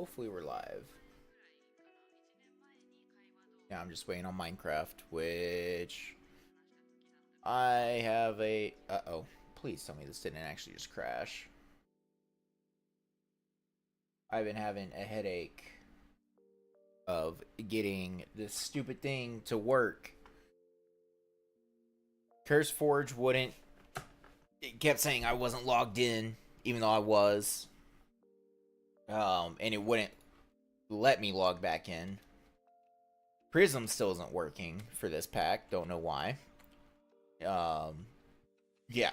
hopefully we're live. Yeah, I'm just waiting on Minecraft, which I have a... Uh-oh. Please tell me this didn't actually just crash. I've been having a headache of getting this stupid thing to work. Curse Forge wouldn't... It kept saying I wasn't logged in, even though I was. And it wouldn't let me log back in. Prism still isn't working for this pack. Don't know why. Yeah.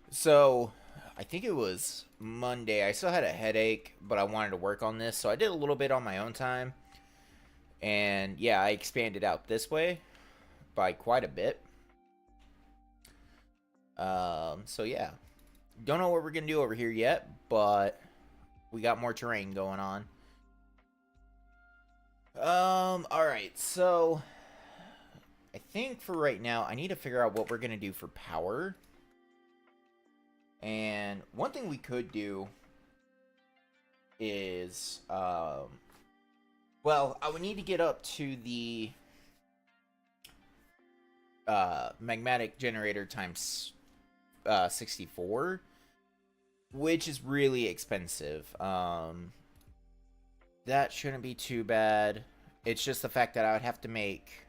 So, I think it was Monday. I still had a headache, but I wanted to work on this. So I did a little bit on my own time. And yeah, I expanded out this way by quite a bit. So yeah. Don't know what we're going to do over here yet, but we got more terrain going on. Alright, so I think for right now, I need to figure out what we're going to do for power. And one thing we could do is, well, I would need to get up to the magmatic generator times 64, which is really expensive. That shouldn't be too bad. It's just the fact that I would have to make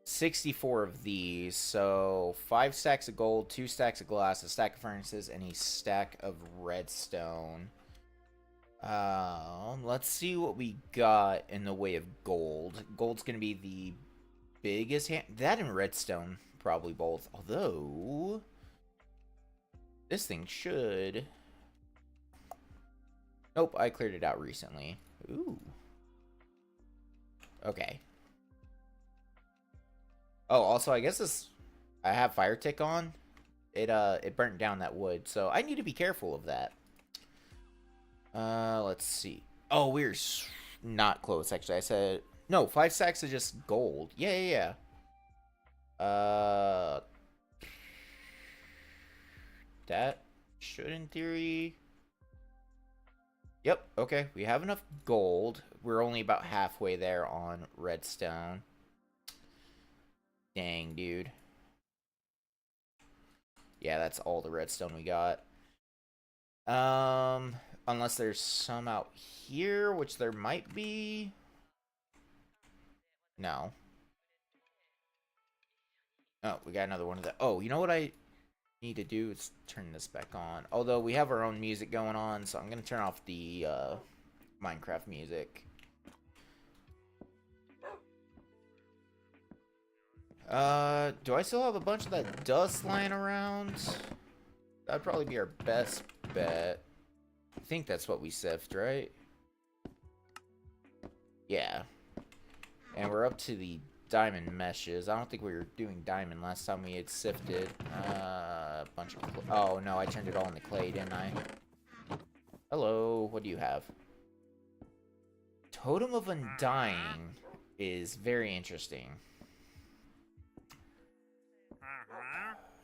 64 of these. So 5 stacks of gold, 2 stacks of glass, a stack of furnaces, and a stack of redstone. Let's see what we got in the way of gold. Gold's going to be the biggest that and redstone, probably both. Although, this thing should... Nope, I cleared it out recently. Ooh. Okay. Oh, also, I guess this... I have fire tick on. It burnt down that wood, so I need to be careful of that. Let's see. Oh, we're not close, actually. I said... No, 5 stacks of just gold. Yeah. That should, in theory... Yep, okay. We have enough gold. We're only about halfway there on redstone. Dang, dude. Yeah, that's all the redstone we got. Unless there's some out here, which there might be. No. Oh, we got another one of the... Oh, you know what I need to do is turn this back on. Although we have our own music going on, so I'm going to turn off the Minecraft music. Do I still have a bunch of that dust lying around? That'd probably be our best bet. I think that's what we sift, right? Yeah. And we're up to the diamond meshes. I don't think we were doing diamond last time we had sifted. Bunch of... Oh, no, I turned it all into clay, didn't I? Hello, what do you have? Totem of Undying is very interesting.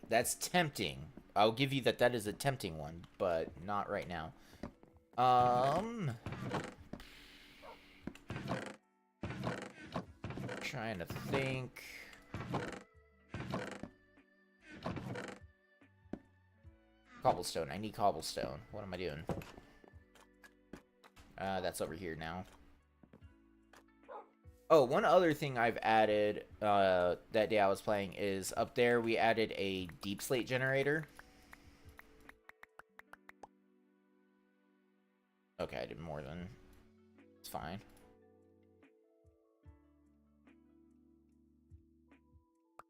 That's tempting. I'll give you that is a tempting one, but not right now. Trying to think. Cobblestone. I need cobblestone. What am I doing? That's over here now. Oh, one other thing I've added that day I was playing is up there we added a deep slate generator. Okay, I did more than... It's fine.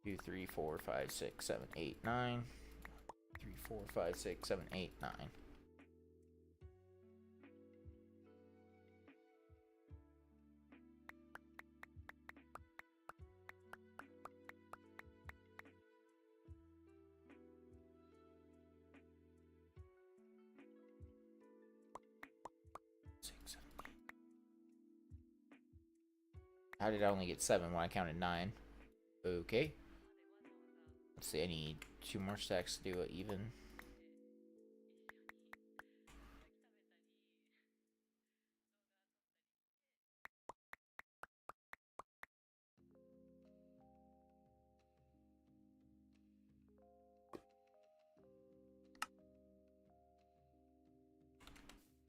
Two, 3, 4, 5, 6, 7, 8, 9. 3, 4, 5, 6, 7, 8, 9. How did I only get 7 when I counted 9? Okay. Let's see, I need 2 more stacks to do it even.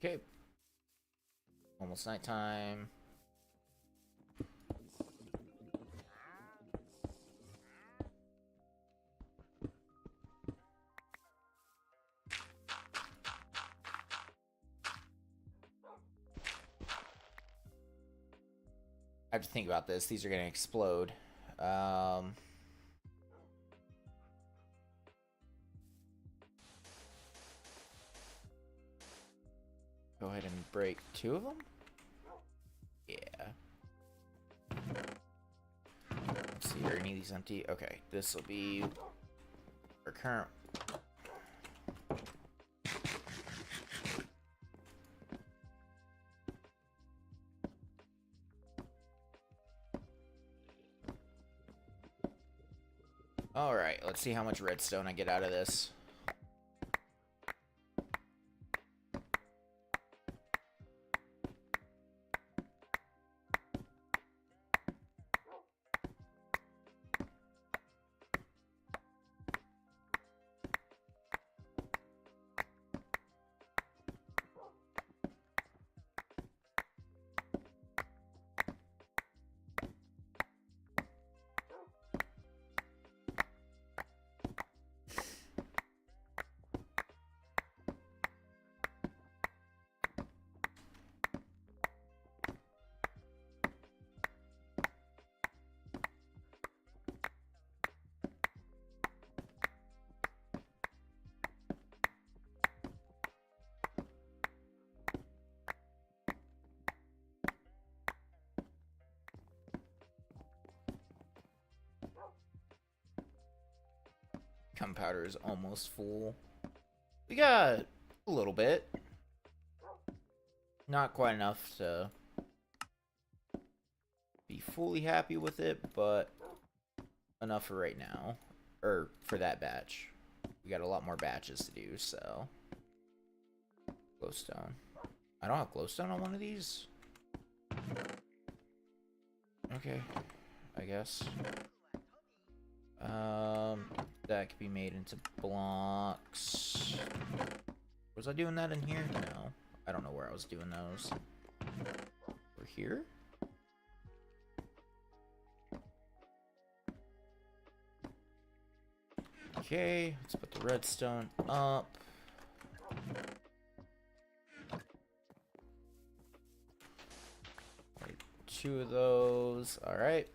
Okay. Almost nighttime. I have to think about this. These are going to explode. Go ahead and break 2 of them. Yeah. Let's see, are any of these empty? Okay, this will be our current. Alright, let's see how much redstone I get out of this. Gunpowder is almost full. We got a little bit. Not quite enough to be fully happy with it, but enough for right now. Or for that batch. We got a lot more batches to do, so. Glowstone. I don't have glowstone on one of these? Okay. I guess. That could be made into blocks. Was I doing that in here? No. I don't know where I was doing those. We're here? Okay, let's put the redstone up. Like 2 of those. Alright.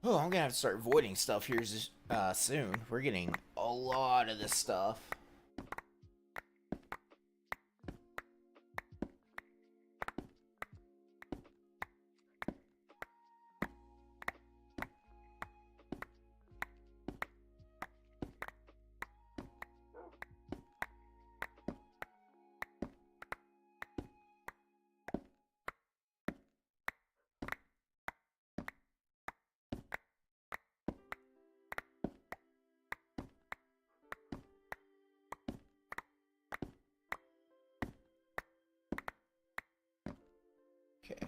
Oh, I'm gonna have to start voiding stuff here soon. We're getting a lot of this stuff. Okay.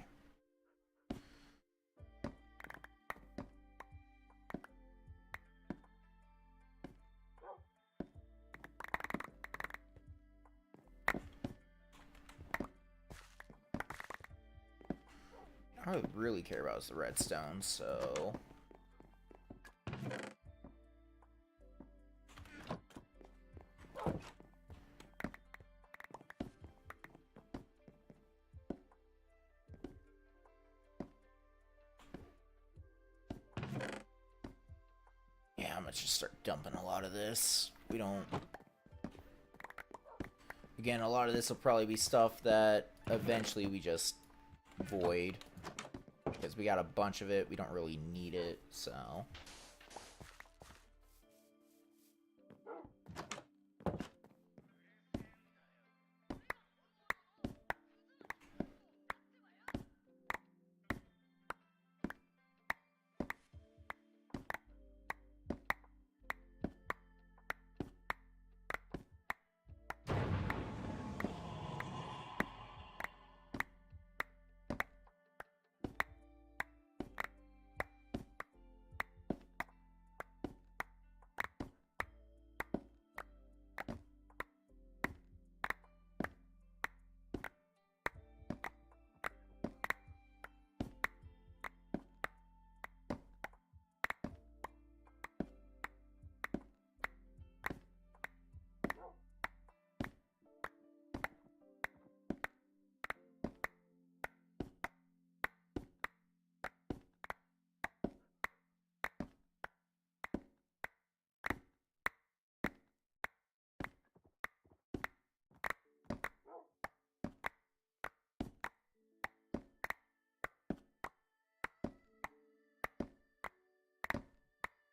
All I really care about is the redstone, so. gonna just start dumping a lot of this. We don't... Again, a lot of this will probably be stuff that eventually we just void. Because we got a bunch of it, we don't really need it, so...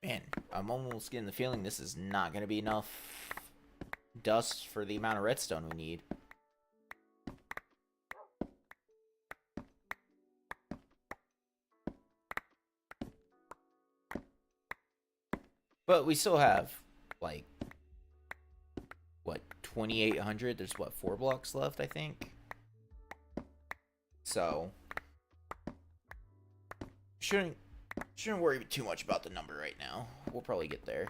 Man, I'm almost getting the feeling this is not going to be enough dust for the amount of redstone we need. But we still have, like, what, 2,800? There's, what, 4 blocks left, I think? So, shouldn't worry too much about the number right now. We'll probably get there.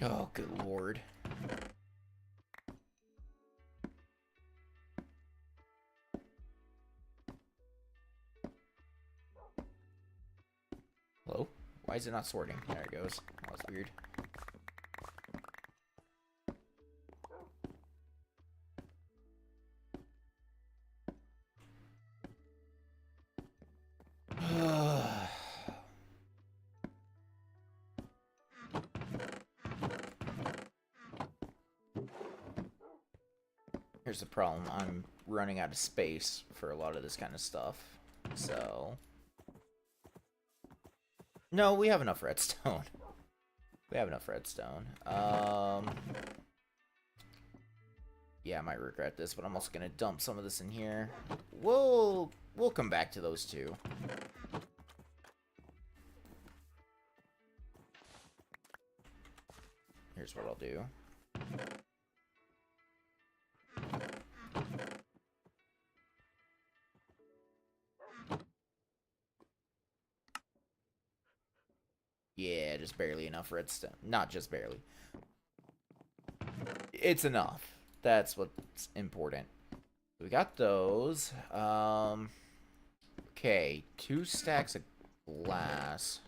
Oh, good lord. Hello? Why is it not sorting? There it goes. That was weird. Here's the problem. I'm running out of space for a lot of this kind of stuff. So... No, we have enough redstone. We have enough redstone. Yeah, I might regret this, but I'm also gonna dump some of this in here. We'll come back to those two. Here's what I'll do. Yeah, just barely enough redstone. Not just barely. It's enough. That's what's important. We got those. Okay, 2 stacks of glass.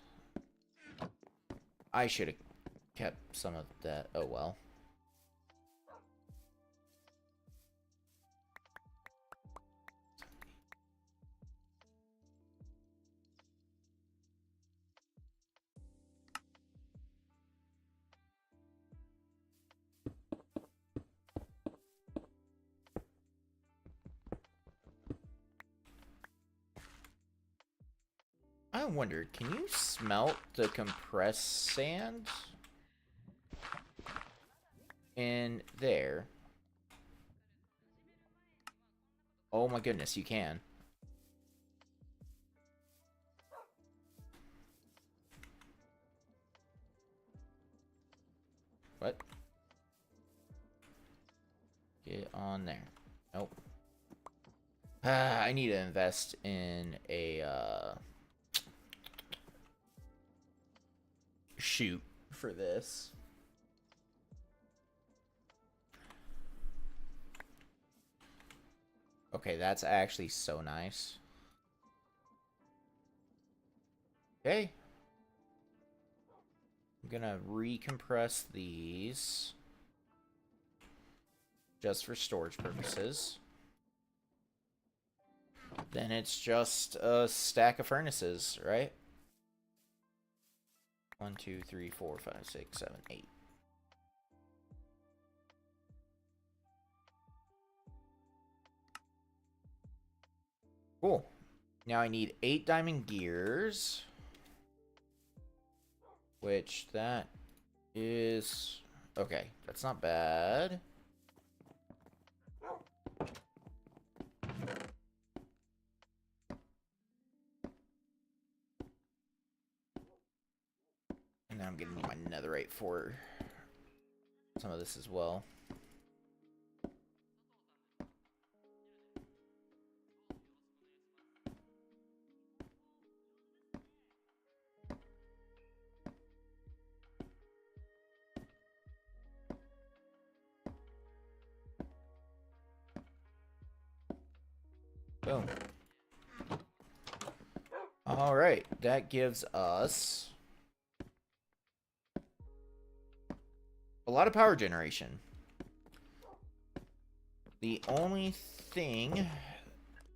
I should have kept some of that. Oh well. I wonder, can you smelt the compressed sand in there? Oh my goodness, you can. What? Get on there. Nope. I need to invest in a, chute for this. Okay, that's actually so nice. Okay. I'm gonna recompress these just for storage purposes. Then it's just a stack of furnaces, right? 1, 2, 3, 4, 5, 6, 7, 8. Cool. Now I need 8 diamond gears. Which, that is... Okay, that's not bad. And now I'm gonna need my netherite for some of this as well. Boom. Alright, that gives us a lot of power generation. The only thing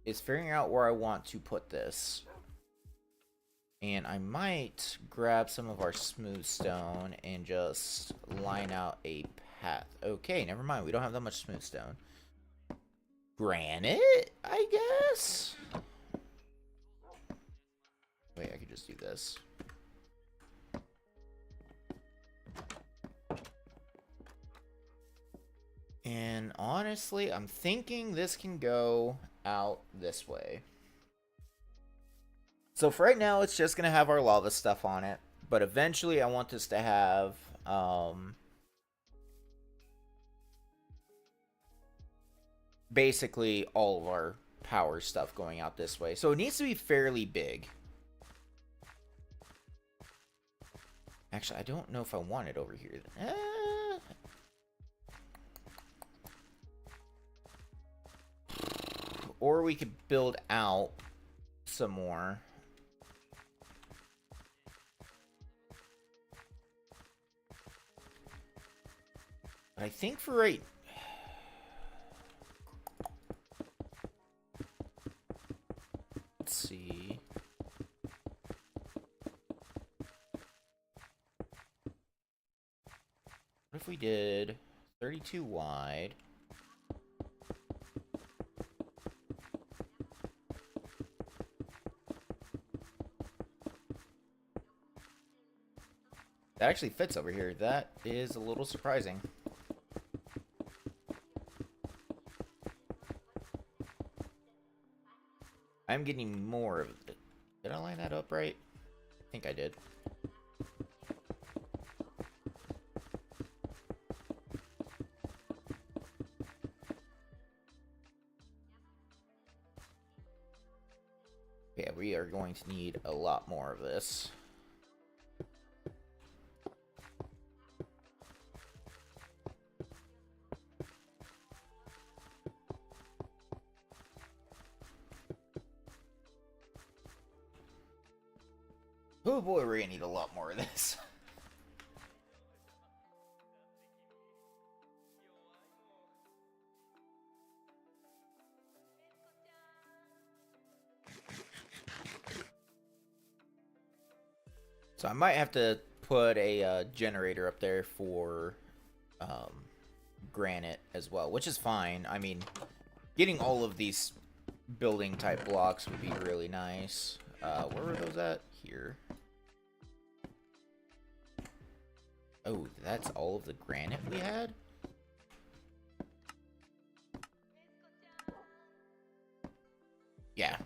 is figuring out where I want to put this. And I might grab some of our smooth stone and just line out a path. Okay, never mind. We don't have that much smooth stone. Granite, I guess? Wait, I could just do this. And honestly, I'm thinking this can go out this way. So for right now, it's just going to have our lava stuff on it. But eventually, I want this to have... basically all of our power stuff going out this way. So it needs to be fairly big. Actually, I don't know if I want it over here. Or we could build out some more. But I think for right... Let's see. What if we did 32 wide? That actually fits over here. That is a little surprising. I'm getting more of it. Did I line that up right? I think I did. Yeah, we are going to need a lot more of this. Oh boy, we're gonna need a lot more of this. So I might have to put a generator up there for granite as well, which is fine. I mean, getting all of these building type blocks would be really nice. Where were those at? Here. Oh, that's all of the granite we had? Yeah.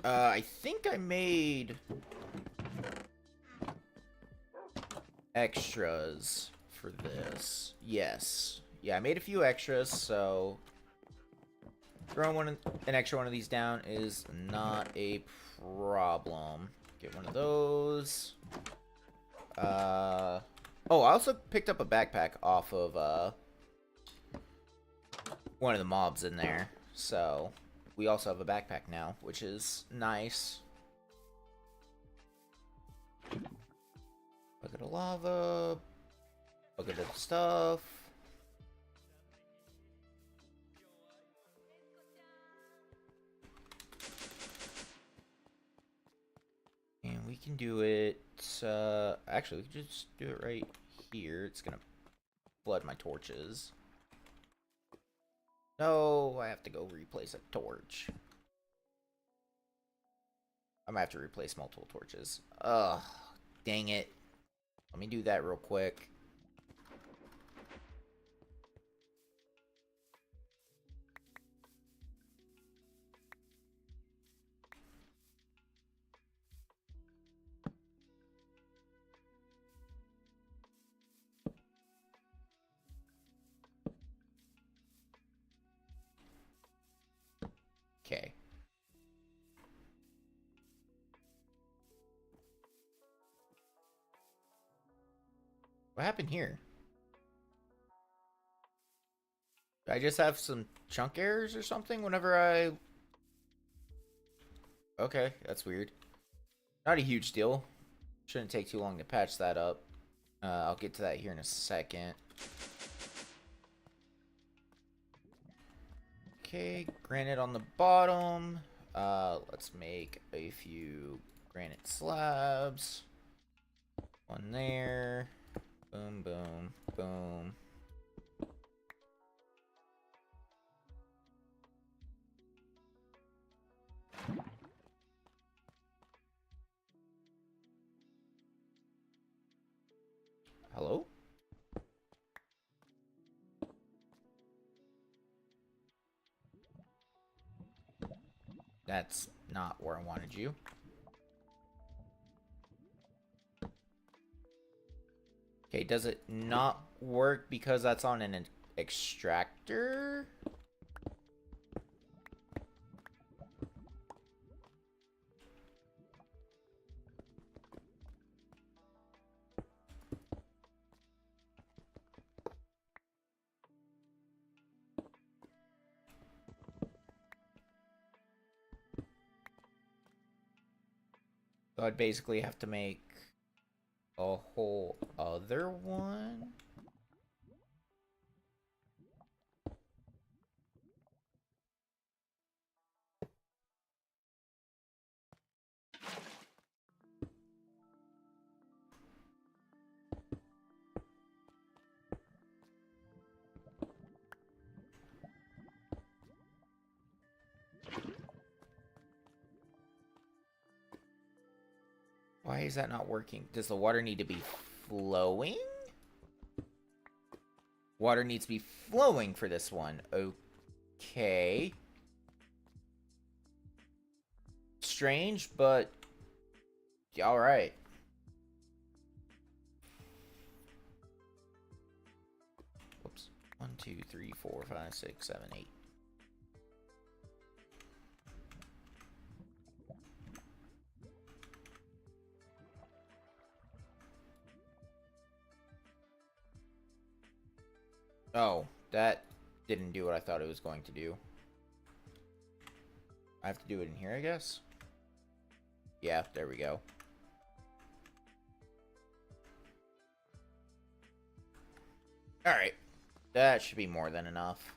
I think I made extras for this. Yes. Yeah, I made a few extras, so throwing an extra one of these down is not a problem. Get one of those. Oh, I also picked up a backpack off of one of the mobs in there. So we also have a backpack now, which is nice. Bucket of lava. Bucket of stuff. And we can do it, actually, we can just do it right here. It's gonna flood my torches. No, I have to go replace a torch. I'm gonna have to replace multiple torches. Ugh, dang it. Let me do that real quick. Okay. What happened here? Did I just have some chunk errors or something whenever I... Okay, that's weird. Not a huge deal. Shouldn't take too long to patch that up. I'll get to that here in a second. Okay, granite on the bottom. Let's make a few granite slabs. One there. Boom, boom, boom. Hello? That's not where I wanted you. Okay, does it not work because that's on an extractor? So I'd basically have to make a whole other one. Why is that not working? Does the water need to be flowing? Water needs to be flowing for this one. Okay. Strange, but alright. Whoops. 1, 2, 3, 4, 5, 6, 7, 8. Oh, that didn't do what I thought it was going to do. I have to do it in here, I guess? Yeah, there we go. Alright. That should be more than enough.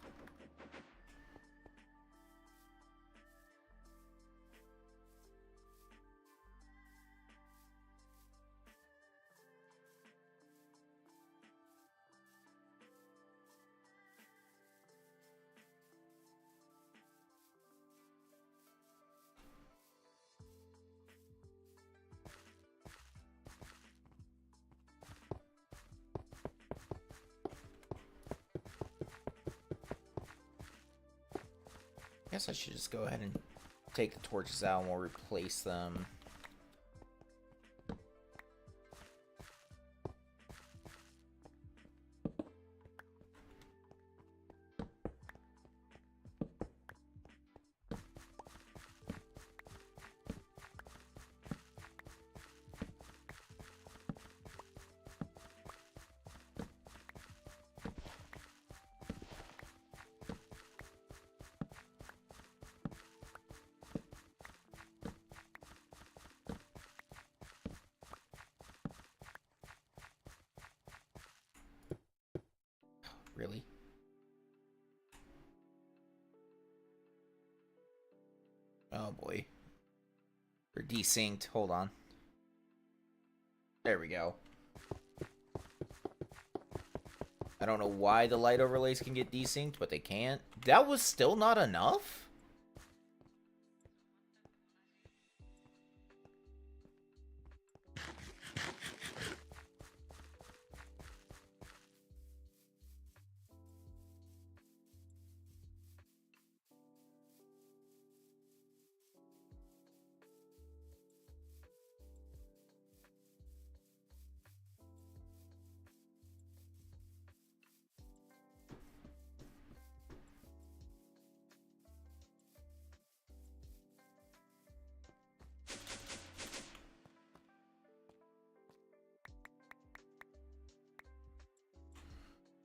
I guess I should just go ahead and take the torches out and we'll replace them. Really? Oh boy. We're desynced. Hold on. There we go. I don't know why the light overlays can get desynced, but they can't. That was still not enough?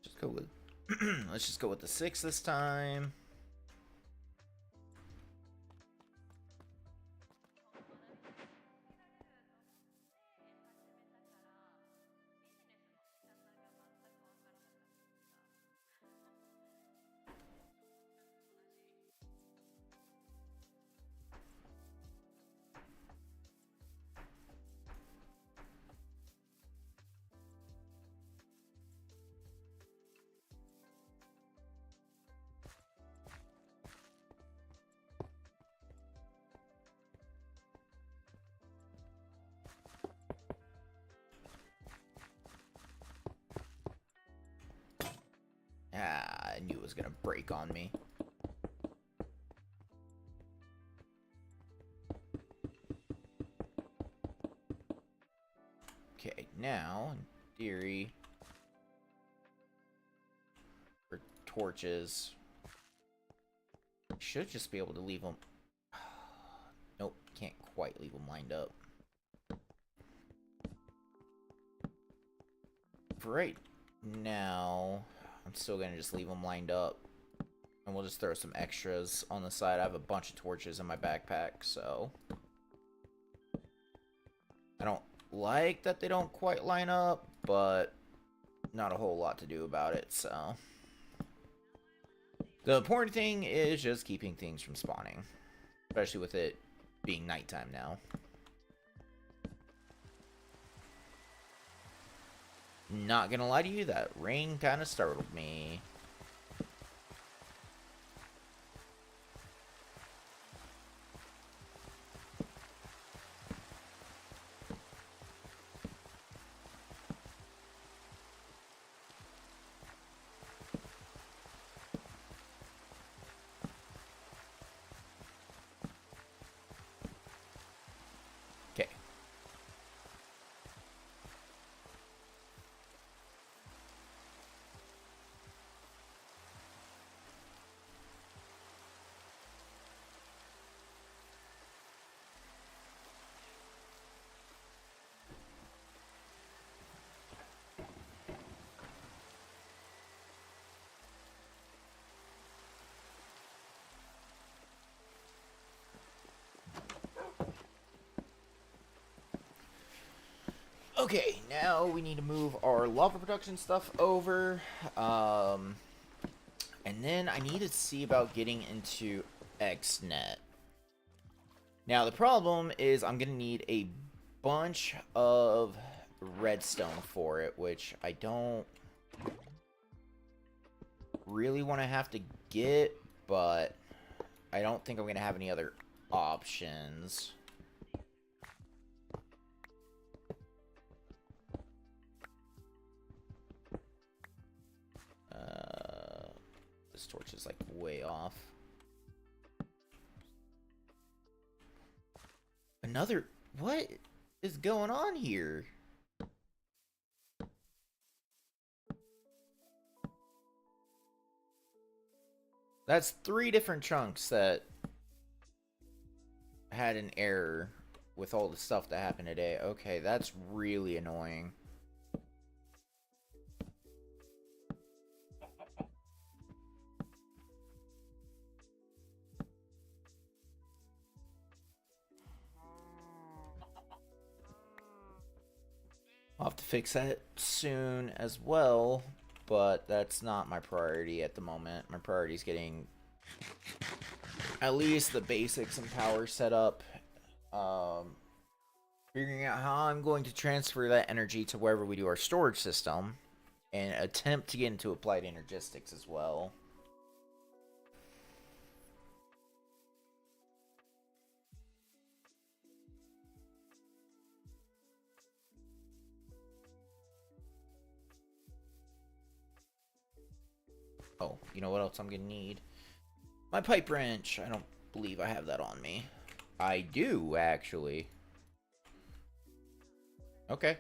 Just go with let's just go with the 6 this time. Ah, I knew it was gonna break on me. Okay, now, in theory, for torches, should just be able to leave them. Nope, can't quite leave them lined up. For right now, I'm still gonna just leave them lined up. And we'll just throw some extras on the side. I have a bunch of torches in my backpack, so I don't like that they don't quite line up, but not a whole lot to do about it, so the important thing is just keeping things from spawning, especially with it being nighttime now. Not gonna lie to you, that rain kind of startled me. Okay. Okay, now we need to move our lava production stuff over. And then I need to see about getting into XNet. Now, the problem is I'm going to need a bunch of redstone for it, which I don't really want to have to get, but I don't think I'm going to have any other options. This torch is like way off. Another... What is going on here? That's 3 different chunks that had an error with all the stuff that happened today. Okay, that's really annoying. I'll have to fix that soon as well. but that's not my priority at the moment. My priority is getting at least the basics and power set up. Figuring out how I'm going to transfer that energy to wherever we do our storage system, and attempt to get into applied energistics as well. Oh, you know what else I'm gonna need? My pipe wrench. I don't believe I have that on me. I do, actually. Okay,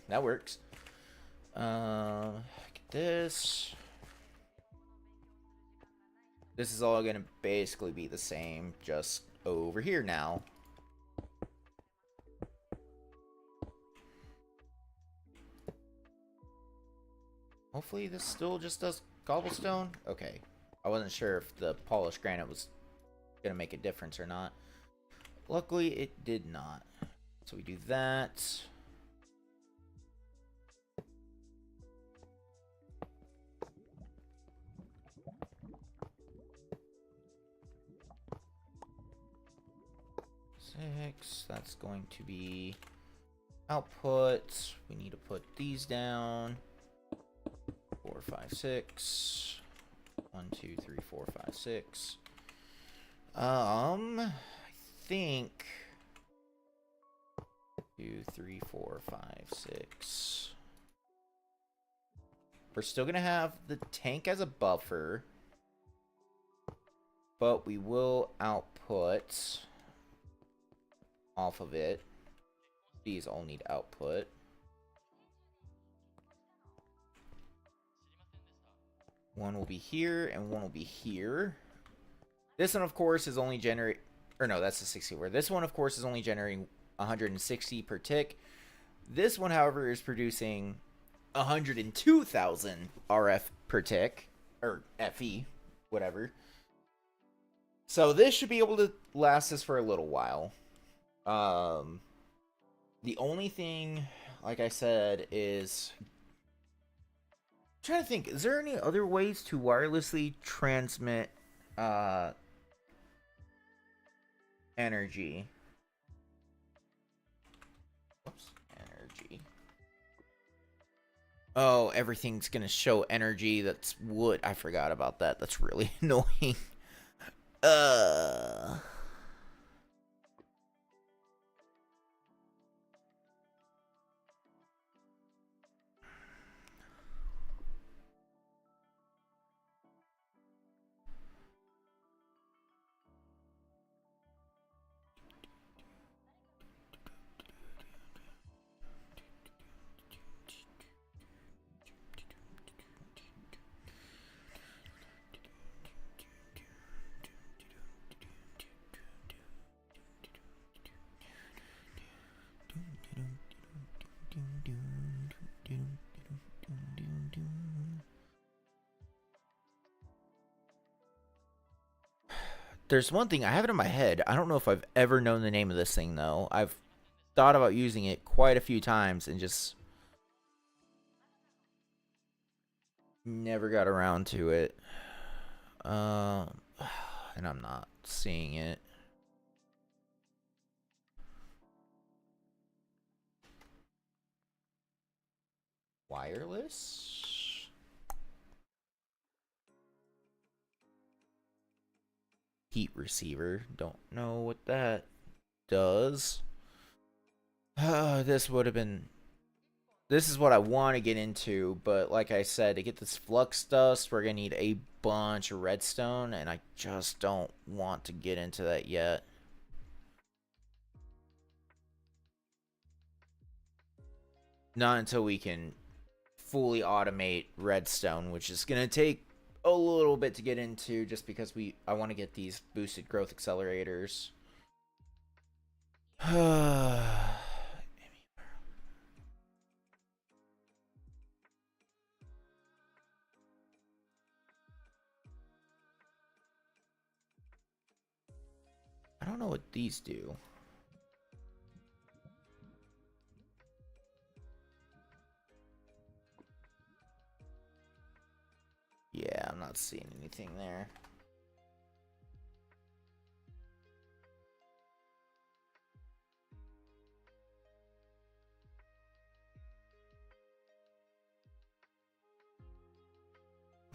that works. Get this. This is all gonna basically be the same, just over here now. Hopefully this still just does cobblestone. Okay, I wasn't sure if the polished granite was gonna make a difference or not. Luckily it did not. So we do that. Six. That's going to be output. We need to put these down. 4, 5, 6. 1, 2, 3, 4, 5, 6. I think 2, 3, 4, 5, 6. We're still gonna have the tank as a buffer, but we will output off of it. These all need output. One will be here, and one will be here. This one, of course, is only generate... Or no, that's the 60 where. This one, of course, is only generating 160 per tick. This one, however, is producing 102,000 RF per tick. Or FE, whatever. So this should be able to last us for a little while. The only thing, like I said, is... I'm trying to think, is there any other ways to wirelessly transmit energy? Whoops, energy. Oh, everything's gonna show energy that's wood. I forgot about that. That's really annoying. There's one thing, I have it in my head. I don't know if I've ever known the name of this thing, though. I've thought about using it quite a few times and just never got around to it. And I'm not seeing it. Wireless? Heat receiver. Don't know what that does. This would have been... This is what I want to get into, but like I said, to get this flux dust, we're going to need a bunch of redstone, and I just don't want to get into that yet. Not until we can fully automate redstone, which is going to take a little bit to get into, just because I want to get these boosted growth accelerators. I don't know what these do. not seeing anything there.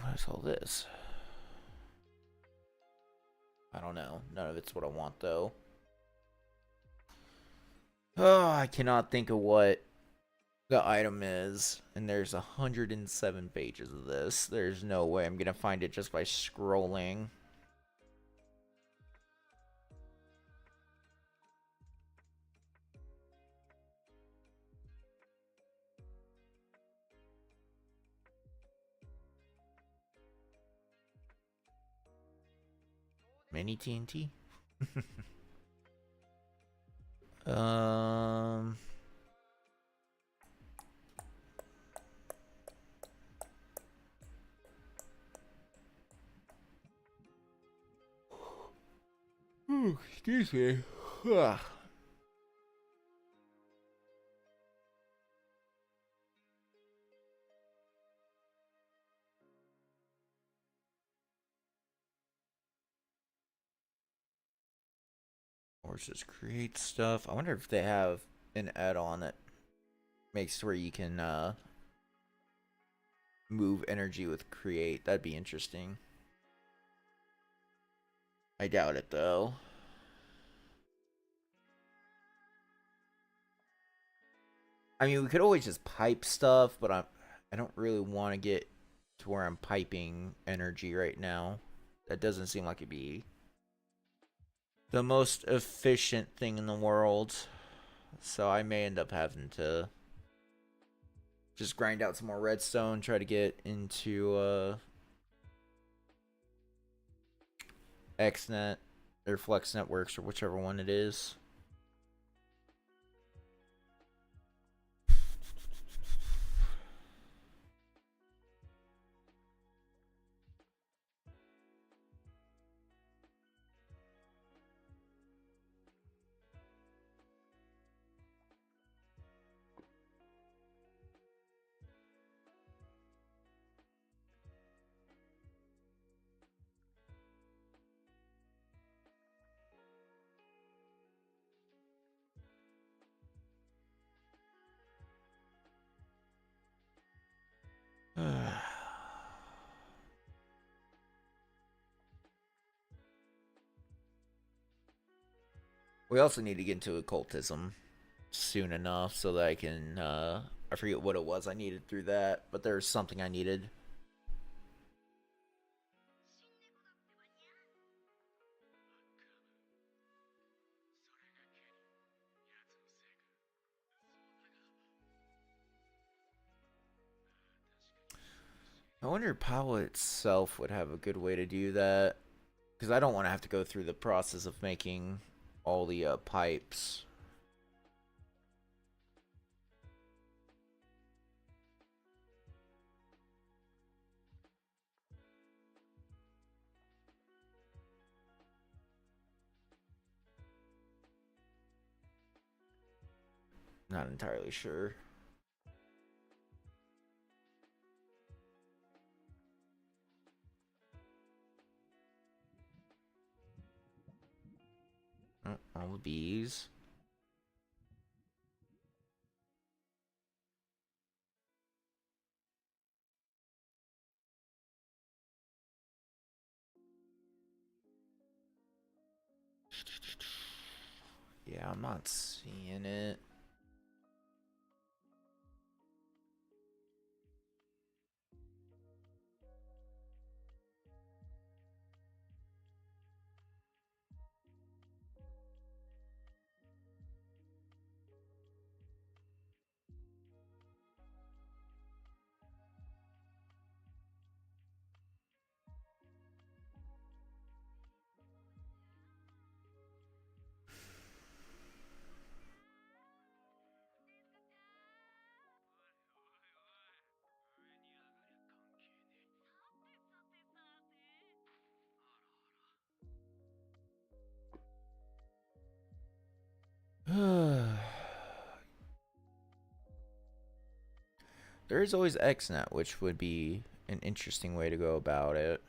What is all this? I don't know. None of it's what I want, though. Oh, I cannot think of what the item is. And there's 107 pages of this. There's no way I'm going to find it just by scrolling. Mini TNT? um... Excuse me. Ugh. Or just create stuff. I wonder if they have an add-on that makes where you can move energy with create. That'd be interesting. I doubt it though. I mean, we could always just pipe stuff, but I don't really want to get to where I'm piping energy right now. That doesn't seem like it'd be the most efficient thing in the world. So I may end up having to just grind out some more redstone, try to get into XNet or Flex Networks or whichever one it is. We also need to get into occultism soon enough so that I can I forget what it was I needed through that, but there's something I needed. I wonder if Powell itself would have a good way to do that. Because I don't want to have to go through the process of making all the pipes. Not entirely sure. All the bees. Yeah, I'm not seeing it. There is always XNet, which would be an interesting way to go about it.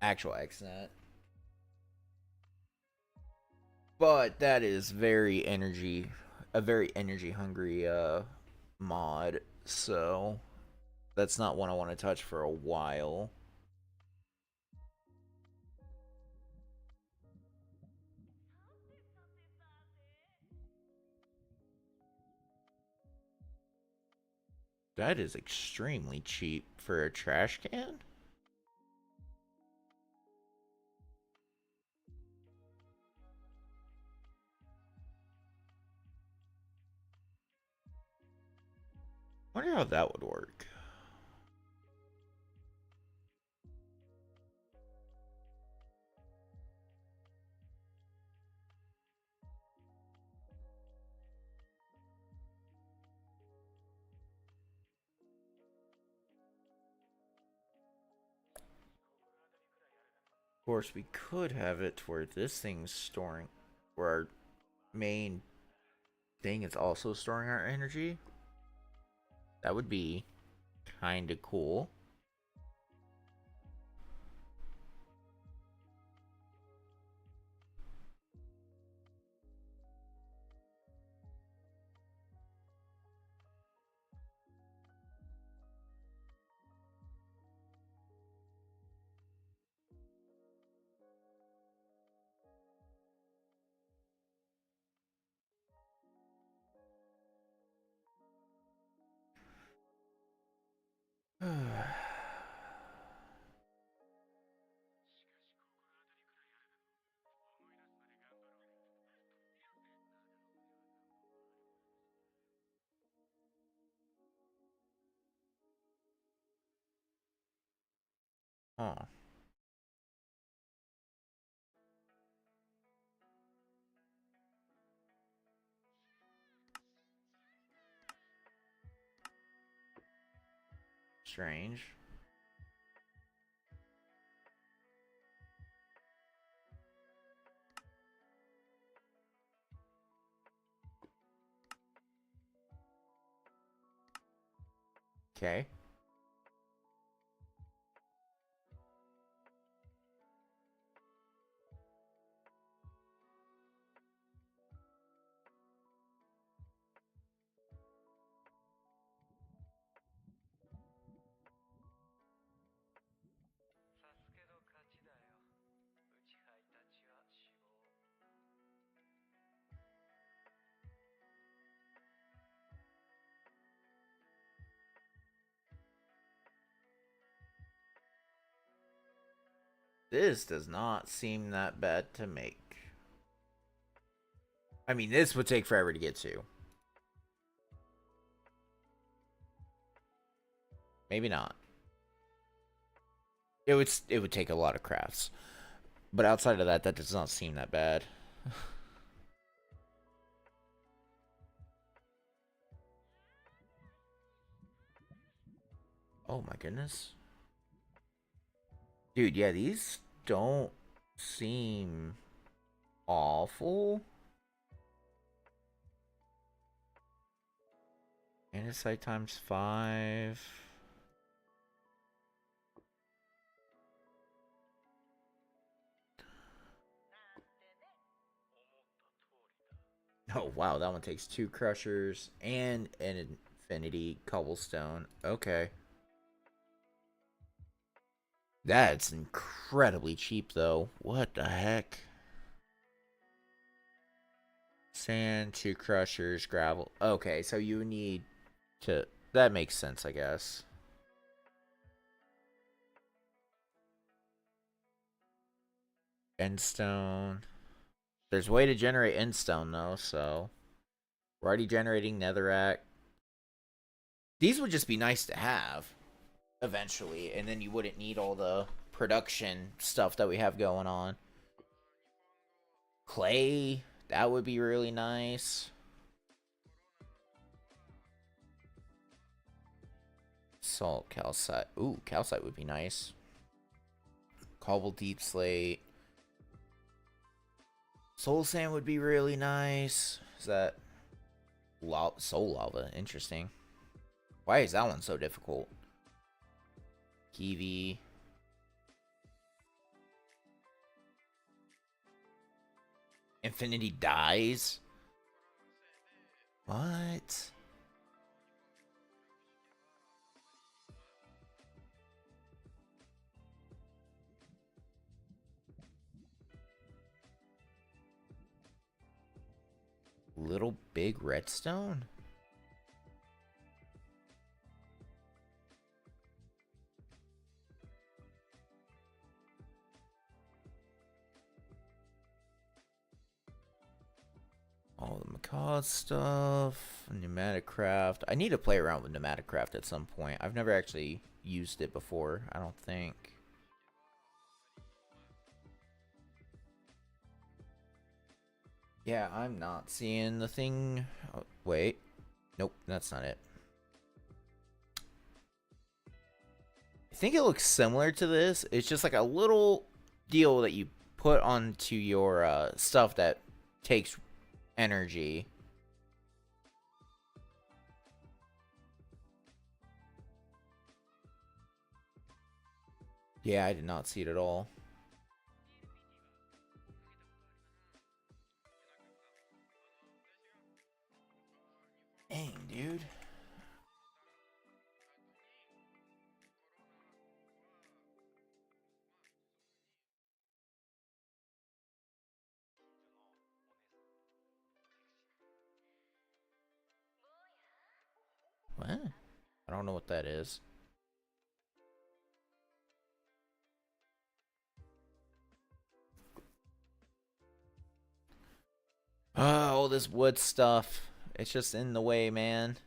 Actual XNet. But that is a very energy hungry mod, so that's not one I want to touch for a while. That is extremely cheap for a trash can. Wonder how that would work. Of course, we could have it to where this thing's storing, where our main thing is also storing our energy. That would be kind of cool. Huh. Strange. Okay. This does not seem that bad to make. I mean, this would take forever to get to. Maybe not. It would take a lot of crafts. But outside of that, that does not seem that bad. Oh my goodness. Dude, yeah, these don't seem awful. Andesite times 5. Oh wow, that one takes 2 crushers and an infinity cobblestone. Okay. That's incredibly cheap though. What the heck? Sand, 2 crushers, gravel. Okay, so you need to... That makes sense, I guess. Endstone. There's a way to generate endstone though, so... We're already generating netherrack. These would just be nice to have eventually, and then you wouldn't need all the production stuff that we have going on. Clay, that would be really nice. Salt, calcite. Ooh, calcite would be nice. Cobble deep slate. Soul sand would be really nice. Is that soul lava? Interesting. Why is that one so difficult? Skeevy. Infinity dies? What? Little big redstone? All the Macaw stuff, pneumatic craft. I need to play around with pneumatic craft at some point. I've never actually used it before, I don't think. Yeah, I'm not seeing the thing. Oh, wait. Nope, that's not it. I think it looks similar to this. It's just like a little deal that you put onto your stuff that takes energy. Yeah, I did not see it at all. Dang, dude. What? I don't know what that is. Oh, all this wood stuff. It's just in the way, man.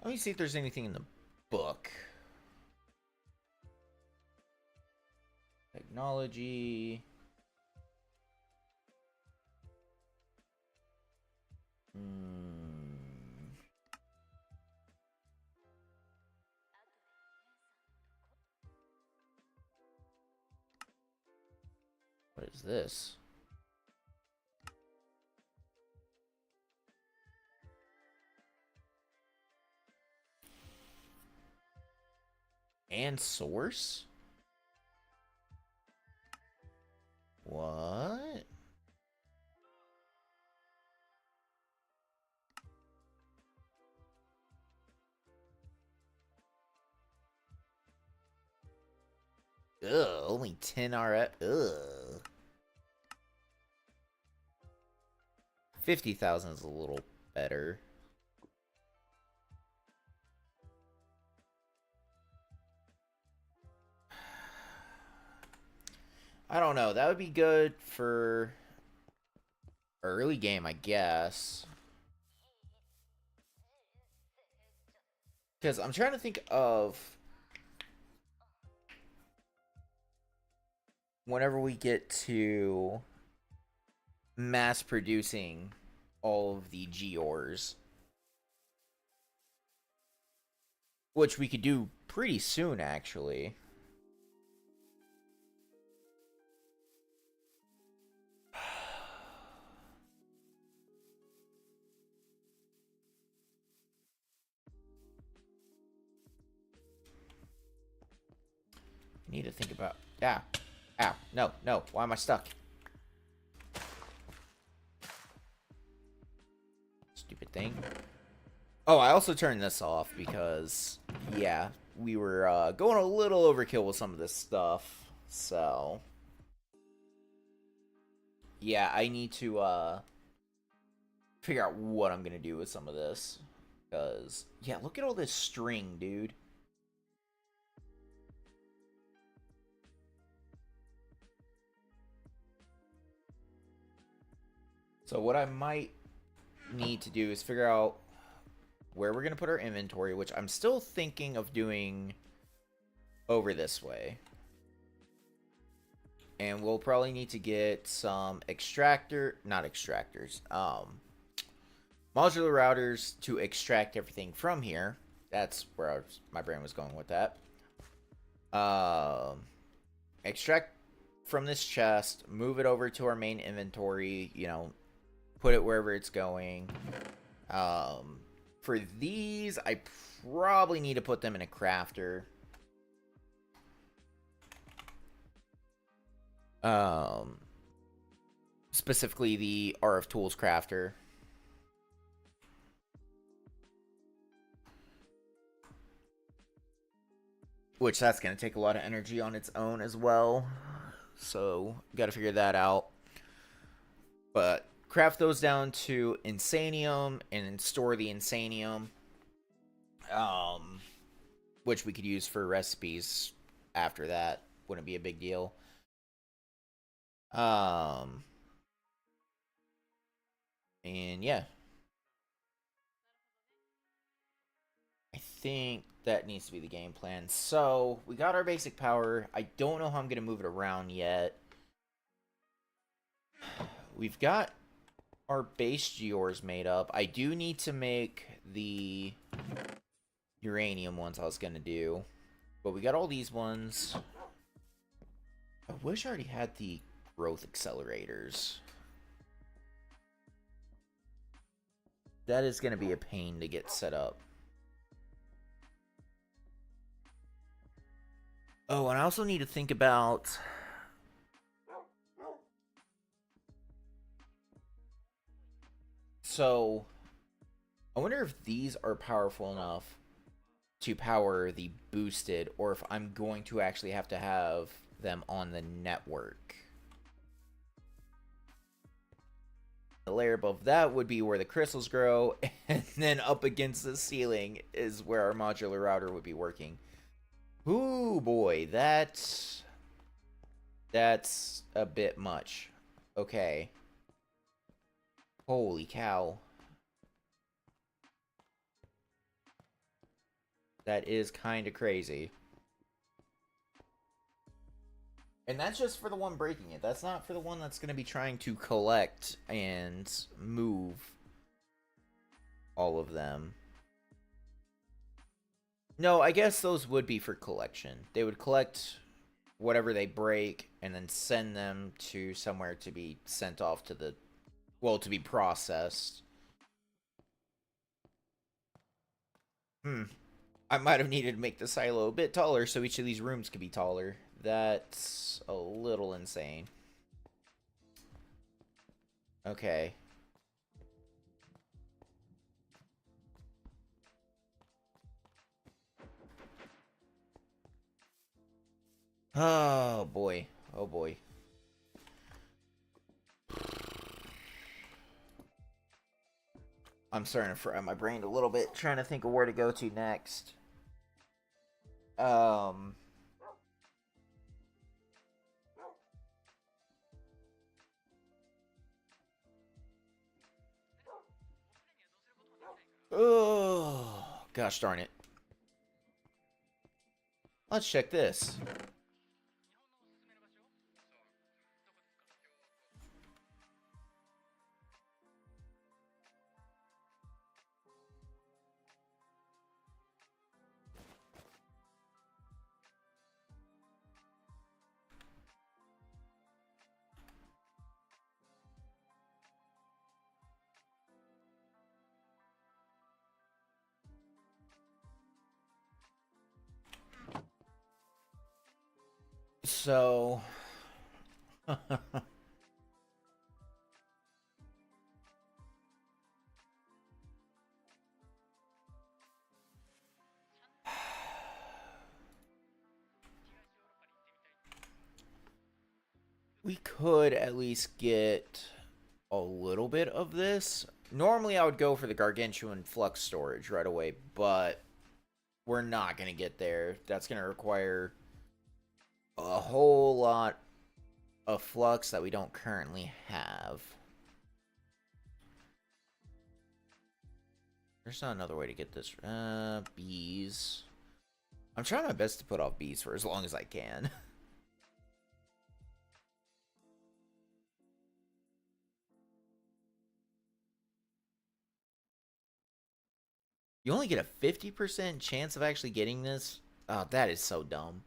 Let me see if there's anything in the book. Technology. What is this? And source? What? Ugh, only 10 RF. Ugh. 50,000 is a little better. I don't know. That would be good for early game, I guess. Because I'm trying to think of whenever we get to mass producing all of the Geors, which we could do pretty soon, actually. Need to think about. Yeah. Ow. No, no. Why am I stuck? Stupid thing. Oh, I also turned this off because, yeah, we were going a little overkill with some of this stuff. So, yeah, I need to figure out what I'm going to do with some of this. Because, yeah, look at all this string, dude. So what I might need to do is figure out where we're going to put our inventory, which I'm still thinking of doing over this way. And we'll probably need to get some modular routers to extract everything from here. That's where my brain was going with that. Extract from this chest, move it over to our main inventory, you know, put it wherever it's going. For these, I probably need to put them in a crafter. Specifically the RF Tools crafter. Which that's going to take a lot of energy on its own as well. So, got to figure that out. But craft those down to Insanium and then store the Insanium. Which we could use for recipes after that. Wouldn't be a big deal. And yeah. I think that needs to be the game plan. So, we got our basic power. I don't know how I'm going to move it around yet. We've got our base gears made up. I do need to make the uranium ones I was going to do. But we got all these ones. I wish I already had the growth accelerators. That is going to be a pain to get set up. Oh, and I also need to think about... So, I wonder if these are powerful enough to power the boosted, or if I'm going to actually have to have them on the network. The layer above that would be where the crystals grow, and then up against the ceiling is where our modular router would be working. Ooh, boy, that's a bit much. Okay. Holy cow. That is kind of crazy. And that's just for the one breaking it. That's not for the one that's going to be trying to collect and move all of them. No, I guess those would be for collection. They would collect whatever they break and then send them to somewhere to be sent off to the... Well, to be processed. I might have needed to make the silo a bit taller so each of these rooms could be taller. That's a little insane. Okay. Oh, boy. Oh, boy. I'm starting to fry my brain a little bit, trying to think of where to go to next. Oh, gosh darn it. Let's check this. So... we could at least get a little bit of this. Normally I would go for the gargantuan flux storage right away, but we're not going to get there. That's going to require a whole lot of flux that we don't currently have. There's not another way to get this. Bees. I'm trying my best to put off bees for as long as I can. You only get a 50% chance of actually getting this? Oh, that is so dumb.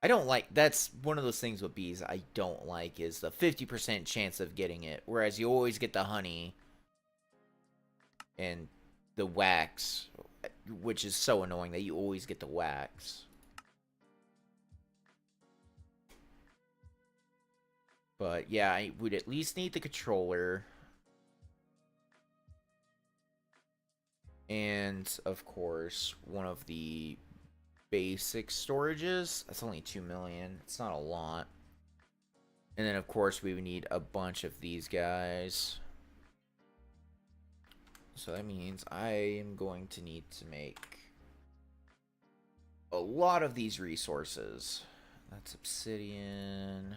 I don't like, that's one of those things with bees I don't like, is the 50% chance of getting it, whereas you always get the honey and the wax, which is so annoying that you always get the wax. But yeah, I would at least need the controller. And of course, one of the basic storages. That's only 2 million. It's not a lot. And then of course we would need a bunch of these guys. So that means I am going to need to make a lot of these resources. That's obsidian.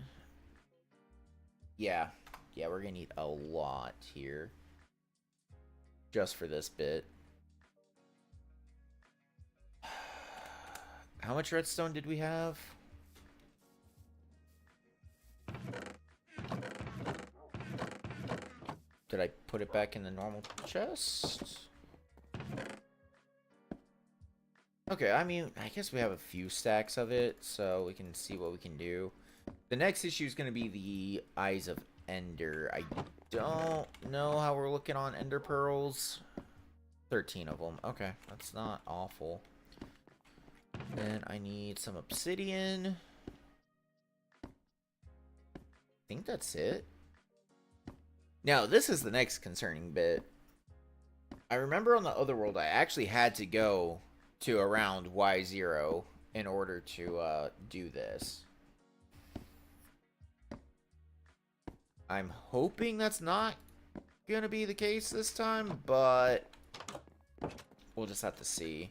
Yeah. Yeah, we're gonna need a lot here. Just for this bit. How much redstone did we have? Did I put it back in the normal chest? Okay, I mean, I guess we have a few stacks of it, so we can see what we can do. The next issue is going to be the Eyes of Ender. I don't know how we're looking on Ender Pearls. 13 of them. Okay, that's not awful. Then I need some obsidian. I think that's it. Now, this is the next concerning bit. I remember on the other world, I actually had to go to around Y0 in order to do this. I'm hoping that's not gonna be the case this time, but we'll just have to see.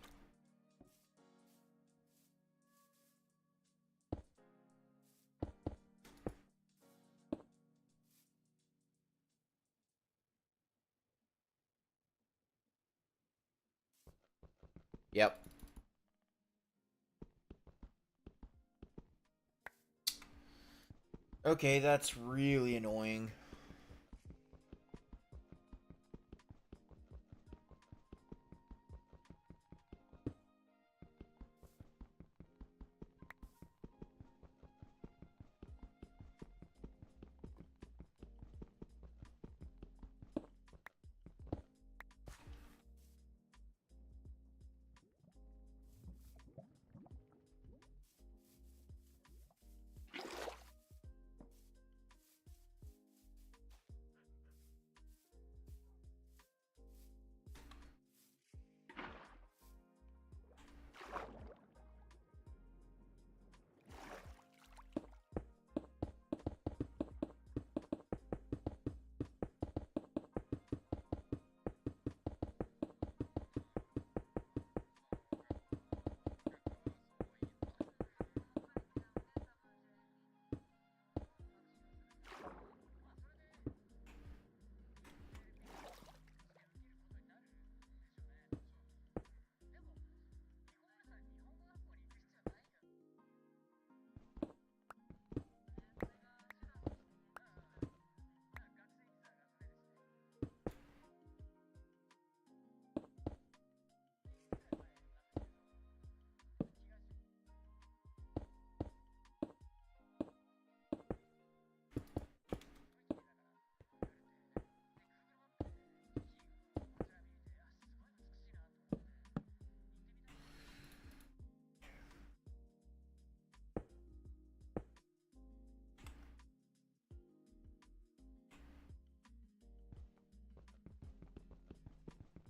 Yep. Okay, that's really annoying.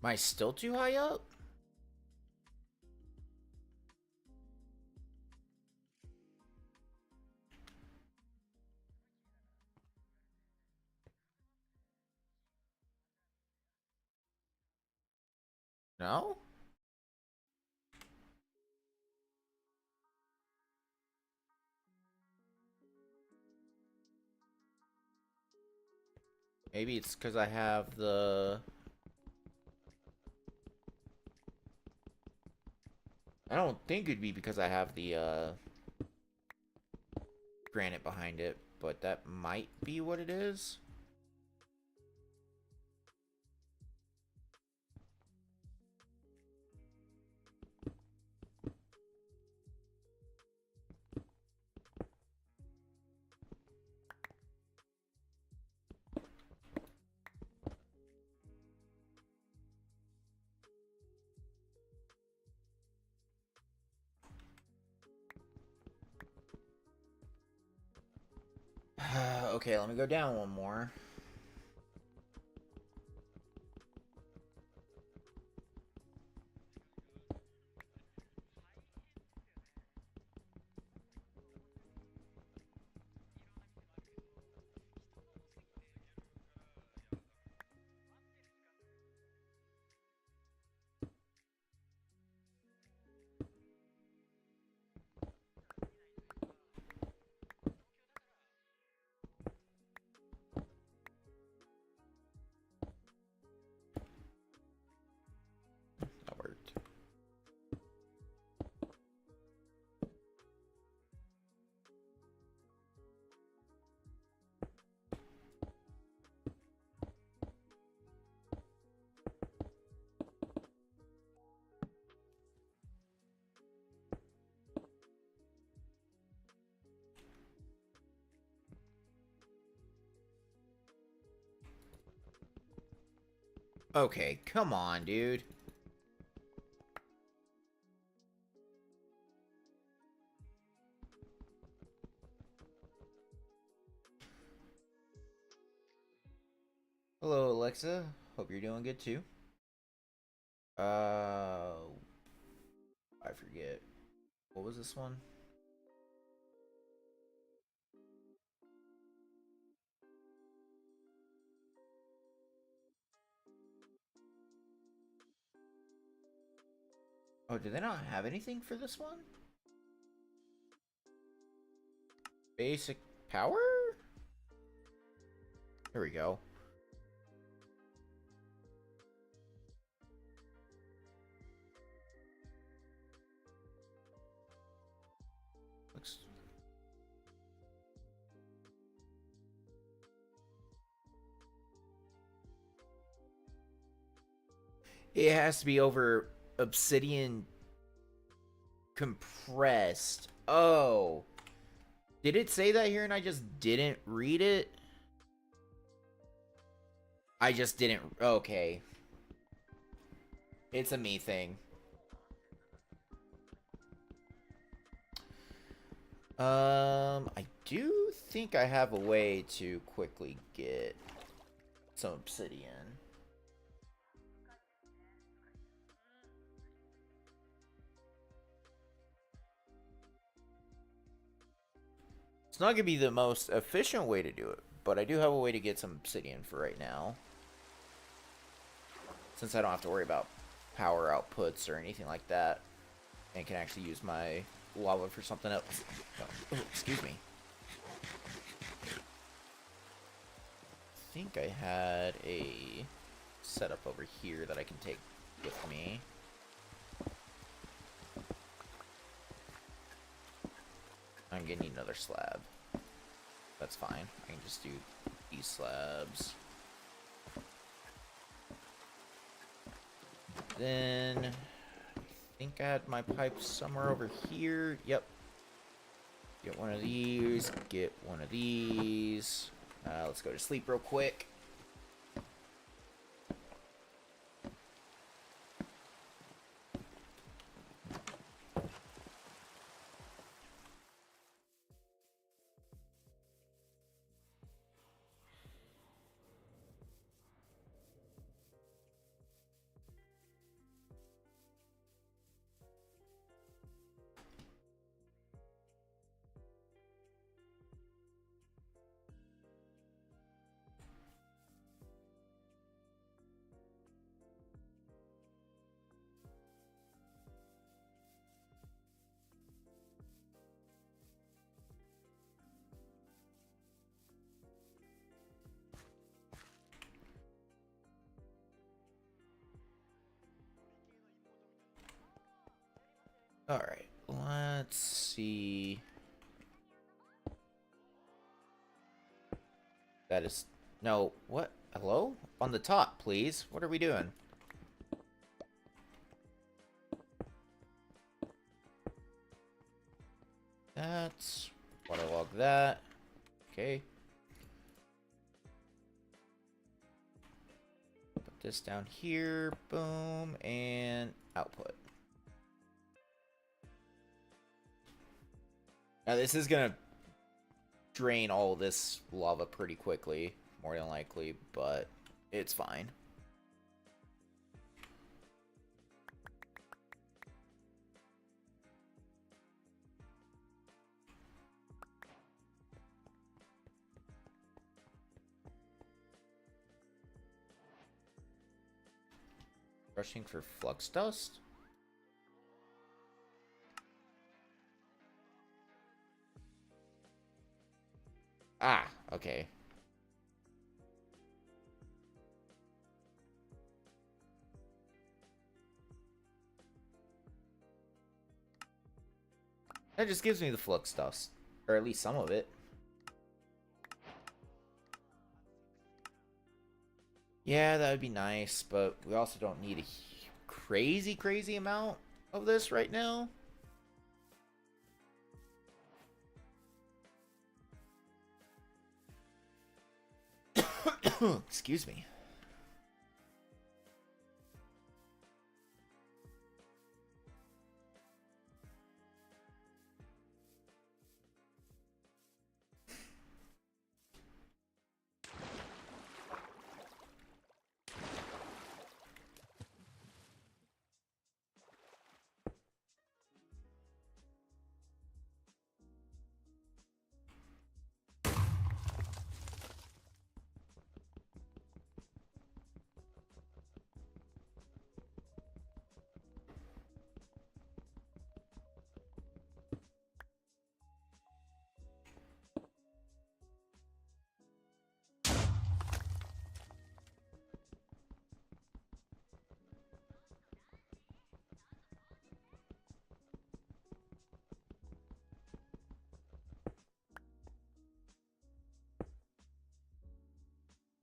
Am I still too high up? No? Maybe it's because I have the... I don't think it'd be because I have the granite behind it, but that might be what it is. Okay, let me go down one more. That worked. Okay, come on, dude. Hello, Alexa. Hope you're doing good too. I forget. What was this one? Oh, do they not have anything for this one? Basic power? Here we go. Looks... It has to be over obsidian compressed. Oh. Did it say that here and I just didn't read it? I just didn't... Okay. It's a me thing. I do think I have a way to quickly get some obsidian. It's not going to be the most efficient way to do it, but I do have a way to get some obsidian for right now. Since I don't have to worry about power outputs or anything like that. And can actually use my lava for something else. Oh, excuse me. I think I had a setup over here that I can take with me. I'm gonna need another slab. That's fine. I can just do these slabs. Then I think I had my pipe somewhere over here. Yep. Get one of these. Get one of these. Let's go to sleep real quick. Alright, let's see. That is... No, what? Hello? On the top, please. What are we doing? That's... Waterlog that. Okay. Put this down here. Boom. And output. Now this is gonna drain all this lava pretty quickly, more than likely, but it's fine. Rushing for flux dust? Ah, okay. That just gives me the flux dust. Or at least some of it. Yeah, that would be nice, but we also don't need a crazy amount of this right now. Excuse me.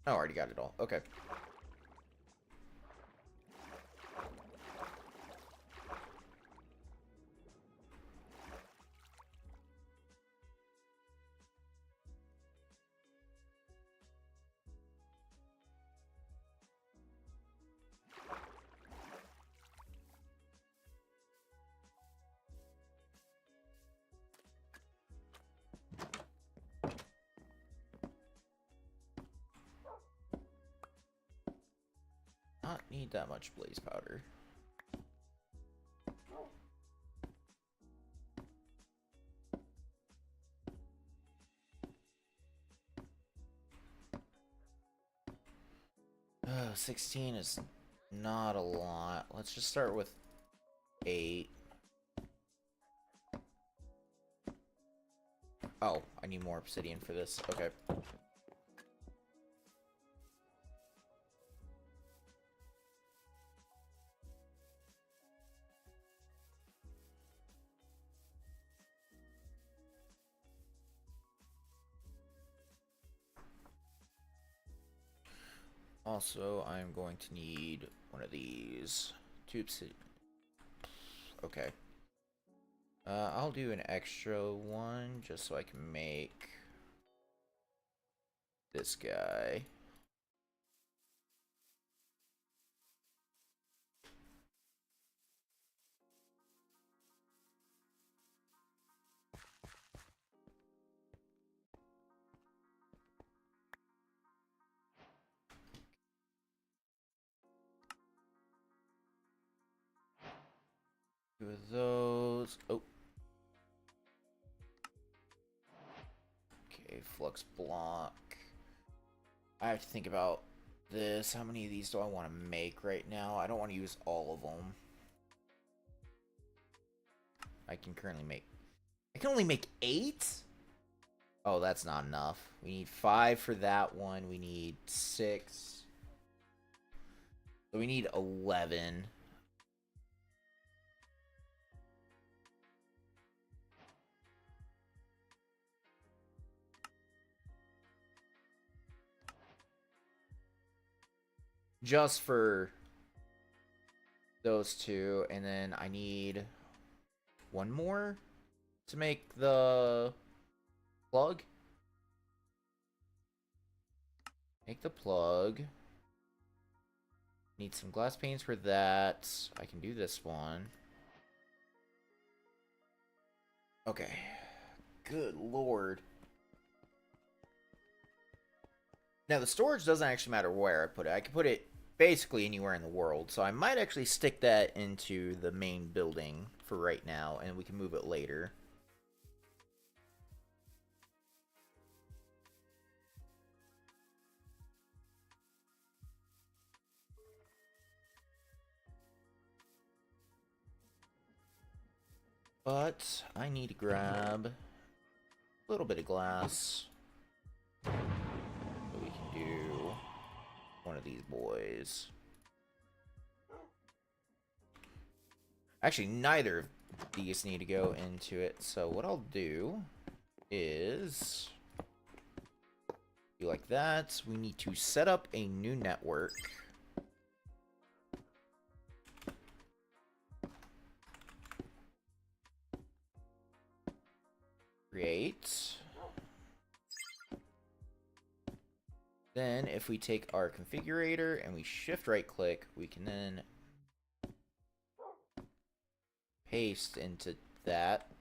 Oh, I already got it all. Okay. Not need that much blaze powder. Oh, 16 is not a lot. Let's just start with 8. Oh, I need more obsidian for this. Okay. Also, I'm going to need one of these. 2 obsidian. Okay. I'll do an extra one just so I can make this guy. Two of those. Oh. Okay, flux block. I have to think about this. How many of these do I want to make right now? I don't want to use all of them. I can currently make... I can only make 8? Oh, that's not enough. We need 5 for that one. We need 6. So we need 11. just for those two, and then I need one more to make the plug. Make the plug. Need some glass panes for that. I can do this one. Okay. Good lord. Now, the storage doesn't actually matter where I put it. I can put it basically anywhere in the world. So I might actually stick that into the main building for right now, and we can move it later. But I need to grab a little bit of glass. So we can do one of these boys. Actually, neither of these need to go into it. So what I'll do is do like that. We need to set up a new network. Create. Then if we take our configurator and we shift right click, we can then paste into that.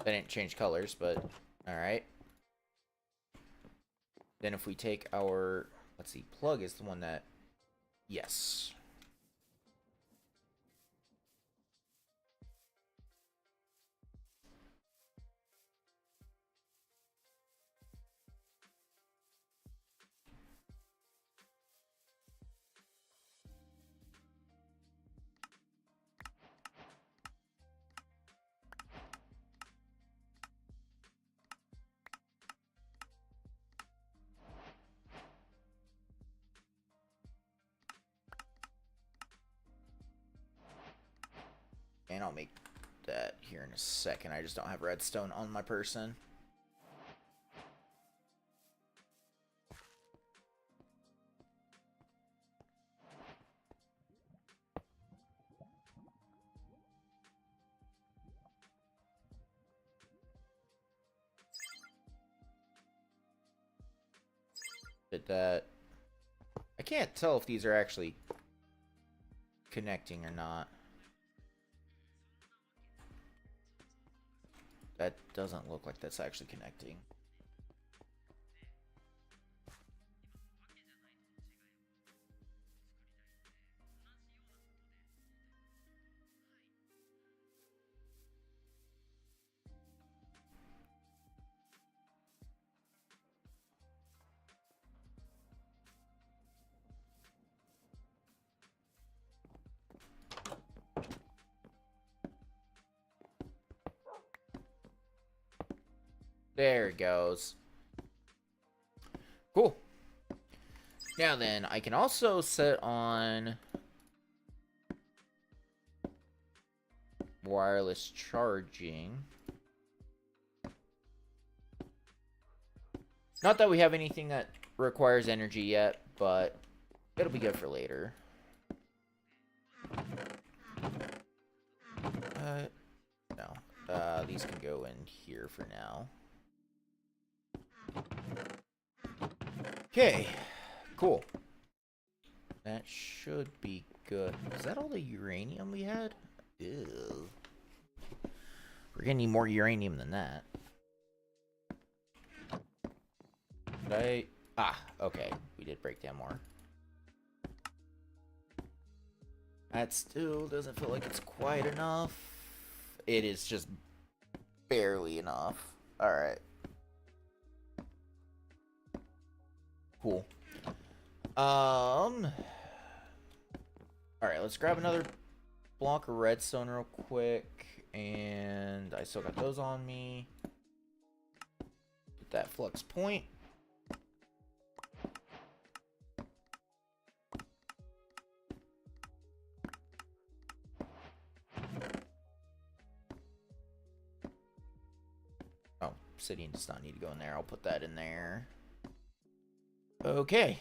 That didn't change colors, but alright. Then if we take our, let's see, plug is the one that, yes. And I'll make that here in a second. I just don't have redstone on my person. Did that. I can't tell if these are actually connecting or not. That doesn't look like that's actually connecting. There it goes. Cool. Now then, I can also set on wireless charging. Not that we have anything that requires energy yet, but it'll be good for later. No. These can go in here for now. Okay, cool. That should be good. Is that all the uranium we had? Ew. We're gonna need more uranium than that. Did I? Okay. We did break down more. That still doesn't feel like it's quite enough. It is just barely enough. Alright. Cool. Alright, let's grab another block of redstone real quick. And I still got those on me. Get that flux point. Oh, obsidian does not need to go in there. I'll put that in there. Okay.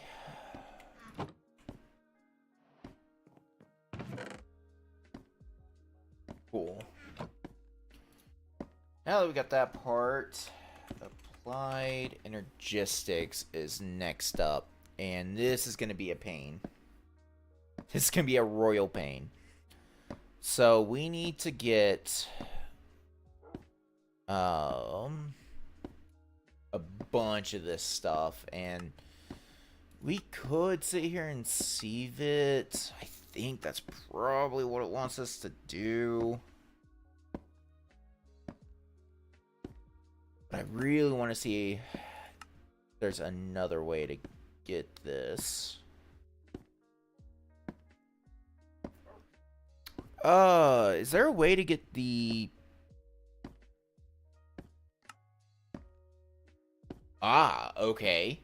Now that we got that part, applied energistics is next up. And this is going to be a pain. This is going to be a royal pain. So we need to get a bunch of this stuff, and we could sit here and sieve it. I think that's probably what it wants us to do. But I really want to see if there's another way to get this. Is there a way to get the... Ah, okay.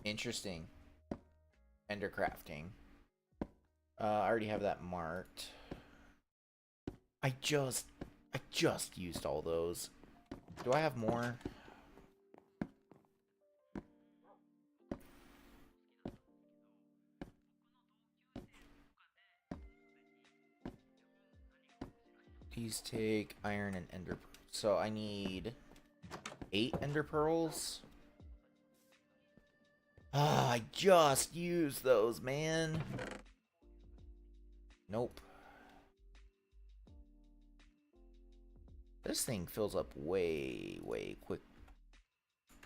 Interesting. Ender crafting. I already have that marked. I just used all those. Do I have more? These take iron and ender. So I need 8 ender pearls. Ah, I just used those, man. Nope. This thing fills up way quick.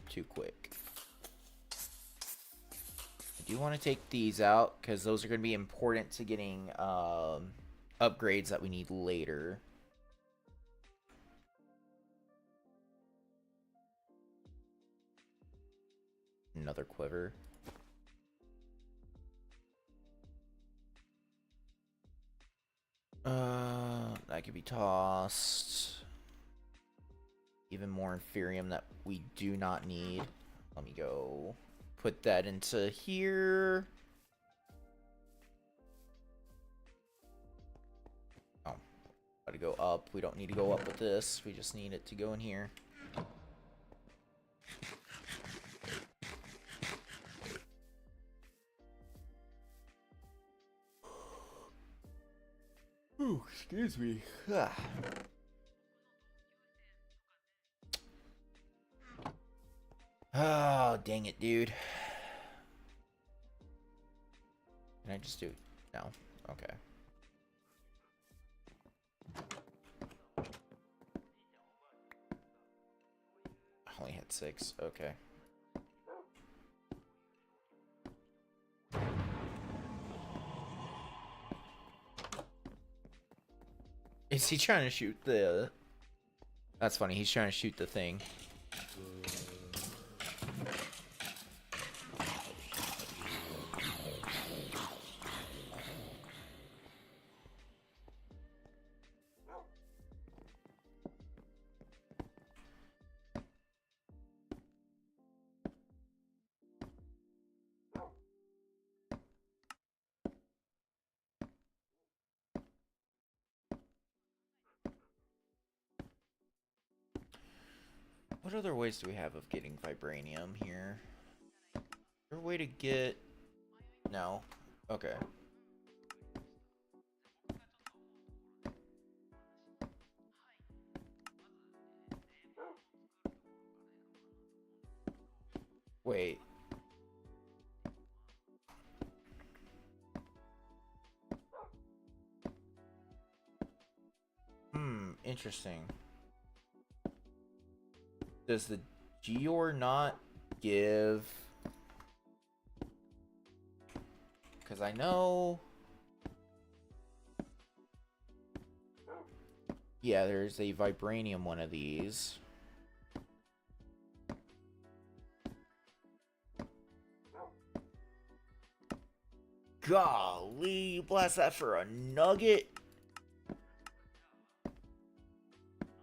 Too quick. I do want to take these out because those are going to be important to getting upgrades that we need later. Another quiver. That could be tossed. Even more inferium that we do not need. Let me go put that into here. Oh, gotta go up. We don't need to go up with this. We just need it to go in here. Ooh, excuse me. Oh, dang it, dude. Can I just do... No. Okay. I only had 6. Okay. Is he trying to shoot the... That's funny. He's trying to shoot the thing. What other ways do we have of getting vibranium here? Is there a way to get... No. Okay. Wait. Interesting. Does the Geor not give... Because I know... Yeah, there's a vibranium one of these. Golly, you blast that for a nugget?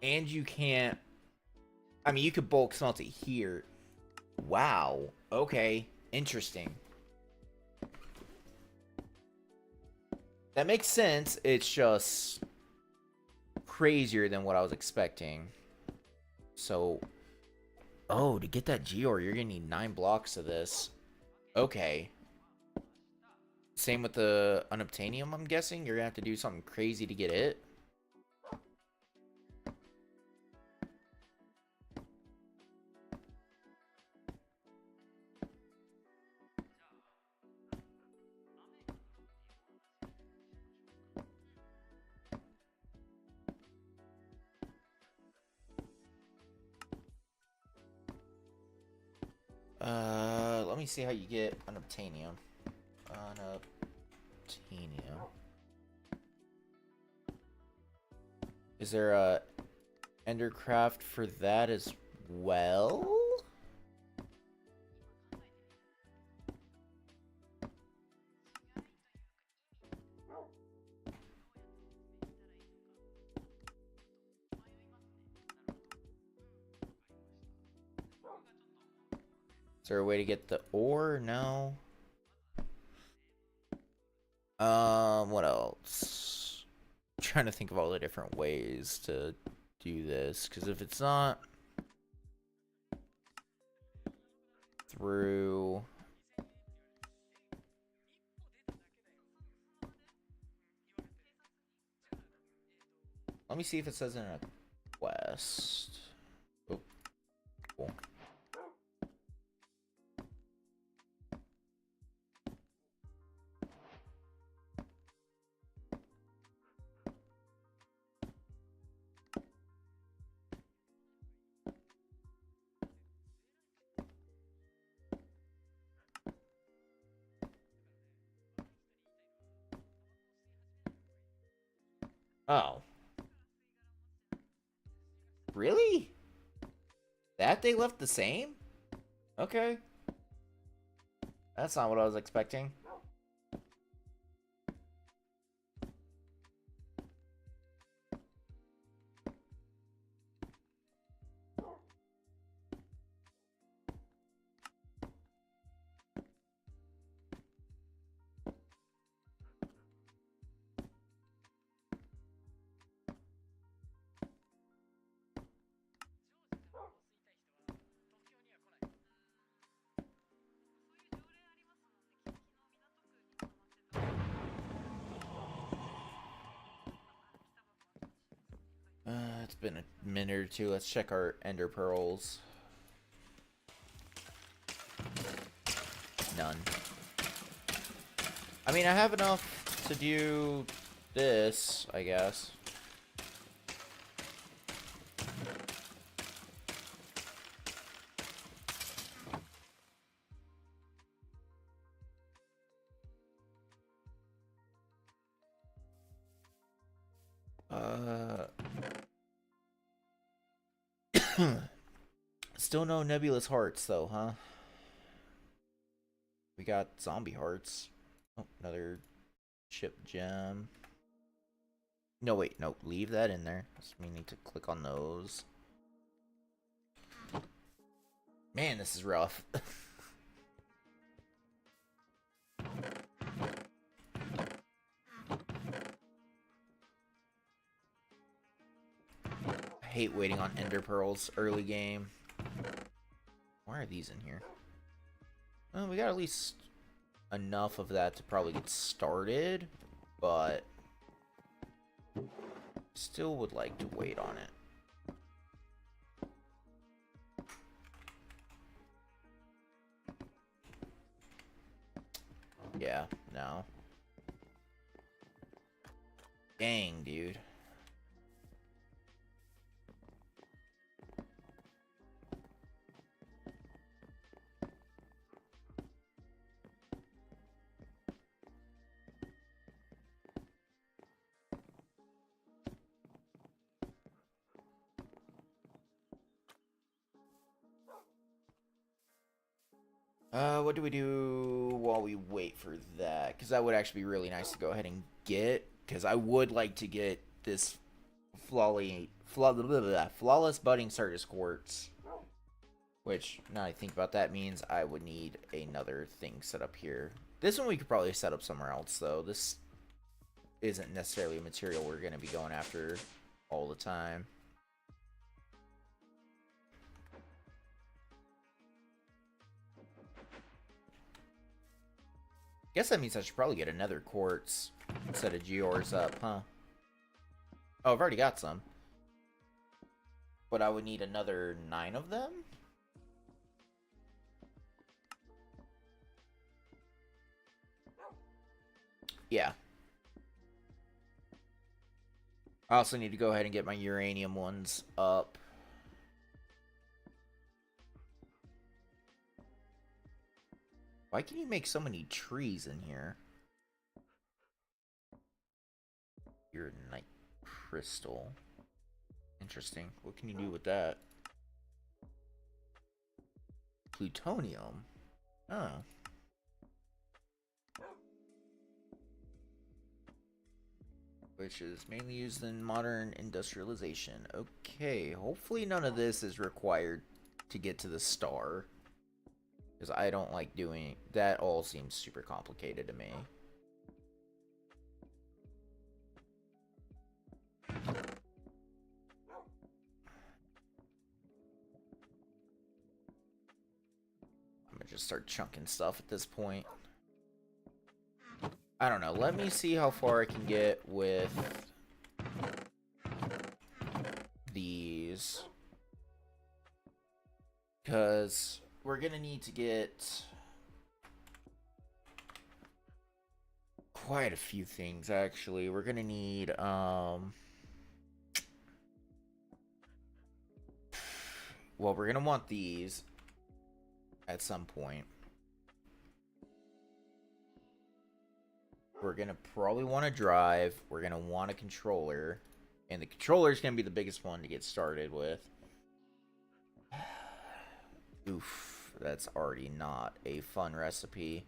And you can't... I mean, you could bulk smelt it here. Wow. Okay. Interesting. That makes sense. It's just crazier than what I was expecting. So... Oh, to get that Geor, you're gonna need 9 blocks of this. Okay. Same with the unobtainium, I'm guessing. You're gonna have to do something crazy to get it. Let me see how you get unobtainium. Unobtainium. Is there a endercraft for that as well? Is there a way to get the ore? No. What else? I'm trying to think of all the different ways to do this, because if it's not through... Let me see if it says in a quest. Oh, cool. Oh. Really? That they left the same? Okay. That's not what I was expecting. It's been a minute or two. Let's check our ender pearls. None. I mean, I have enough to do this, I guess. Still no nebulous hearts, though, huh? We got zombie hearts. Oh, another chip gem. No, wait, no, leave that in there. So we need to click on those. Man, this is rough. I hate waiting on ender pearls early game. Why are these in here? Well, we got at least enough of that to probably get started, but still would like to wait on it. Yeah, no. Dang, dude. What do we do while we wait for that? Because that would actually be really nice to go ahead and get. Because I would like to get this flawless budding Sardis quartz. Which, now I think about that, means I would need another thing set up here. This one we could probably set up somewhere else, though. This isn't necessarily a material we're going to be going after all the time. Guess that means I should probably get another quartz instead of Geor's up, huh? Oh, I've already got some. But I would need another 9 of them? Yeah. I also need to go ahead and get my uranium ones up. Why can you make so many trees in here? Your night crystal. Interesting. What can you do with that? Plutonium. Oh. Which is mainly used in modern industrialization. Okay, hopefully none of this is required to get to the star. Because I don't like doing... That all seems super complicated to me. I'm gonna just start chunking stuff at this point. I don't know. Let me see how far I can get with these. Because we're gonna need to get quite a few things, actually. We're gonna need, well, we're gonna want these at some point. We're gonna probably want to drive. We're gonna want a controller. And the controller is gonna be the biggest one to get started with. Oof, that's already not a fun recipe.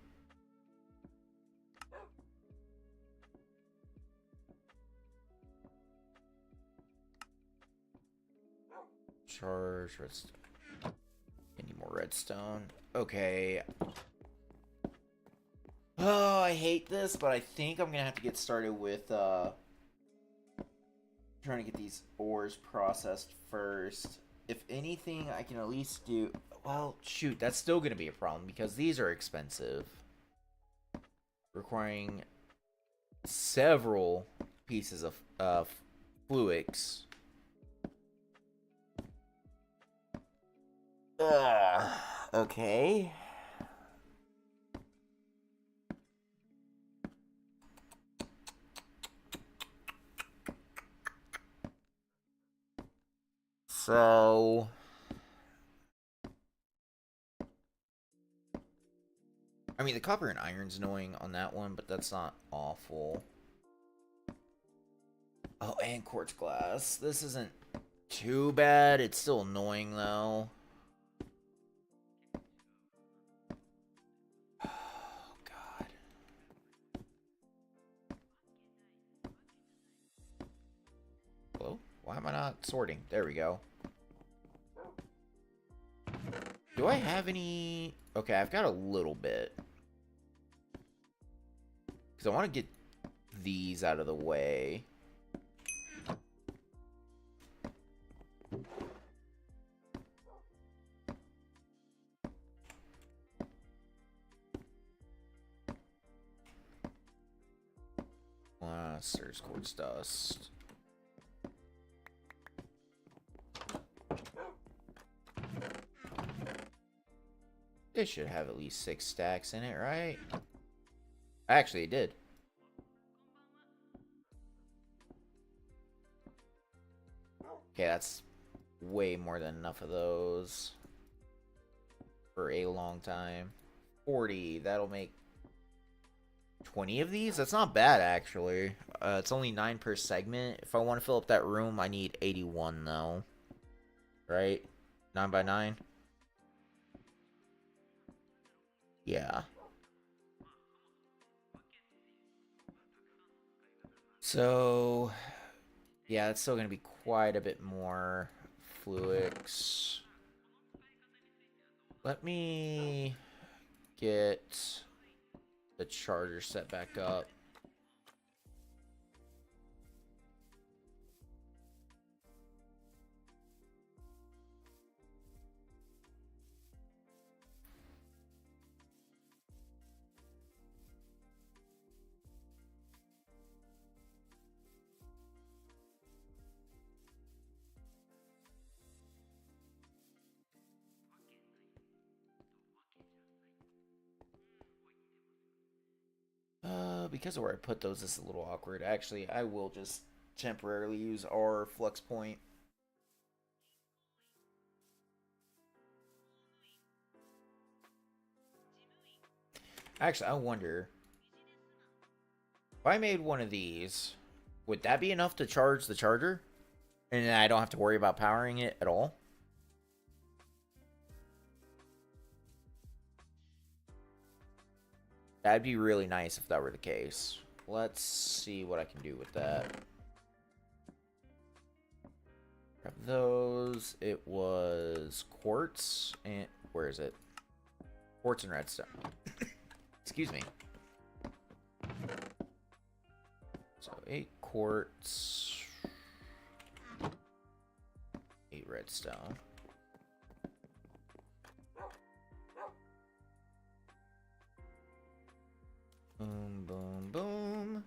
Charge redstone. I need more redstone. Okay. Oh, I hate this, but I think I'm gonna have to get started with trying to get these ores processed first. If anything, I can at least do... Well, shoot, that's still gonna be a problem because these are expensive, requiring several pieces of fluix. Okay. So... I mean, the copper and iron's annoying on that one, but that's not awful. Oh, and quartz glass. This isn't too bad. It's still annoying, though. Oh, God. Hello? Why am I not sorting? There we go. Do I have any... Okay, I've got a little bit. Because I want to get these out of the way. There's quartz dust. It should have at least 6 stacks in it, right? Actually, it did. Okay, that's way more than enough of those for a long time. 40, that'll make 20 of these? That's not bad, actually. It's only 9 per segment. If I want to fill up that room, I need 81, though. Right? 9 by 9? Yeah. So, yeah, it's still going to be quite a bit more fluix. Let me get the charger set back up. Because of where I put those, this is a little awkward. Actually, I will just temporarily use our flux point. Actually, I wonder if I made one of these, would that be enough to charge the charger? And then I don't have to worry about powering it at all? That'd be really nice if that were the case. Let's see what I can do with that. Grab those. It was quartz and... Where is it? Quartz and redstone. Excuse me. So 8 quartz. 8 redstone. Boom, boom, boom.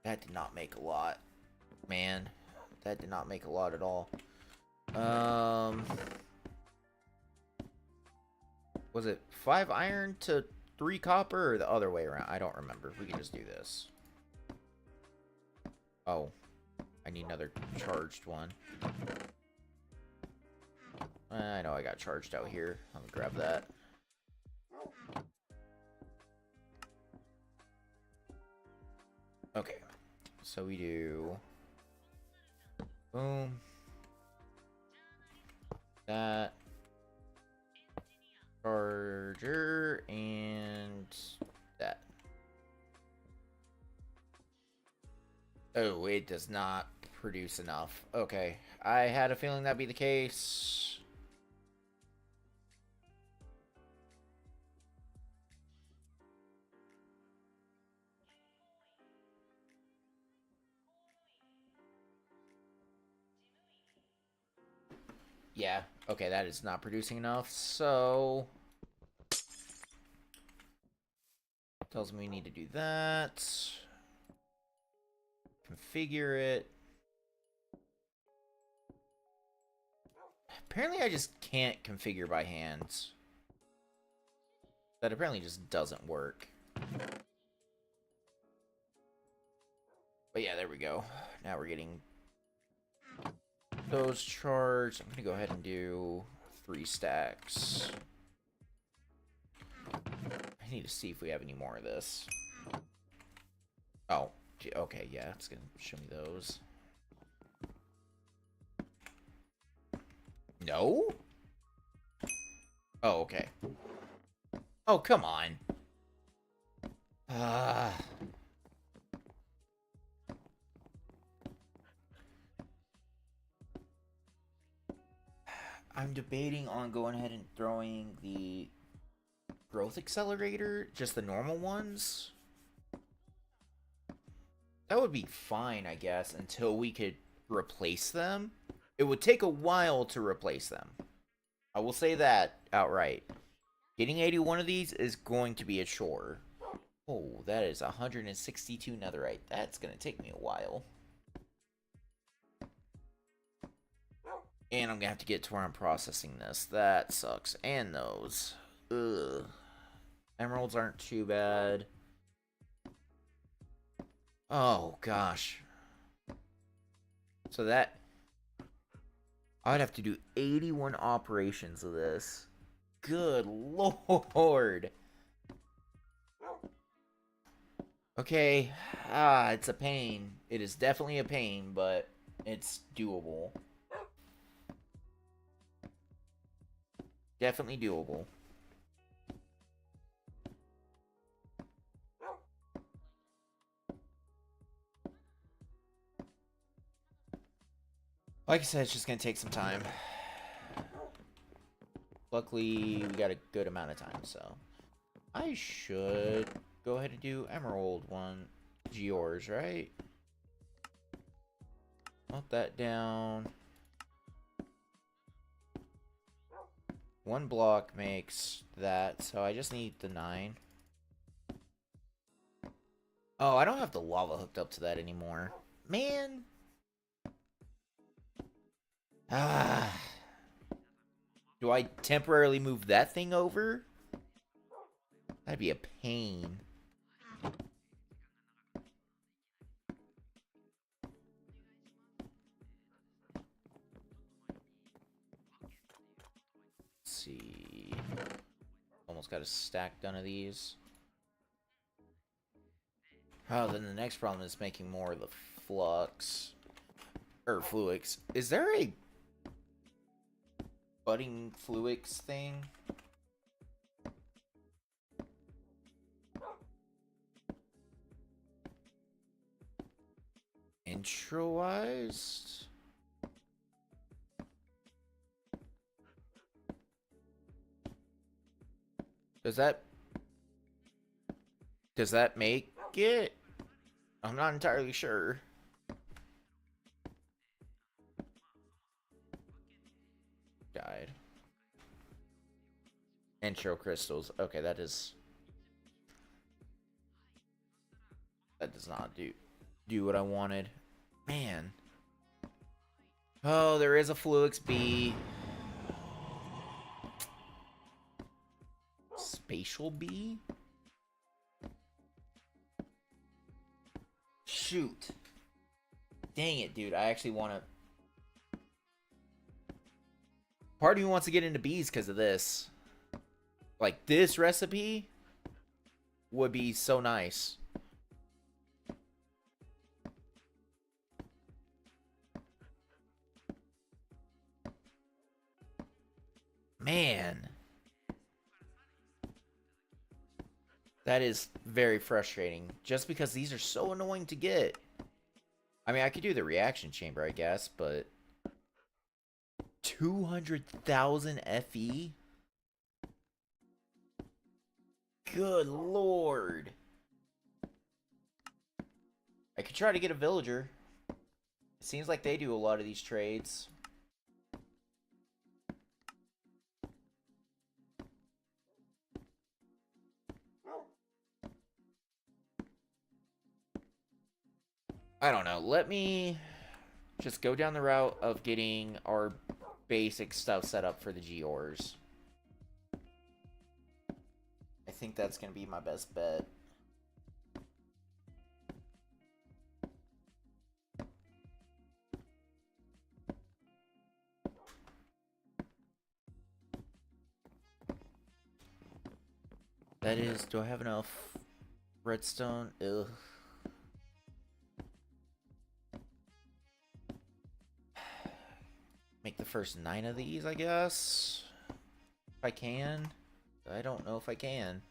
That did not make a lot. Man, that did not make a lot at all. Was it 5 iron to 3 copper or the other way around? I don't remember. We can just do this. Oh, I need another charged one. I know I got charged out here. Let me grab that. Okay, so we do boom, that, charger, and that. Oh, it does not produce enough. Okay, I had a feeling that'd be the case. Yeah, okay, that is not producing enough, so... Tells me we need to do that. Configure it. Apparently I just can't configure by hand. That apparently just doesn't work. But yeah, there we go. Now we're getting those charged. I'm gonna go ahead and do 3 stacks. I need to see if we have any more of this. Oh, okay, yeah, it's gonna show me those. No? Oh, okay. Oh, come on. I'm debating on going ahead and throwing the growth accelerator, just the normal ones. That would be fine, I guess, until we could replace them. It would take a while to replace them. I will say that outright. Getting 81 of these is going to be a chore. Oh, that is 162 netherite. That's going to take me a while. And I'm going to have to get to where I'm processing this. That sucks. And those. Ugh. Emeralds aren't too bad. Oh, gosh. So that... I'd have to do 81 operations of this. Good lord. Okay. It's a pain. It is definitely a pain, but it's doable. Definitely doable. Like I said, it's just going to take some time. Luckily, we got a good amount of time, so... I should go ahead and do Emerald one. Yours, right? Melt that down. 1 block makes that, so I just need the 9. Oh, I don't have the lava hooked up to that anymore. Man! Do I temporarily move that thing over? That'd be a pain. see. Almost got a stack done of these. Oh, then the next problem is making more of the flux. Or fluix. Is there a budding fluix thing? Introized? Does that make it? I'm not entirely sure. Died. Intro crystals. Okay, that does not do what I wanted. Man. Oh, there is a Fluix B. Spatial B? Shoot. Dang it, dude. I actually want to... Part of me wants to get into bees because of this. Like, this recipe would be so nice. Man. That is very frustrating. Just because these are so annoying to get. I mean, I could do the reaction chamber, I guess, but... 200,000 FE? Good lord. I could try to get a villager. It seems like they do a lot of these trades. I don't know. Let me just go down the route of getting our basic stuff set up for the Geors. I think that's going to be my best bet. That is, do I have enough redstone? Ugh. Make the first 9 of these, I guess. If I can. I don't know if I can.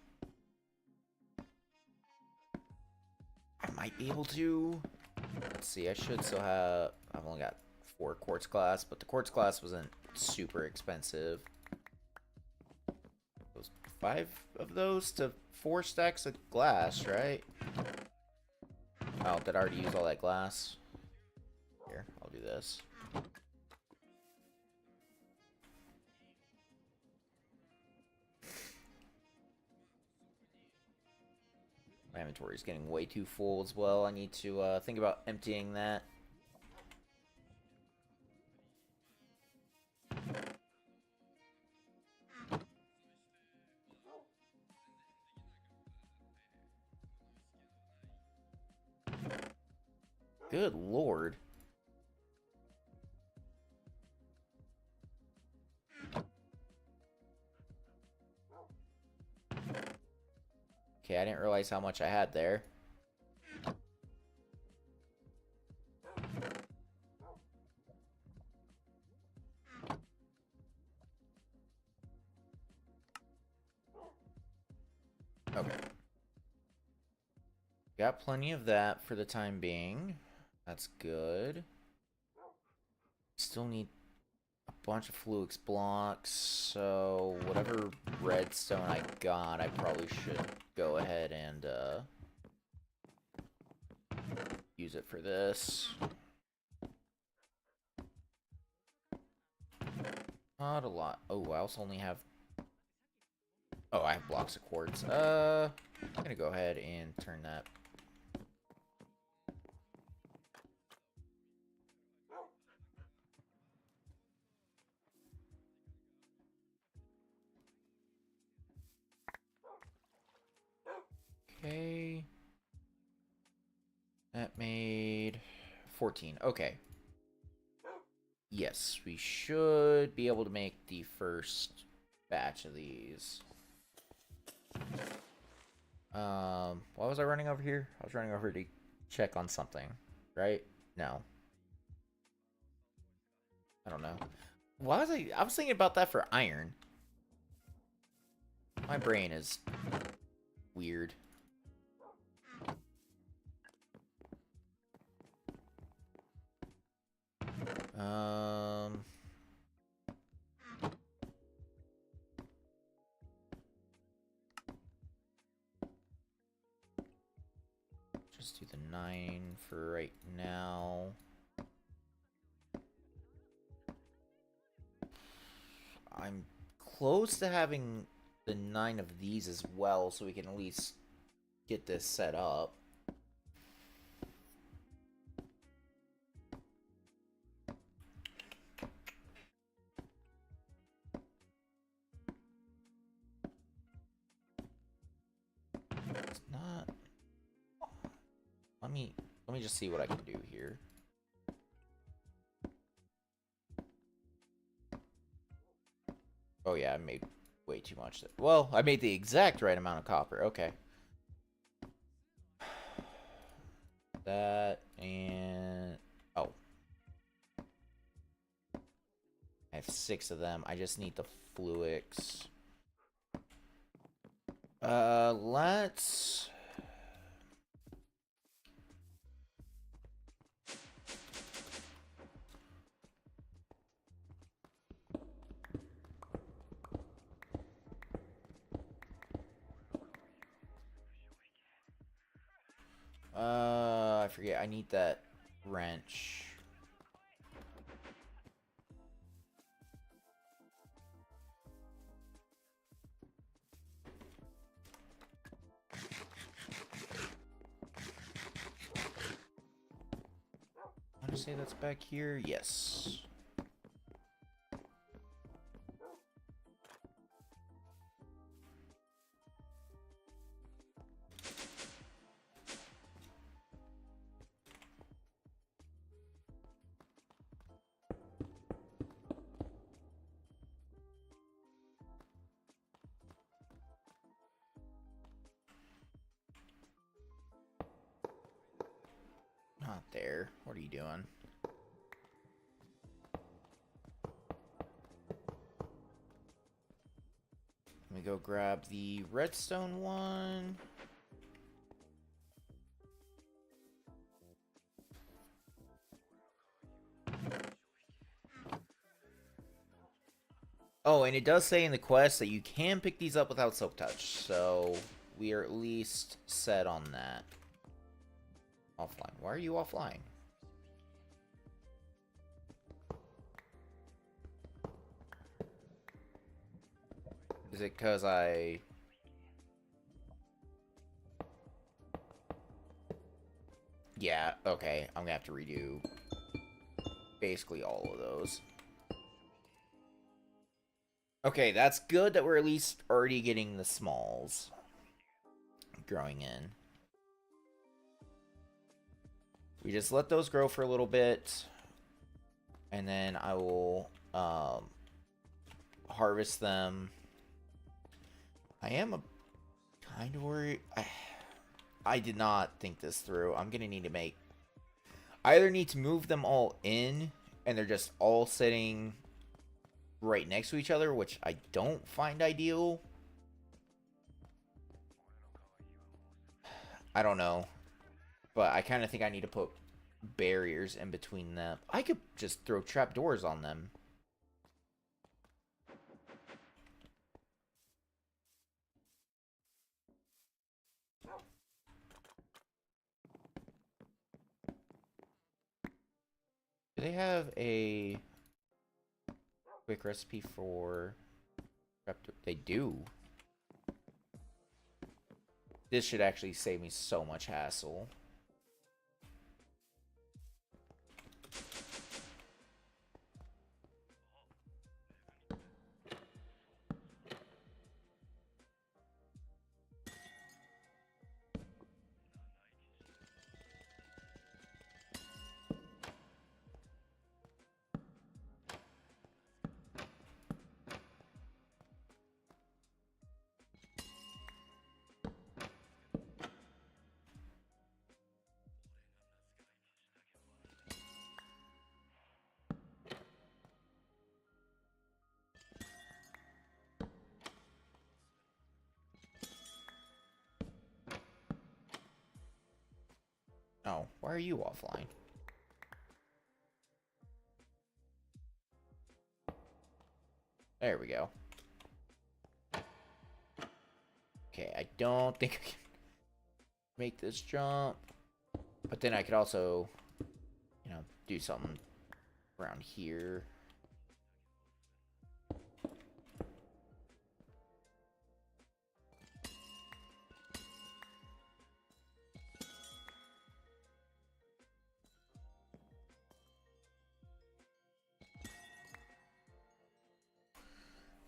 I might be able to. Let's see, I should still have... I've only got 4 quartz glass, but the quartz glass wasn't super expensive. Those 5 of those to 4 stacks of glass, right? Oh, did I already use all that glass? Here, I'll do this. My inventory is getting way too full as well. I need to think about emptying that. Good lord. Okay, I didn't realize how much I had there. Okay. Got plenty of that for the time being. That's good. Still need a bunch of Fluix blocks, so whatever redstone I got, I probably should go ahead and use it for this. Not a lot. Oh, I also only have... Oh, I have blocks of quartz. I'm gonna go ahead and turn that. Okay. That made 14. Okay. Yes, we should be able to make the first batch of these. Why was I running over here? I was running over to check on something, right? No. I don't know. Why was I was thinking about that for iron. My brain is weird. Just do the 9 for right now. I'm close to having the 9 of these as well, so we can at least get this set up. It's not. Let me just see what I can do here. Oh yeah, I made way too much. Well, I made the exact right amount of copper. Okay. That and oh. I have 6 of them. I just need the fluix. Let's I forget. I need that wrench. I want to say that's back here. Yes. Not there. What are you doing? Let me go grab the redstone one. Oh, and it does say in the quest that you can pick these up without silk touch, so we are at least set on that. Offline. Why are you offline? Is it because I... Yeah, okay. I'm gonna have to redo basically all of those. Okay, that's good that we're at least already getting the smalls growing in. We just let those grow for a little bit, and then I will harvest them. I am a kind of worried. I did not think this through. I'm gonna need to make... I either need to move them all in, and they're just all sitting right next to each other, which I don't find ideal. I don't know. But I kind of think I need to put barriers in between them. I could just throw trapdoors on them. Do they have a quick recipe for trapdoor? They do. This should actually save me so much hassle. Oh, why are you offline? There we go. Okay, I don't think I can make this jump. But then I could also, you know, do something around here.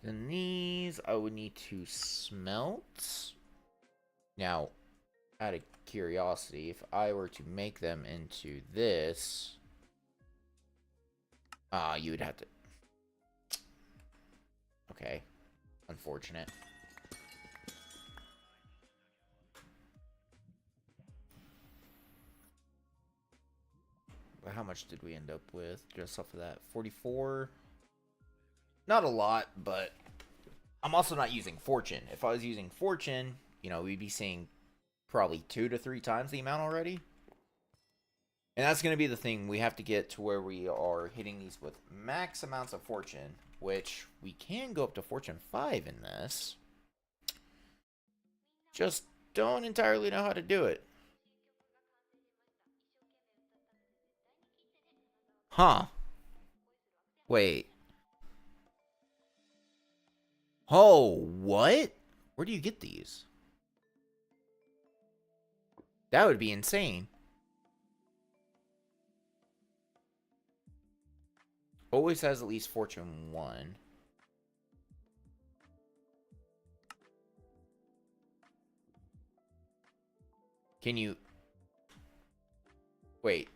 Then these I would need to smelt. Now, out of curiosity, if I were to make them into this, you would have to. Okay, unfortunate. But how much did we end up with just off of that? 44. Not a lot, but I'm also not using Fortune. If I was using Fortune, you know, we'd be seeing probably 2 to 3 times the amount already. And that's going to be the thing. We have to get to where we are hitting these with max amounts of Fortune, which we can go up to Fortune 5 in this. Just don't entirely know how to do it. Huh. Wait. Oh, what? Where do you get these? That would be insane. Always has at least Fortune 1. Can you... Wait.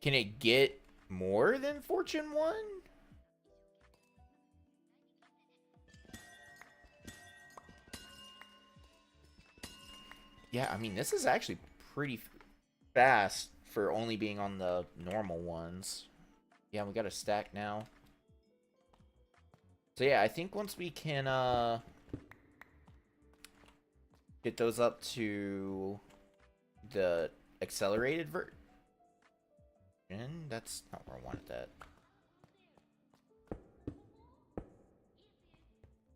Can it get more than Fortune 1? Yeah, I mean, this is actually pretty fast for only being on the normal ones. Yeah, we got a stack now. So yeah, I think once we can get those up to the accelerated version, that's not where I wanted that.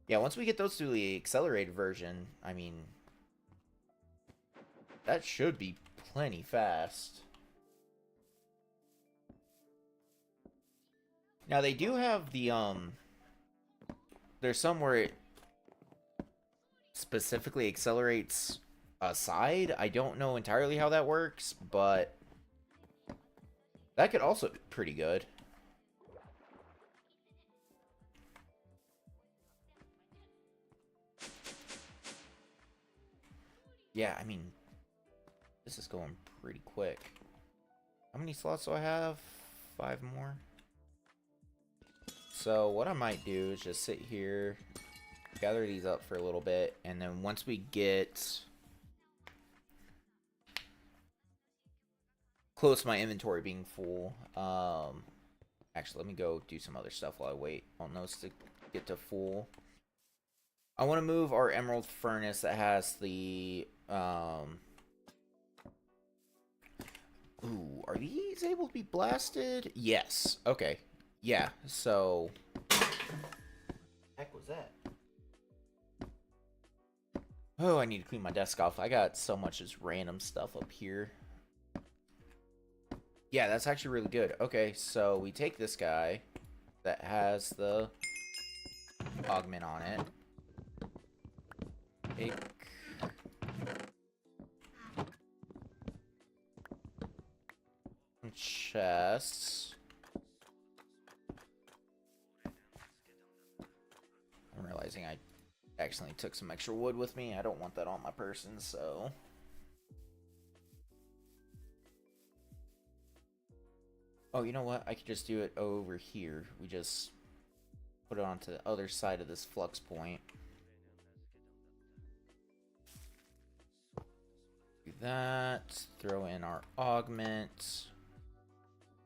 Yeah, once we get those to the accelerated version, I mean, that should be plenty fast. Now they do have the there's some where it specifically accelerates a side. I don't know entirely how that works, but that could also be pretty good. Yeah, I mean, this is going pretty quick. How many slots do I have? 5 more. So what I might do is just sit here, gather these up for a little bit, and then once we get close to my inventory being full, actually let me go do some other stuff while I wait on those to get to full. I want to move our emerald furnace that has the ooh, are these able to be blasted? Yes. Okay. Yeah, so heck was that? Oh, I need to clean my desk off. I got so much just random stuff up here. Yeah, that's actually really good. Okay, so we take this guy that has the augment on it. Take chests. I'm realizing I accidentally took some extra wood with me. I don't want that on my person, so... Oh, you know what? I could just do it over here. We just put it onto the other side of this flux point. Do that. Throw in our augment.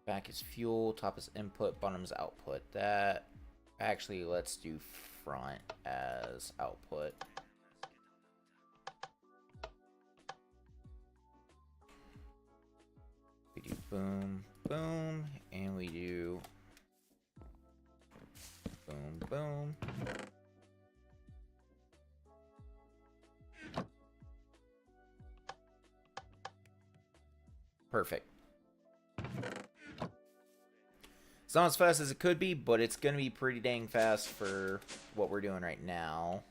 Back is fuel. Top is input. Bottom is output. That. Actually, let's do front as output. boom, boom, and we do boom, boom. Perfect. It's not as fast as it could be, but it's going to be pretty dang fast for what we're doing right now.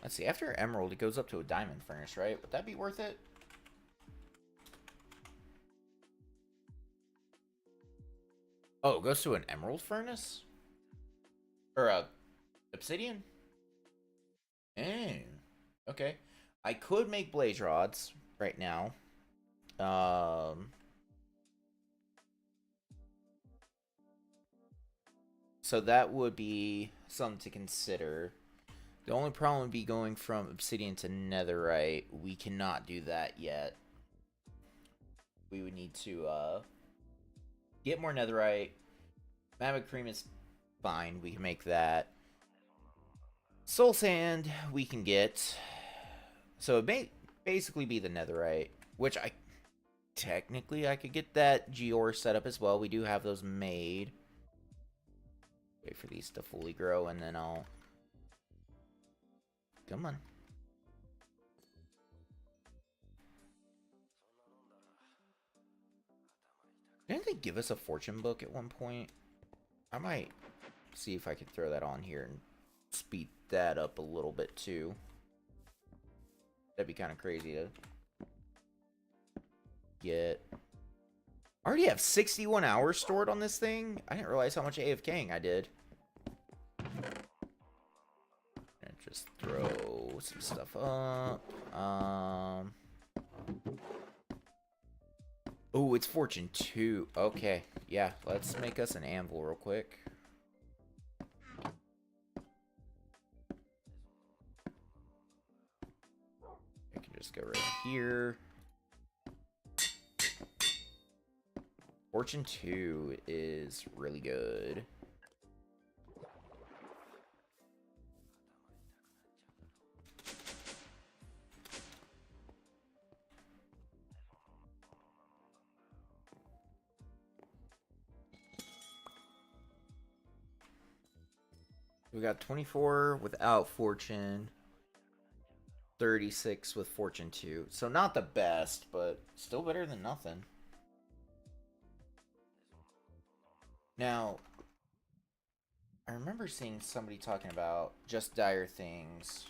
Let's see, after Emerald, it goes up to a Diamond Furnace, right? Would that be worth it? Oh, it goes to an Emerald Furnace? Or a Obsidian? Okay. I could make Blaze Rods right now. So that would be something to consider. The only problem would be going from Obsidian to Netherite. We cannot do that yet. We would need to get more Netherite. Magma Cream is fine. We can make that. Soul Sand we can get. So it may basically be the Netherite, which I technically I could get that Geor set up as well. We do have those made. Wait for these to fully grow and then I'll... Come on. Didn't they give us a fortune book at one point? I might see if I could throw that on here and speed that up a little bit too. That'd be kind of crazy to get. I already have 61 hours stored on this thing. I didn't realize how much AFKing I did. And just throw some stuff up. Oh, it's Fortune 2. Okay. Yeah, let's make us an anvil real quick. I can just go right here. Fortune 2 is really good. We got 24 without Fortune. 36 with Fortune 2. So not the best, but still better than nothing. Now, I remember seeing somebody talking about Just Dire Things.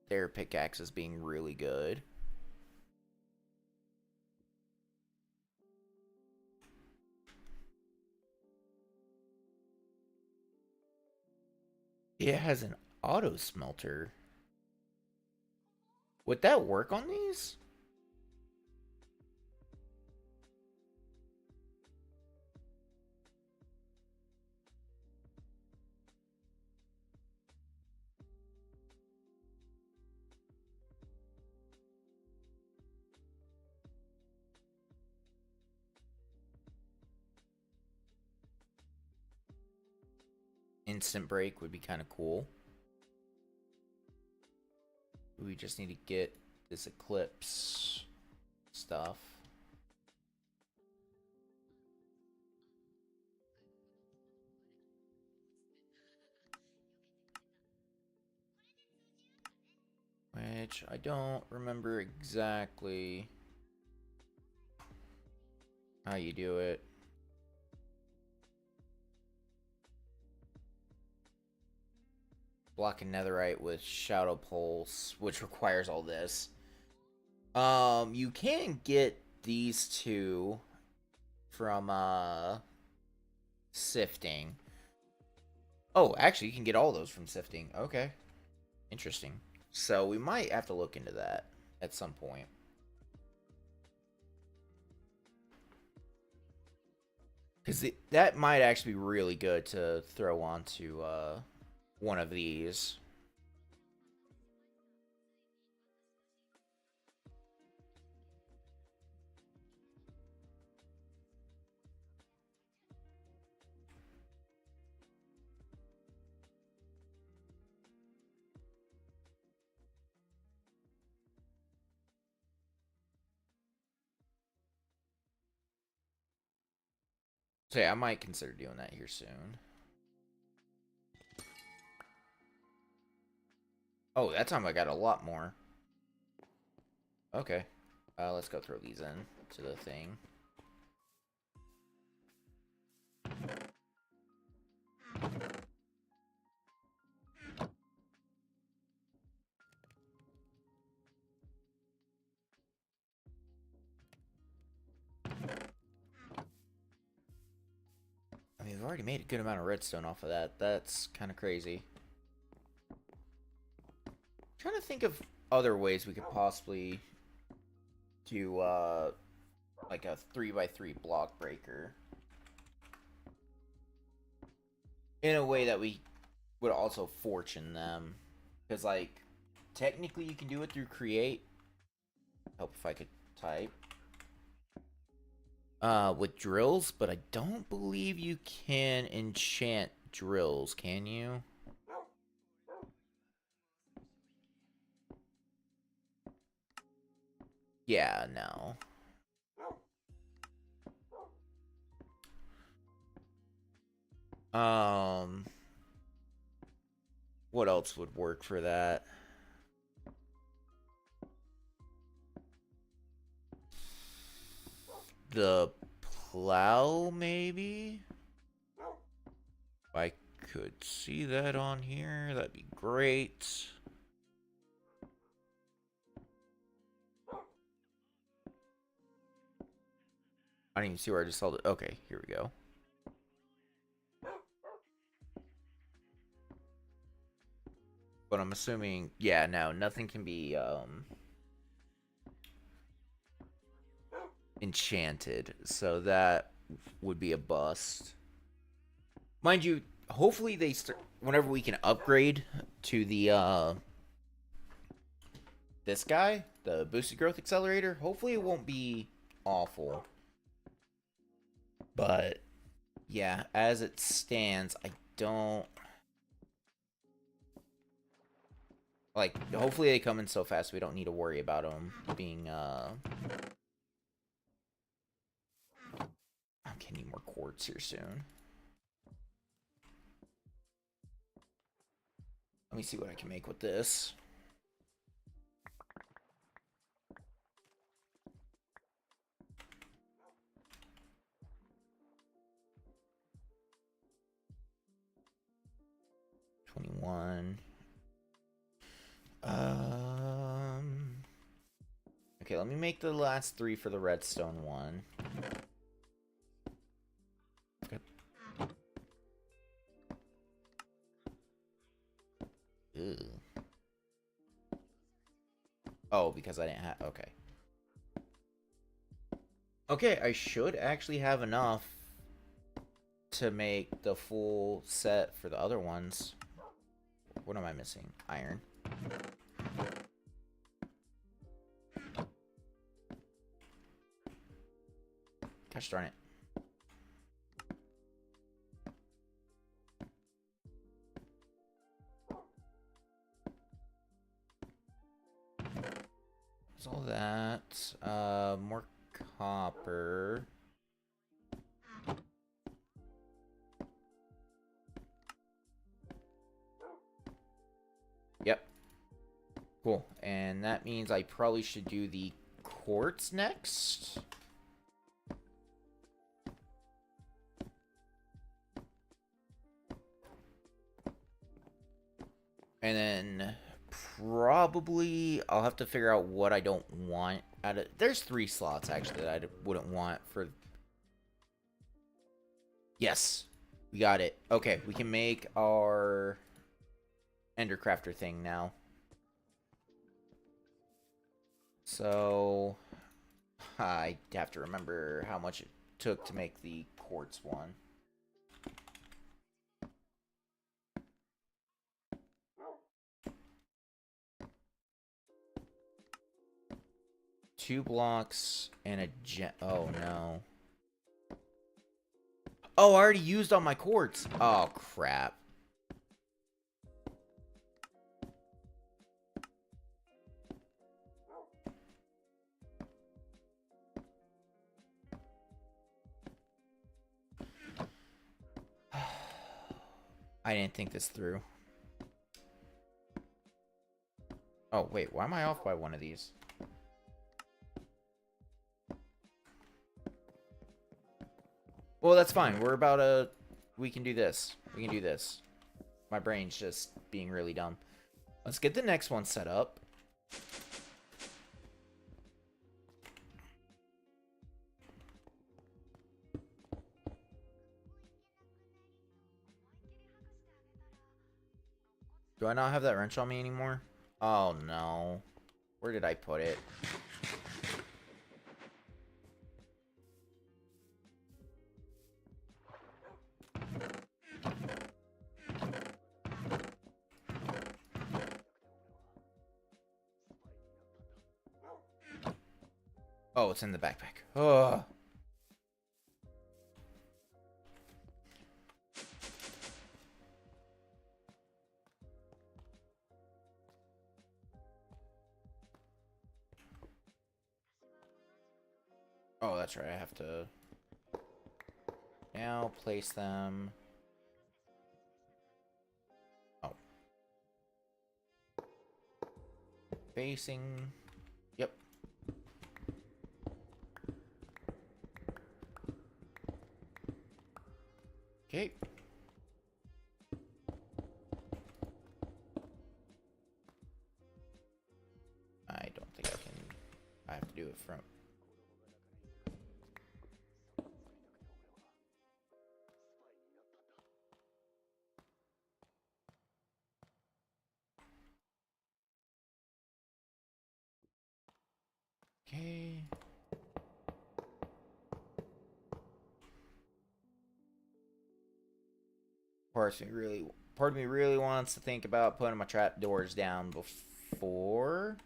Their pickaxes being really good. It has an auto smelter. Would that work on these? Instant break would be kind of cool. We just need to get this eclipse stuff. Which I don't remember exactly how you do it. Block a netherite with Shadow Pulse, which requires all this. You can get these two from sifting. Oh, actually, you can get all those from sifting. Okay, interesting. So we might have to look into that at some point. Because that might actually be really good to throw onto one of these. So yeah, I might consider doing that here soon. Oh, that time I got a lot more. Okay. Let's go throw these in to the thing. I mean, we've already made a good amount of redstone off of that. That's kind of crazy. I'm trying to think of other ways we could possibly do, like a 3x3 block breaker. In a way that we would also fortune them. Because, like, technically you can do it through create. Help if I could type. With drills, but I don't believe you can enchant drills, can you? Yeah, no. What else would work for that? The plow, maybe? If I could see that on here, that'd be great. I didn't even see where I just saw it. Okay, here we go. But I'm assuming, yeah, no, nothing can be, enchanted. So that would be a bust. Mind you, hopefully they start, whenever we can upgrade to the, this guy, the boosted growth accelerator, hopefully it won't be awful. But, yeah, as it stands, I don't... Like, hopefully they come in so fast we don't need to worry about them being, I'm gonna need more quartz here soon. Let me see what I can make with this. $21. Okay, let me make the last 3 for the redstone one. Okay. Ew. Oh, because I didn't have... Okay. Okay, I should actually have enough to make the full set for the other ones. What am I missing? Iron. Gosh darn it. There's all that. More copper. Yep. Cool. And that means I probably should do the quartz next. And then probably I'll have to figure out what I don't want out of... There's 3 slots actually that I wouldn't want for... Yes. We got it. Okay, we can make our Endercrafter thing now. So I have to remember how much it took to make the quartz one. Two blocks and a gem. Oh no. Oh, I already used all my quartz. Oh crap. I didn't think this through. Oh, wait, why am I off by one of these? Well, that's fine. We're about to... We can do this. We can do this. My brain's just being really dumb. Let's get the next one set up. Do I not have that wrench on me anymore? Oh, no. Where did I put it? Oh, it's in the backpack. Ugh. Oh, that's right. I have to now place them. Oh. Facing. Yep. Okay. I don't think I can. I have to do it from. Okay. Part of me really wants to think about putting my trap doors down before.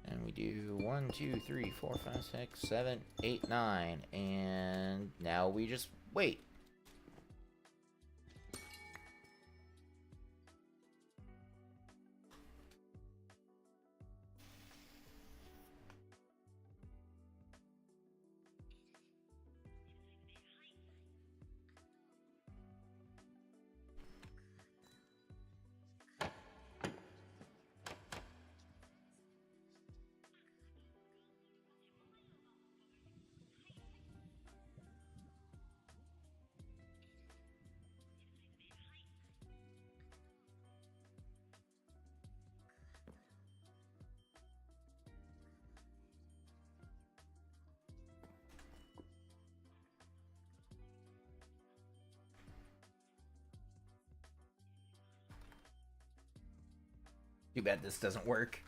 And we do 1, 2, 3, 4, 5, 6, 7, 8, 9. And now we just wait. Too bad this doesn't work.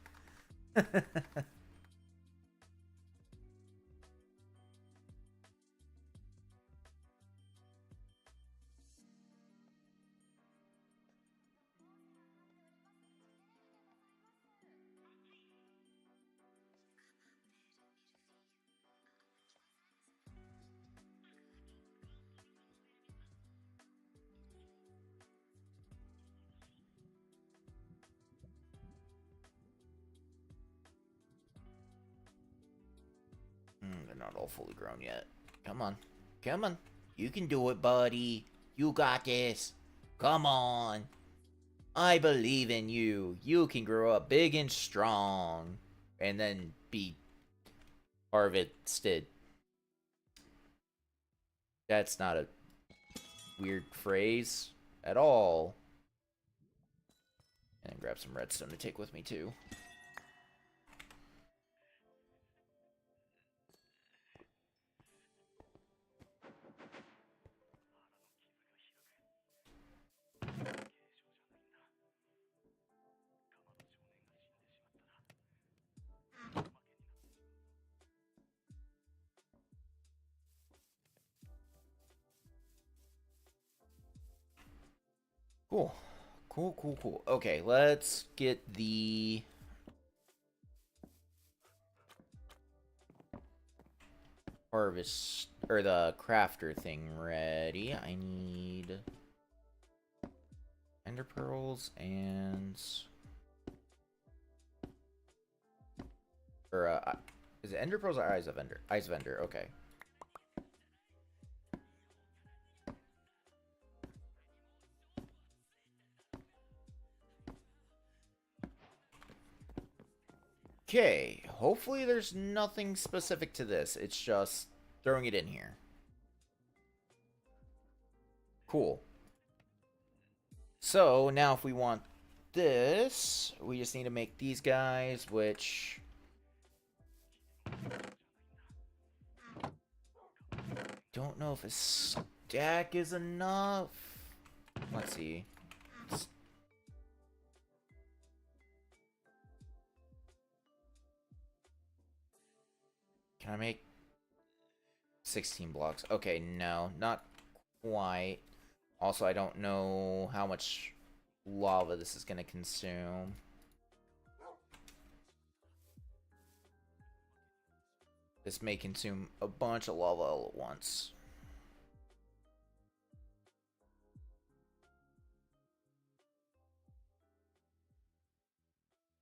They're not all fully grown yet. Come on. Come on. You can do it, buddy. You got this. Come on. I believe in you. You can grow up big and strong. And then be harvested. That's not a weird phrase at all. And grab some redstone to take with me, too. Cool. Cool, cool, cool. Okay, let's get the harvest or the crafter thing ready. I need ender pearls and or is it ender pearls or eyes of ender? Eyes of ender. Okay. Okay, hopefully there's nothing specific to this. It's just throwing it in here. Cool. So, now if we want this, we just need to make these guys, which... don't know if a stack is enough. Let's see. Can I make 16 blocks? Okay, no, not quite. Also, I don't know how much lava this is going to consume. This may consume a bunch of lava all at once.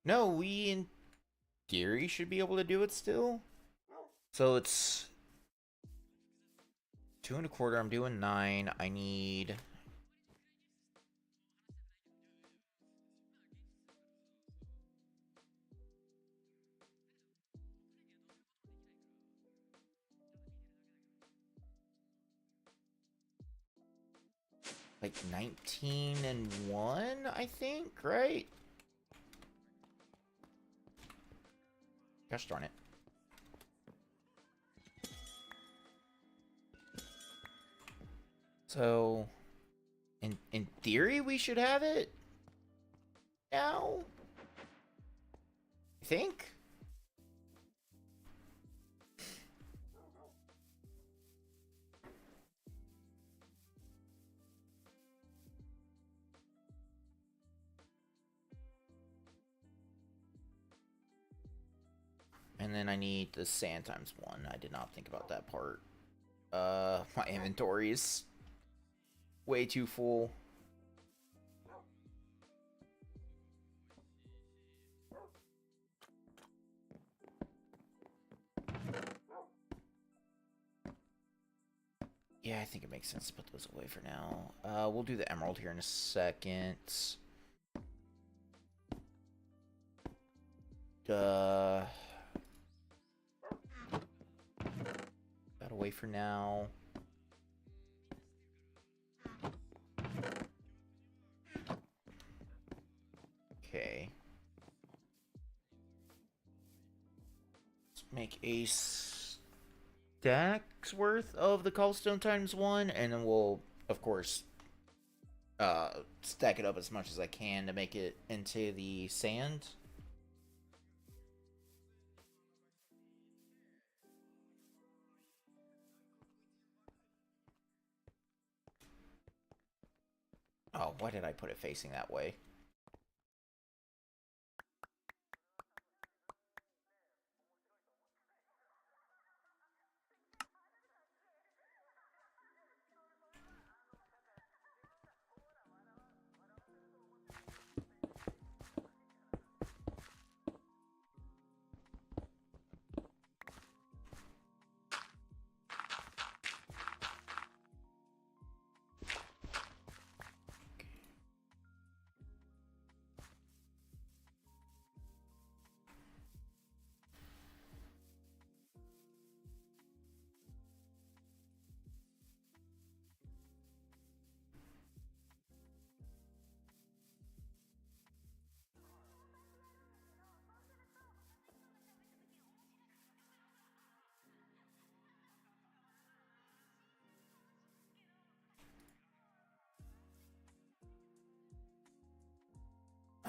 No, we in theory should be able to do it still. So it's 2 1/4. I'm doing 9. I need like 19 and 1, I think, right? Gosh darn it. So, in theory, we should have it now. I think. And then I need the sand times 1. I did not think about that part. My inventory is way too full. Yeah, I think it makes sense to put those away for now. We'll do the emerald here in a second. That away for now. Okay. Let's make a stack's worth of the cobblestone times 1, and then we'll, of course, stack it up as much as I can to make it into the sand. Oh, why did I put it facing that way?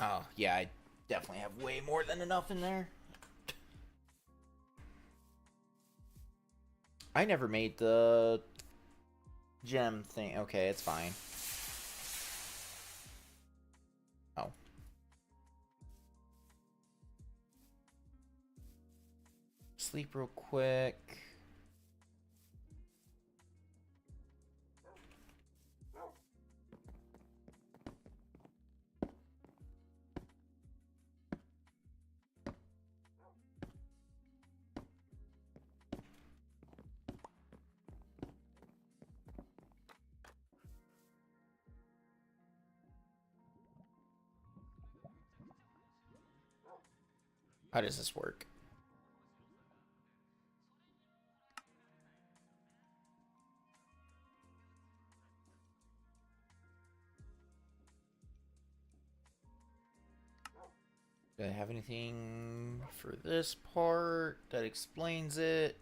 Oh, yeah, I definitely have way more than enough in there. I never made the gem thing. Okay, it's fine. sleep real quick. How does this work? Do I have anything for this part that explains it?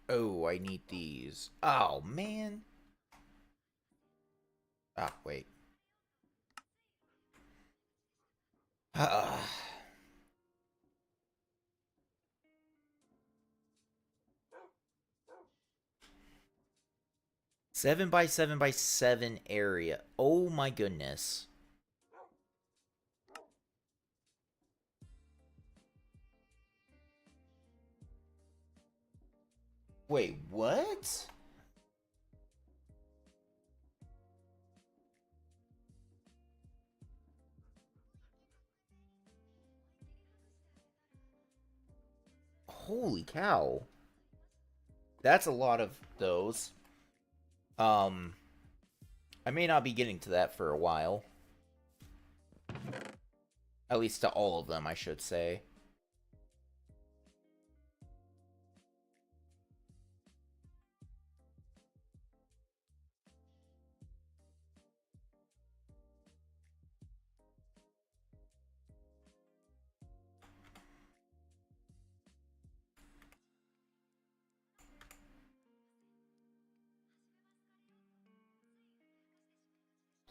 Oh, I need these. Oh, man. Ah, wait. 7 by 7 by 7 area. Oh my goodness. Wait, what? Holy cow. That's a lot of those. Um, I may not be getting to that for a while. At least to all of them, I should say.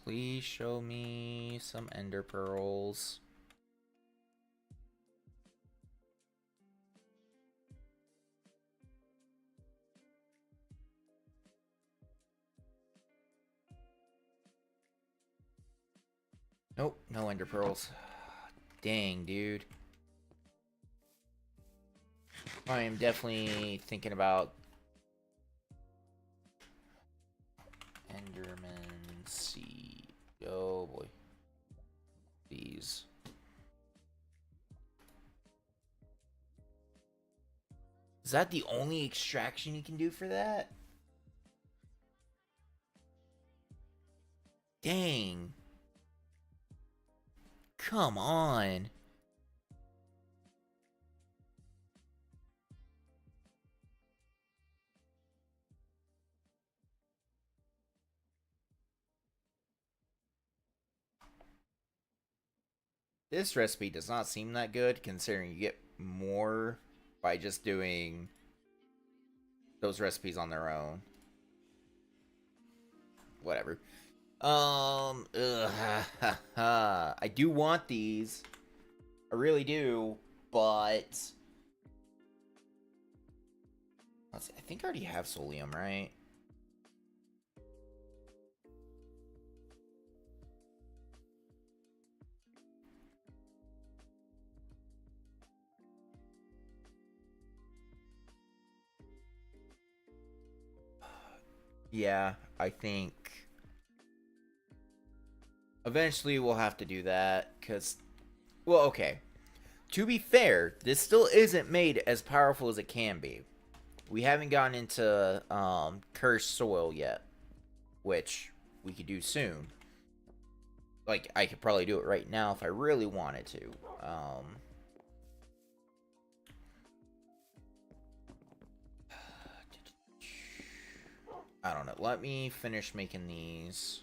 Please show me some ender pearls. Nope, no ender pearls. Dang, dude. I am definitely thinking about Enderman seed. Oh boy. These. Is that the only extraction you can do for that? Dang. Come on. This recipe does not seem that good, considering you get more by just doing those recipes on their own. Whatever. I do want these. I really do, but let's see, I think I already have Solium, right? Yeah, I think eventually we'll have to do that, because, well, okay. To be fair, this still isn't made as powerful as it can be. We haven't gotten into cursed soil yet, which we could do soon. Like, I could probably do it right now if I really wanted to. I don't know. Let me finish making these.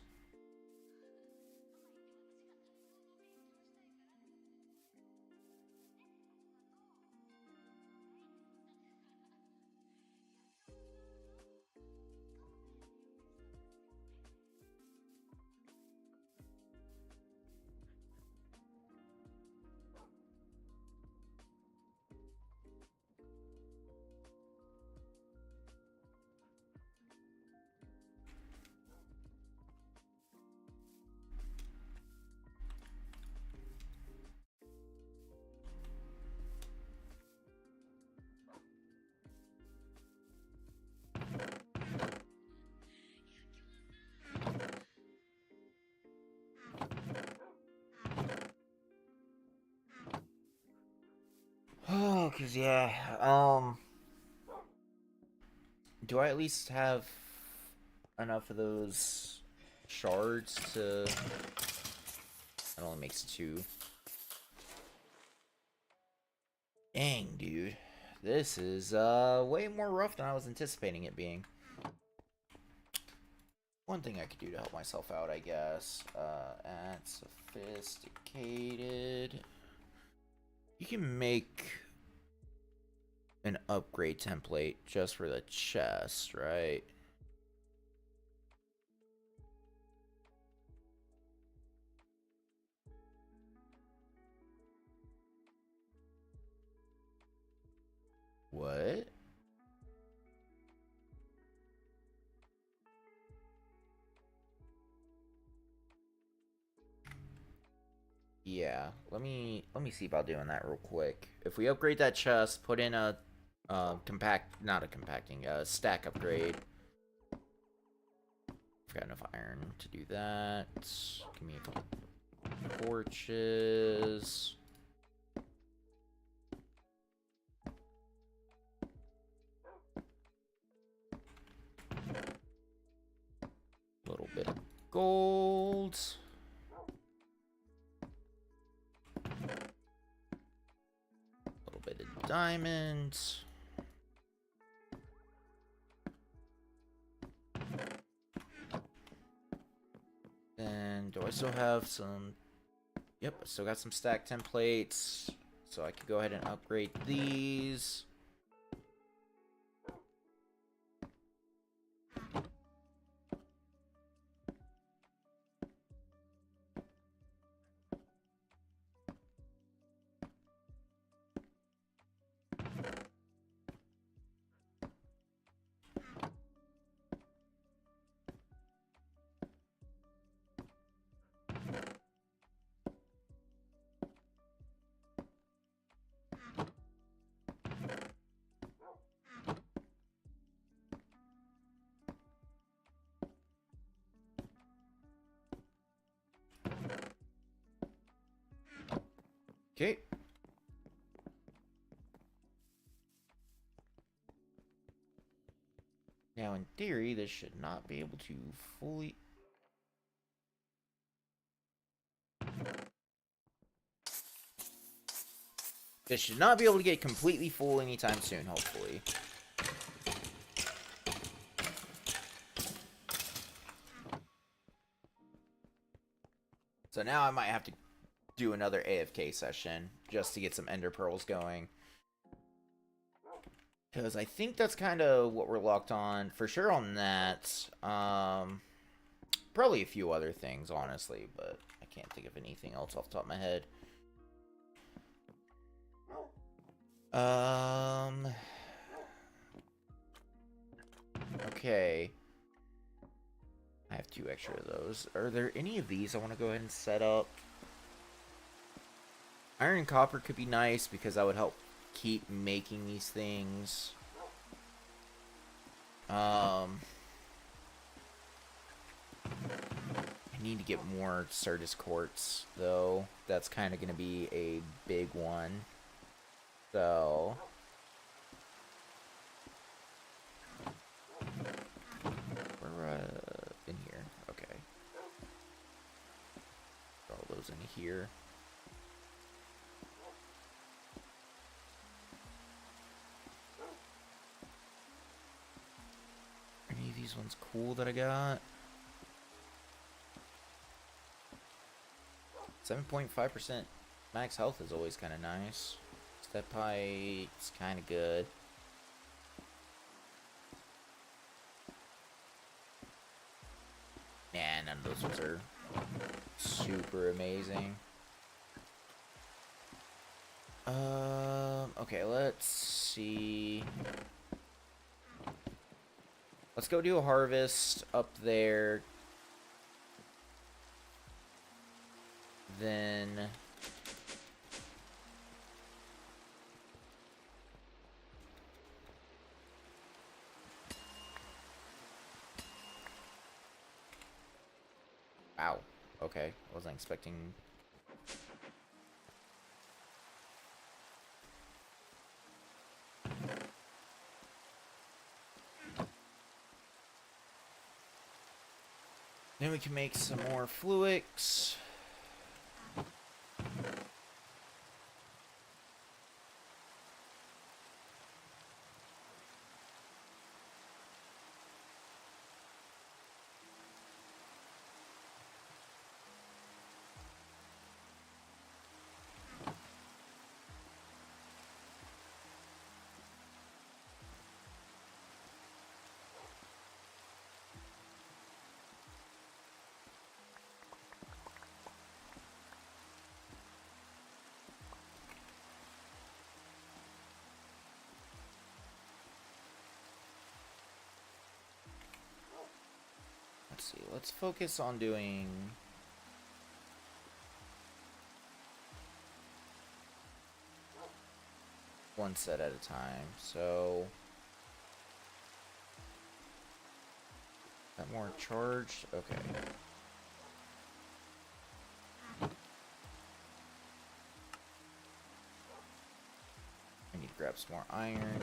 Cause yeah, do I at least have enough of those shards to? That only makes 2. Dang, dude. This is way more rough than I was anticipating it being. One thing I could do to help myself out, I guess. Add sophisticated. You can make an upgrade template just for the chest, right? What? Yeah, let me see about doing that real quick. If we upgrade that chest, put in a not a compacting, stack upgrade. I've got enough iron to do that. Give me a couple torches. A little bit of gold. A little bit of diamonds. Then, do I still have some? Yep, I still got some stack templates. So I could go ahead and upgrade these. Okay. Now, in theory, this should not be able to fully... This should not be able to get completely full anytime soon, hopefully. So now I might have to do another AFK session just to get some ender pearls going. Because I think that's kind of what we're locked on. For sure on that. Probably a few other things, honestly. But I can't think of anything else off the top of my head. Okay. I have 2 extra of those. Are there any of these I want to go ahead and set up? Iron and copper could be nice because that would help keep making these things. I need to get more Certus quartz, though. That's kind of going to be a big one. So... we're, in here. Okay. Put all those in here. Any of these ones cool that I got? 7.5% max health is always kind of nice. Step height's kind of good. Nah, none of those ones are super amazing. Okay, let's see. Let's go do a harvest up there. Then... Wow. Okay, I wasn't expecting... Then we can make some more fluics. Let's see, let's focus on doing one set at a time. So that more charged? Okay. I need to grab some more iron.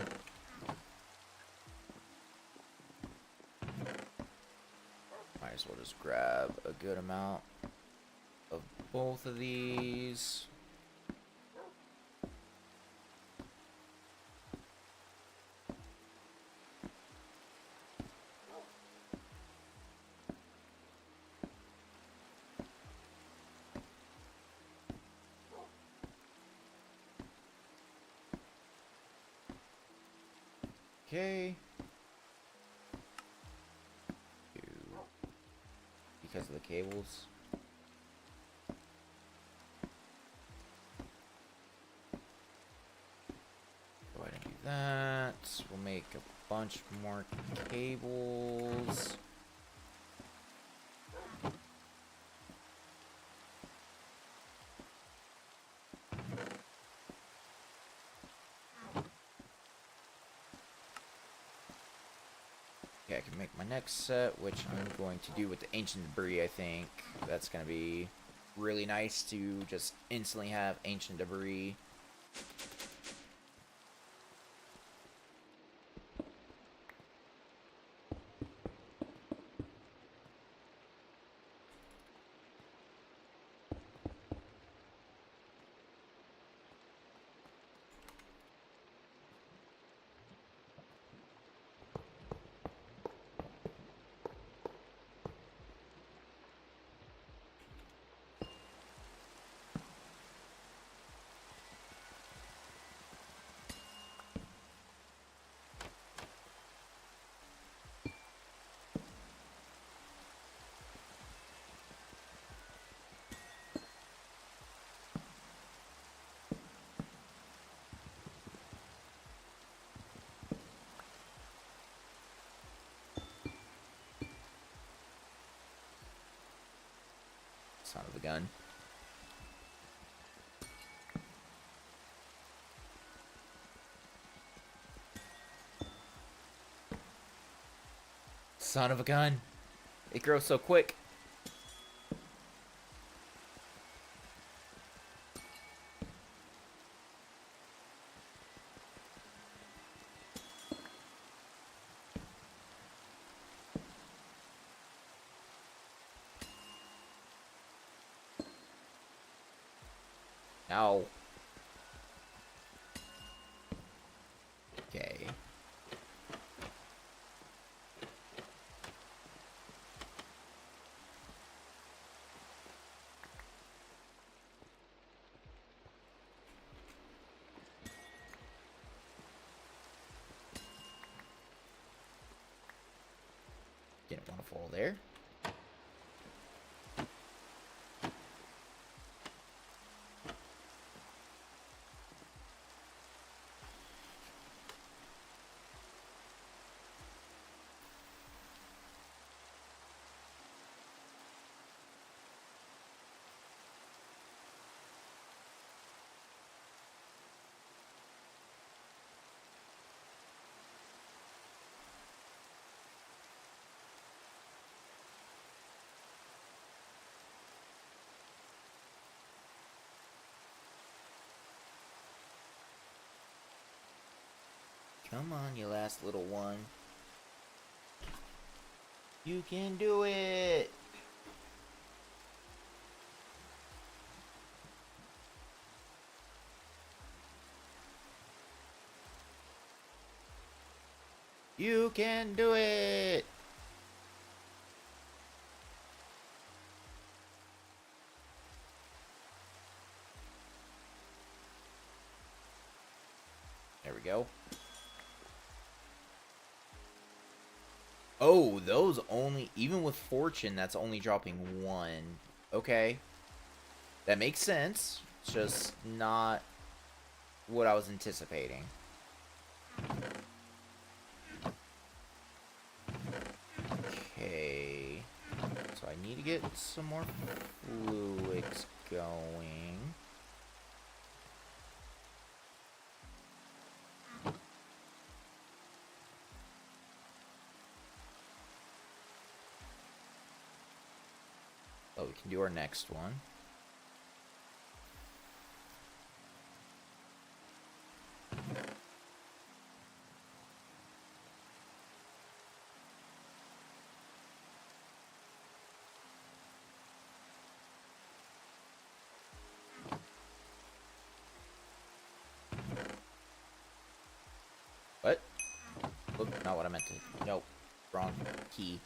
Might as well just grab a good amount of both of these. Okay. Because of the cables. Go ahead and do that. We'll make a bunch more cables. Okay, I can make my next set, which I'm going to do with the ancient debris, I think. That's going to be really nice to just instantly have ancient debris. Son of a gun. Son of a gun. It grows so quick. Ow. Okay. Didn't want to fall there. Come on, you last little one. You can do it! You can do it! There we go. Oh, those only... Even with Fortune, that's only dropping 1. Okay. That makes sense. It's just not what I was anticipating. Okay. So I need to get some more fluids going. Oh, we can do our next one. What? Look, not what I meant to. Nope. Wrong key.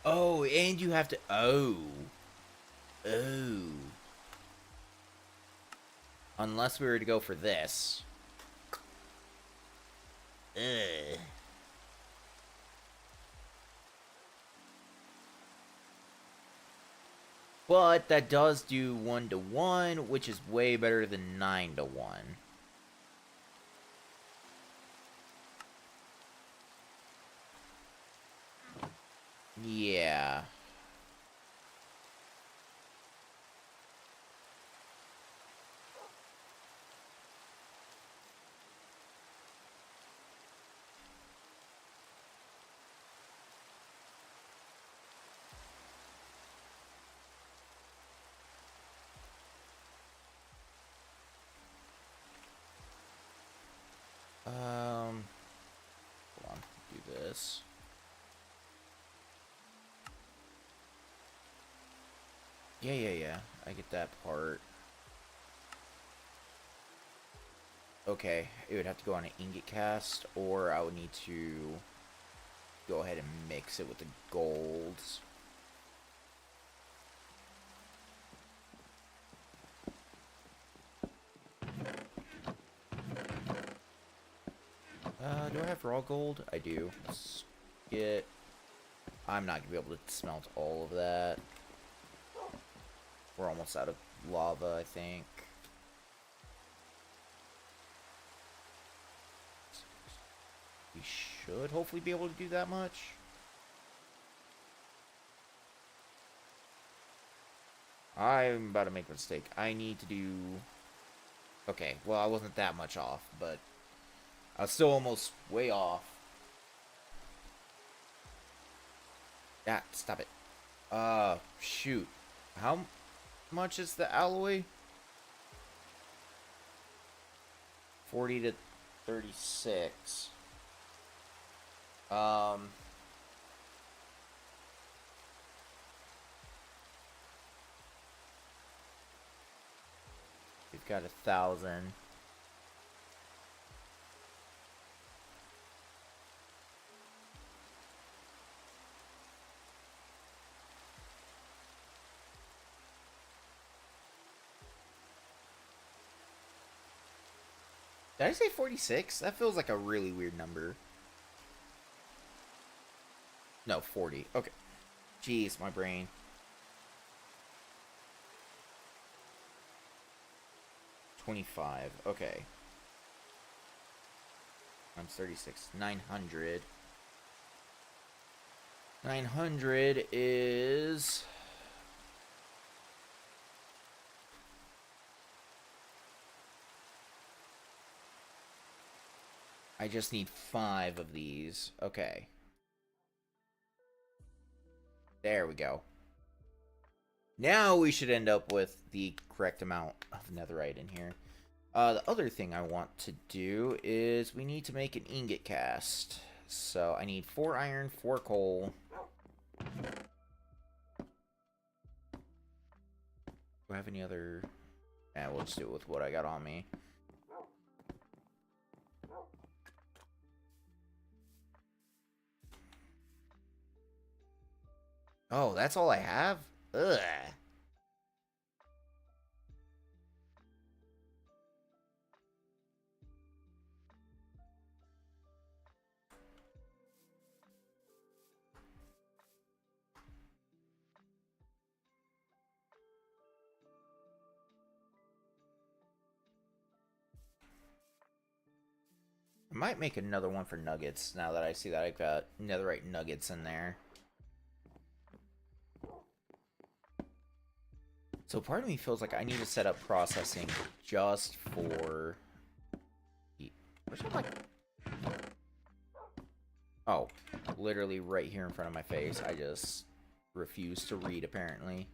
Oh, and you have to... Oh. Oh. Unless we were to go for this. Ugh. But that does do 1-to-1, which is way better than 9-to-1. Yeah. Hold on. Do this. Yeah. I get that part. Okay, it would have to go on an ingot cast, or I would need to go ahead and mix it with the golds. Do I have raw gold? I do. Let's get... I'm not gonna be able to smelt all of that. We're almost out of lava, I think. We should hopefully be able to do that much. I'm about to make a mistake. I need to do... Okay, well, I wasn't that much off, but I was still almost way off. Ah, stop it. Shoot. How much is the alloy? 40 to 36. We've got 1,000. Did I say 46? That feels like a really weird number. No, 40. Okay. Jeez, my brain. $25. Okay. I'm 36. 900. 900 is... I just need 5 of these. Okay. There we go. Now we should end up with the correct amount of netherite in here. The other thing I want to do is we need to make an ingot cast. So I need 4 iron, 4 coal. Do I have any other... we'll just do it with what I got on me. Oh, that's all I have? Ugh. I might make another one for nuggets now that I see that I've got netherite nuggets in there. So part of me feels like I need to set up processing just for... Where's my... Oh, literally right here in front of my face. I just refuse to read, apparently.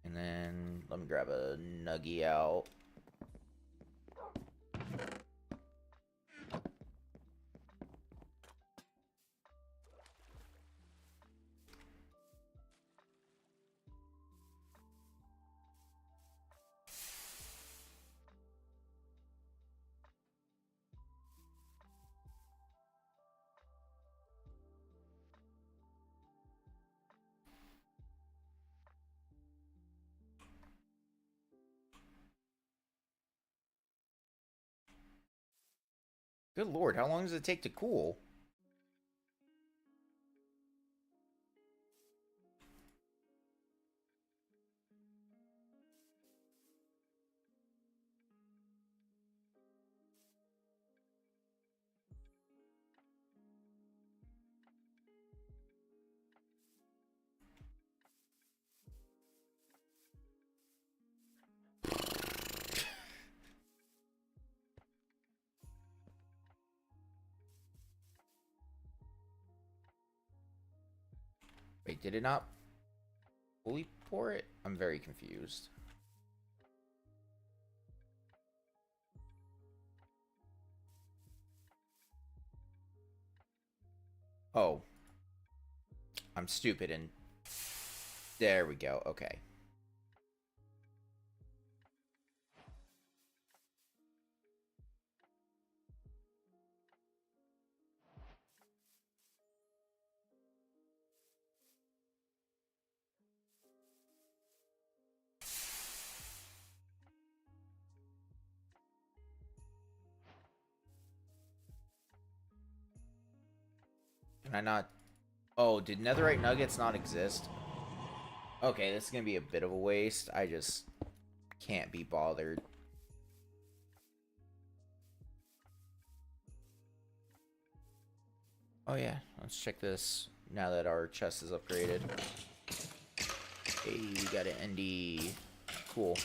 And then let me grab a nuggie out. Good lord, how long does it take to cool? Wait, did it not fully pour it? I'm very confused. Oh. I'm stupid and... There we go, okay. Can I not... Oh, did netherite nuggets not exist? Okay, this is gonna be a bit of a waste. I just can't be bothered. Oh yeah, let's check this now that our chest is upgraded. Hey, we got an ND. Cool.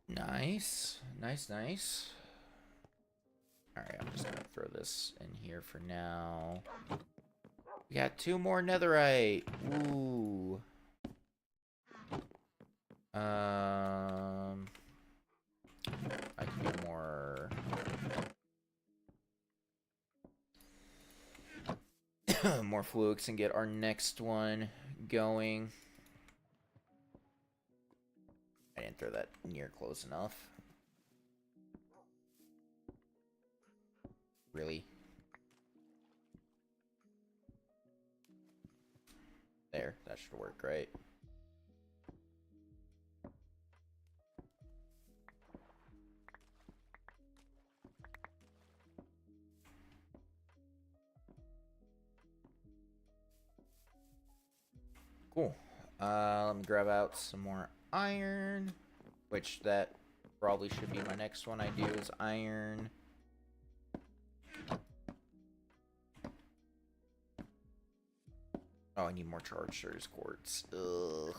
Nice. Nice, nice. Alright, I'm just gonna throw this in here for now. We got 2 more netherite. Ooh. I can do more... more flukes and get our next one going. I didn't throw that near close enough. Really? There, that should work, right? Cool. Let me grab out some more iron, which that probably should be my next one I do is iron. Oh, I need more chargers quartz. Ugh.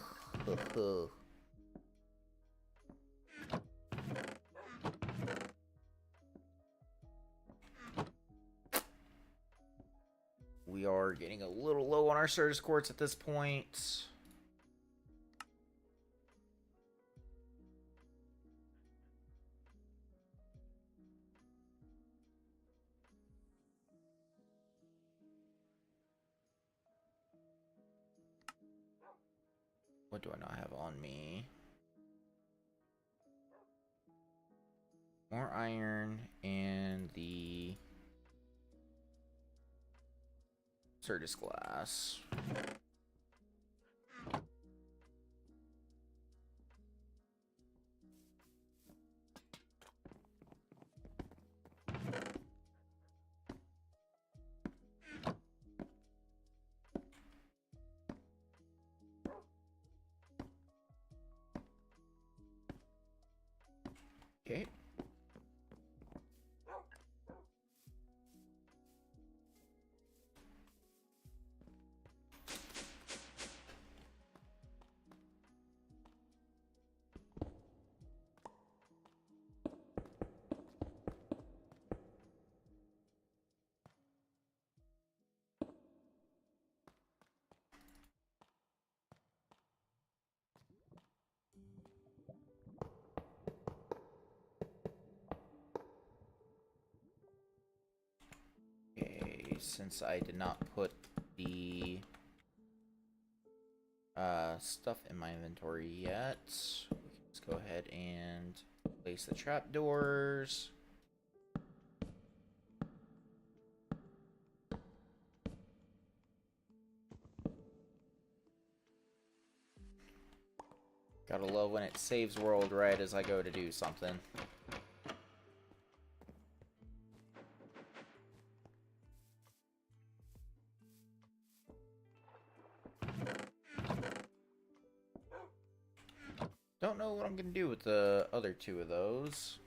we are getting a little low on our service quartz at this point. What do I not have on me? More iron and the Certus glass. Okay. Okay, since I did not put the stuff in my inventory yet, let's go ahead and place the trapdoors. Gotta love when it saves world right as I go to do something. Don't know what I'm gonna do with the other two of those.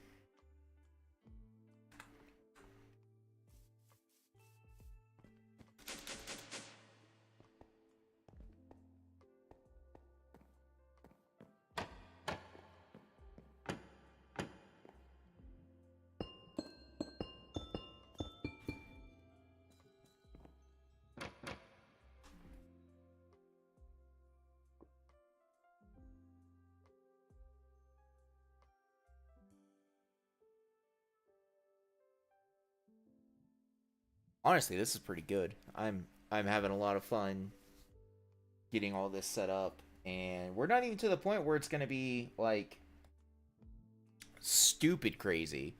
Honestly, this is pretty good. I'm having a lot of fun getting all this set up, and we're not even to the point where it's gonna be like stupid crazy.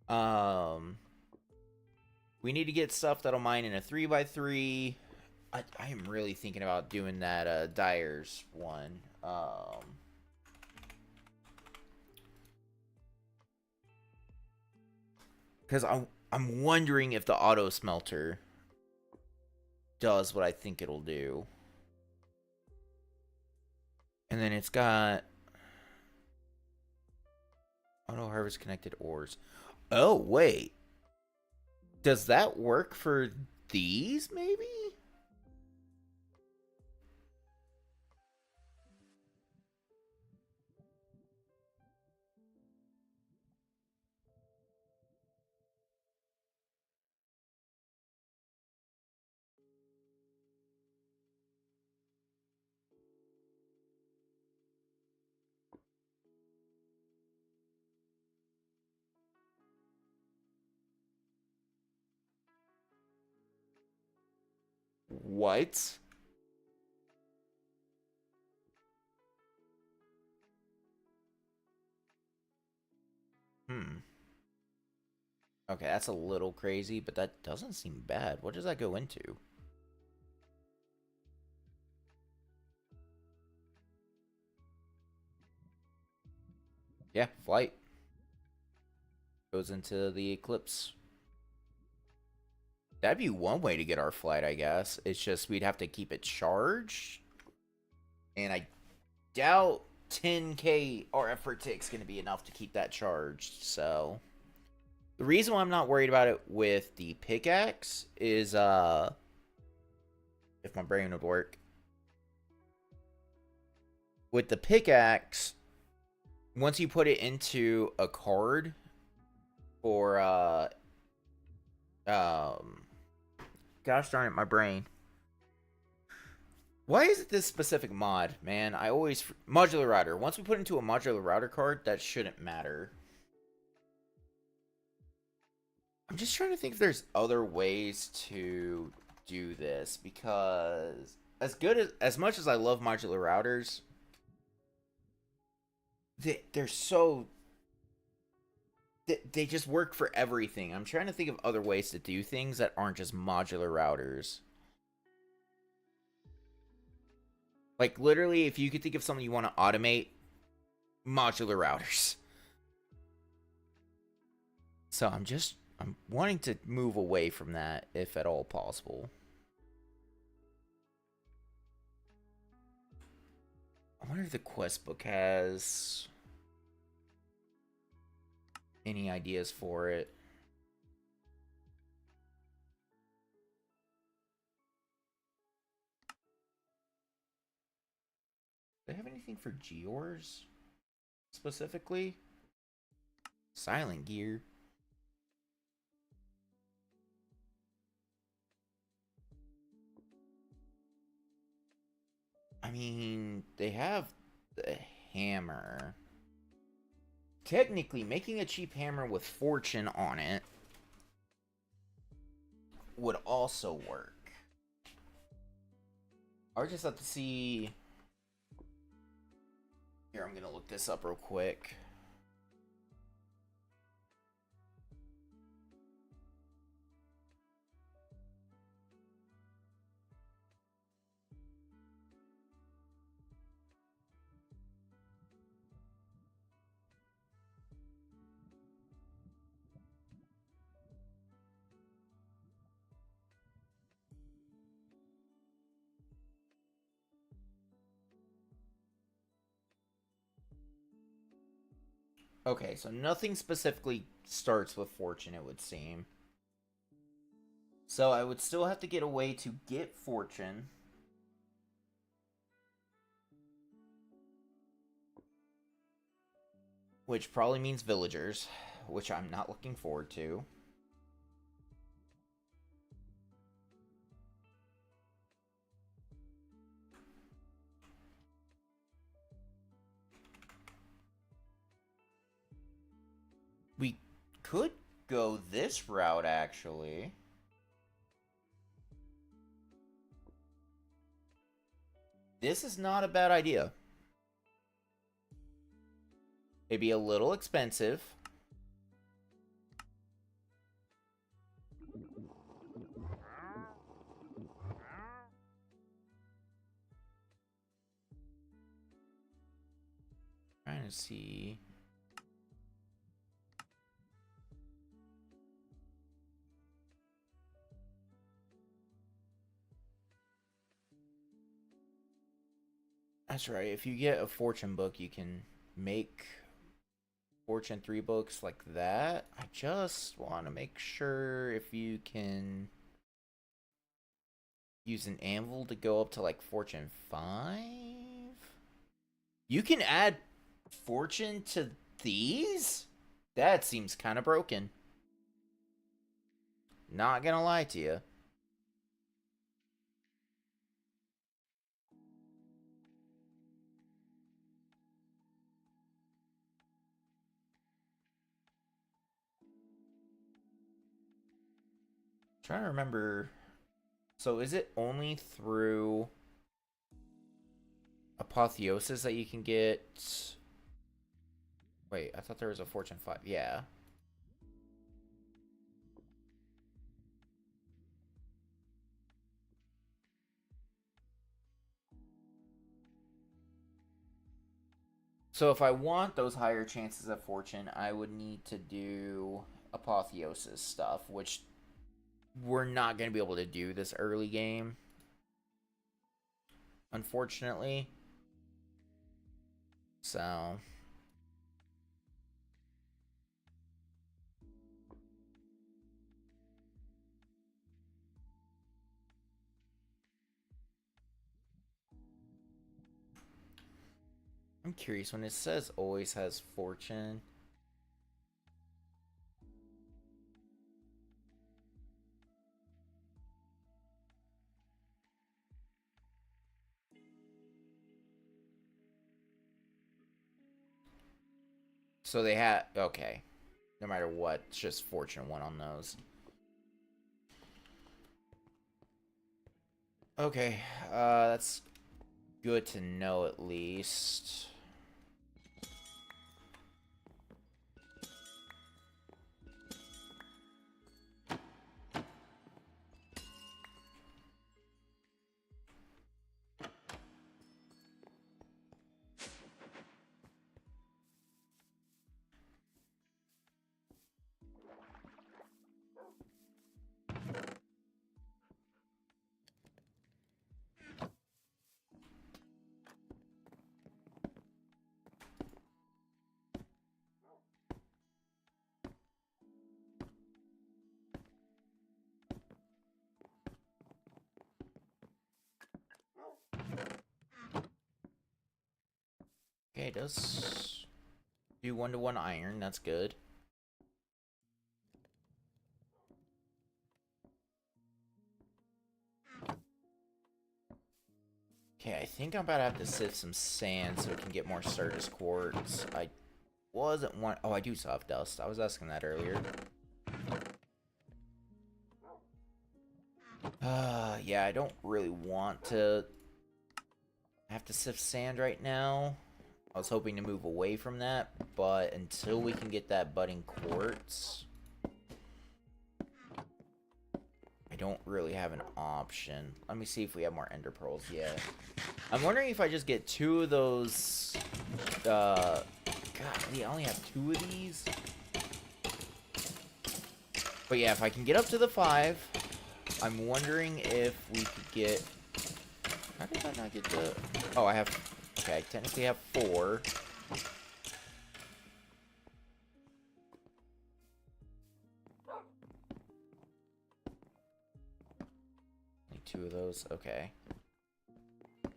We need to get stuff that'll mine in a 3x3. I am really thinking about doing that Dyer's one. Because I'm wondering if the auto smelter does what I think it'll do. And then it's got auto harvest connected ores. Oh, wait. Does that work for these, maybe? What? Hmm. Okay, that's a little crazy, but that doesn't seem bad. What does that go into? Yeah, flight. Goes into the Eclipse. That'd be one way to get our flight, I guess. It's just we'd have to keep it charged. And I doubt 10k RF per tick's going to be enough to keep that charged. So the reason why I'm not worried about it with the pickaxe is if my brain would work. With the pickaxe, once you put it into a card for Gosh darn it, my brain. Why is it this specific mod, man? I always... Modular router. Once we put into a modular router card, that shouldn't matter. I'm just trying to think if there's other ways to do this, because as much as I love modular routers, they're so... They just work for everything. I'm trying to think of other ways to do things that aren't just modular routers. Like, literally, if you could think of something you want to automate, modular routers. So I'm wanting to move away from that, if at all possible. I wonder if the quest book has any ideas for it. Do they have anything for Geors specifically? Silent gear. I mean, they have the hammer. Technically, making a cheap hammer with fortune on it would also work. I just have to see... Here, I'm gonna look this up real quick. Okay, so nothing specifically starts with fortune, it would seem. So I would still have to get a way to get fortune. Which probably means villagers, which I'm not looking forward to. We could go this route, actually. This is not a bad idea. It'd be a little expensive. Trying to see. That's right. If you get a fortune book, you can make fortune 3 books like that. I just want to make sure if you can use an anvil to go up to like fortune 5. You can add fortune to these? That seems kind of broken. Not gonna lie to you. Trying to remember. So is it only through Apotheosis that you can get... Wait, I thought there was a Fortune 5. Yeah. So if I want those higher chances of fortune, I would need to do Apotheosis stuff, which we're not going to be able to do this early game, unfortunately. So... I'm curious, when it says always has fortune... So they had... Okay. No matter what, it's just Fortune 1 on those. Okay, that's good to know at least. Okay, it does do 1-to-1 iron. That's good. Okay, I think I'm about to have to sift some sand so we can get more Certus quartz. I wasn't want. Oh, I do still have dust. I was asking that earlier. Yeah, I don't really want to have to sift sand right now. I was hoping to move away from that, but until we can get that budding quartz, I don't really have an option. Let me see if we have more ender pearls yet. I'm wondering if I just get 2 of those. God, I only have 2 of these. But yeah, if I can get up to the 5, I'm wondering if we could get... How did I not get the... Oh, I have... Okay, I technically have 4. Only 2 of those. Okay. But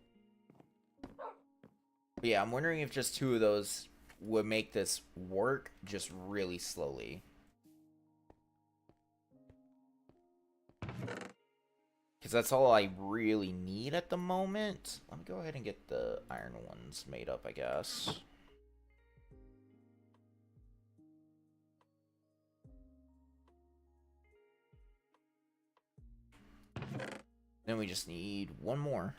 yeah, I'm wondering if just 2 of those would make this work just really slowly. Because that's all I really need at the moment. Let me go ahead and get the iron ones made up, I guess. Then we just need 1 more.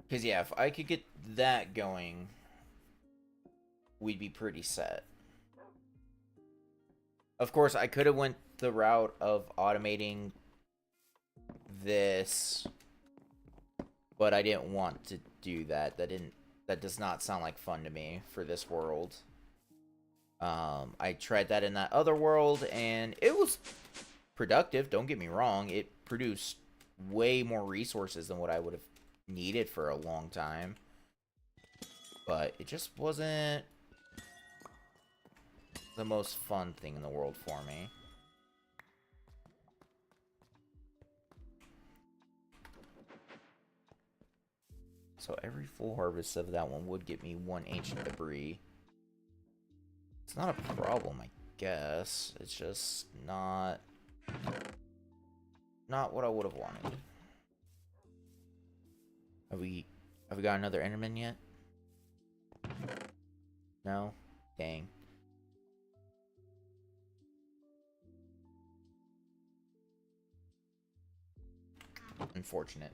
Because yeah, if I could get that going, we'd be pretty set. Of course, I could have went the route of automating this, but I didn't want to do that. That does not sound like fun to me for this world. I tried that in that other world, and it was productive. Don't get me wrong. It produced way more resources than what I would have needed for a long time. But it just wasn't the most fun thing in the world for me. So every full harvest of that one would get me 1 ancient debris. It's not a problem, I guess. It's just not what I would have wanted. Have we got another Enderman yet? No? Dang. Unfortunate.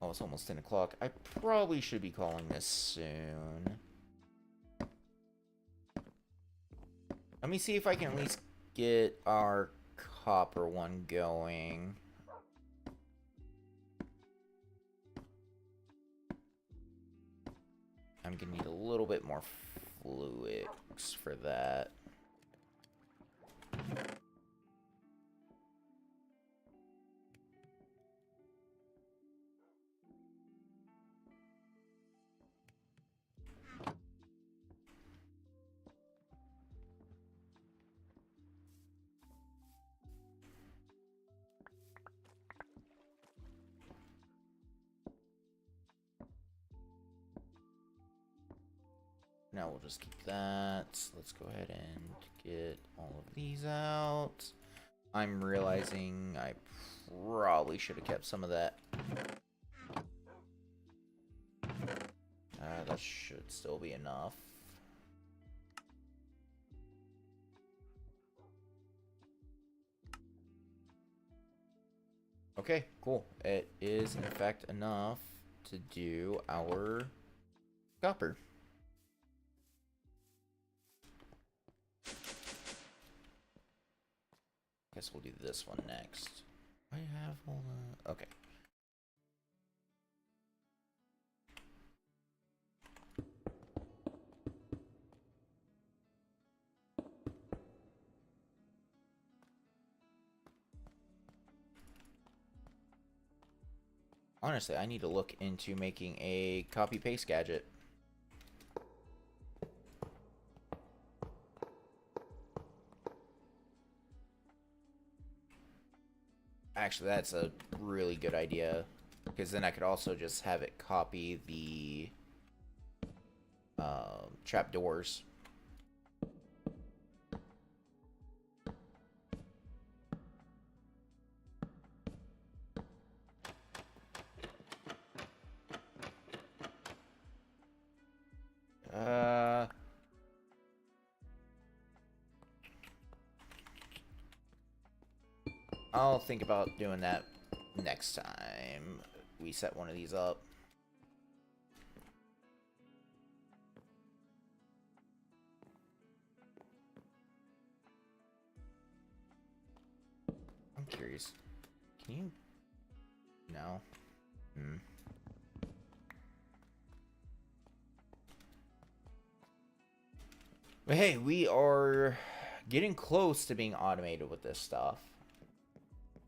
Oh, it's almost 10 o'clock. I probably should be calling this soon. Let me see if I can at least get our copper one going. I'm gonna need a little bit more fluids for that. Now we'll just keep that. Let's go ahead and get all of these out. I'm realizing I probably should have kept some of that. That should still be enough. Okay, cool. It is, in fact, enough to do our copper. Guess we'll do this one next. I have all the... Okay. Honestly, I need to look into making a copy-paste gadget. Actually, that's a really good idea. Because then I could also just have it copy the trapdoors. I'll think about doing that next time we set one of these up. I'm curious. Can you... No. But hey, we are getting close to being automated with this stuff.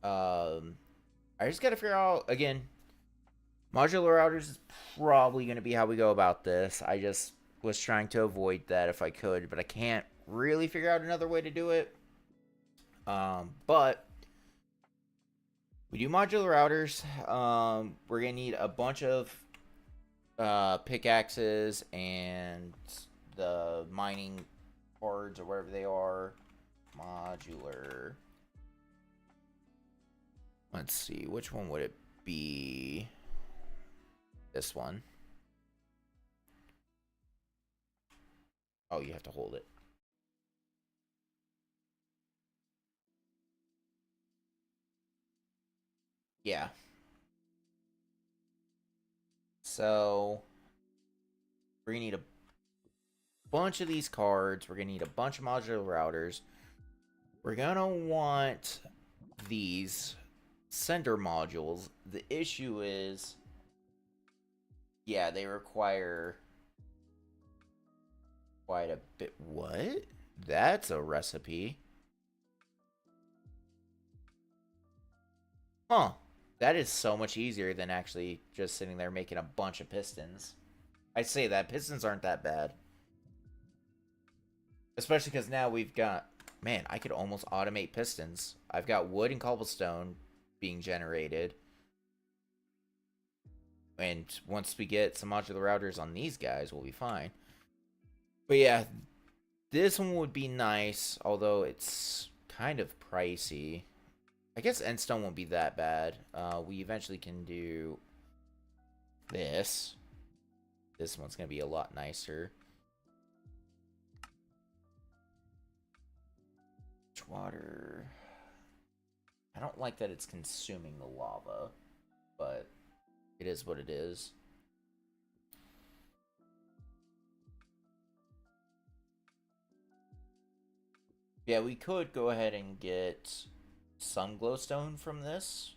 I just gotta figure out, again, modular routers is probably going to be how we go about this. I just was trying to avoid that if I could, but I can't really figure out another way to do it. But we do modular routers. We're going to need a bunch of pickaxes and the mining cards or wherever they are. Modular. Let's see, which one would it be? This one. Oh, you have to hold it. Yeah. So we're gonna need a bunch of these cards. We're gonna need a bunch of modular routers. We're gonna want these sender modules. The issue is, yeah, they require quite a bit. What? That's a recipe. Huh. That is so much easier than actually just sitting there making a bunch of pistons. I'd say that. Pistons aren't that bad. Especially because now we've got... Man, I could almost automate pistons. I've got wood and cobblestone being generated. And once we get some modular routers on these guys, we'll be fine. But yeah, this one would be nice, although it's kind of pricey. I guess endstone won't be that bad. We eventually can do this. This one's going to be a lot nicer. Water. I don't like that it's consuming the lava, but it is what it is. Yeah, we could go ahead and get some glowstone from this.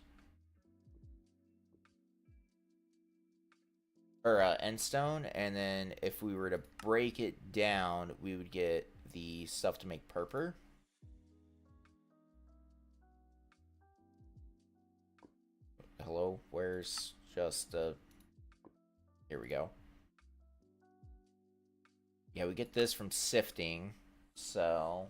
Or endstone, and then if we were to break it down, we would get the stuff to make purple. Hello, where's just here we go. Yeah, we get this from sifting, so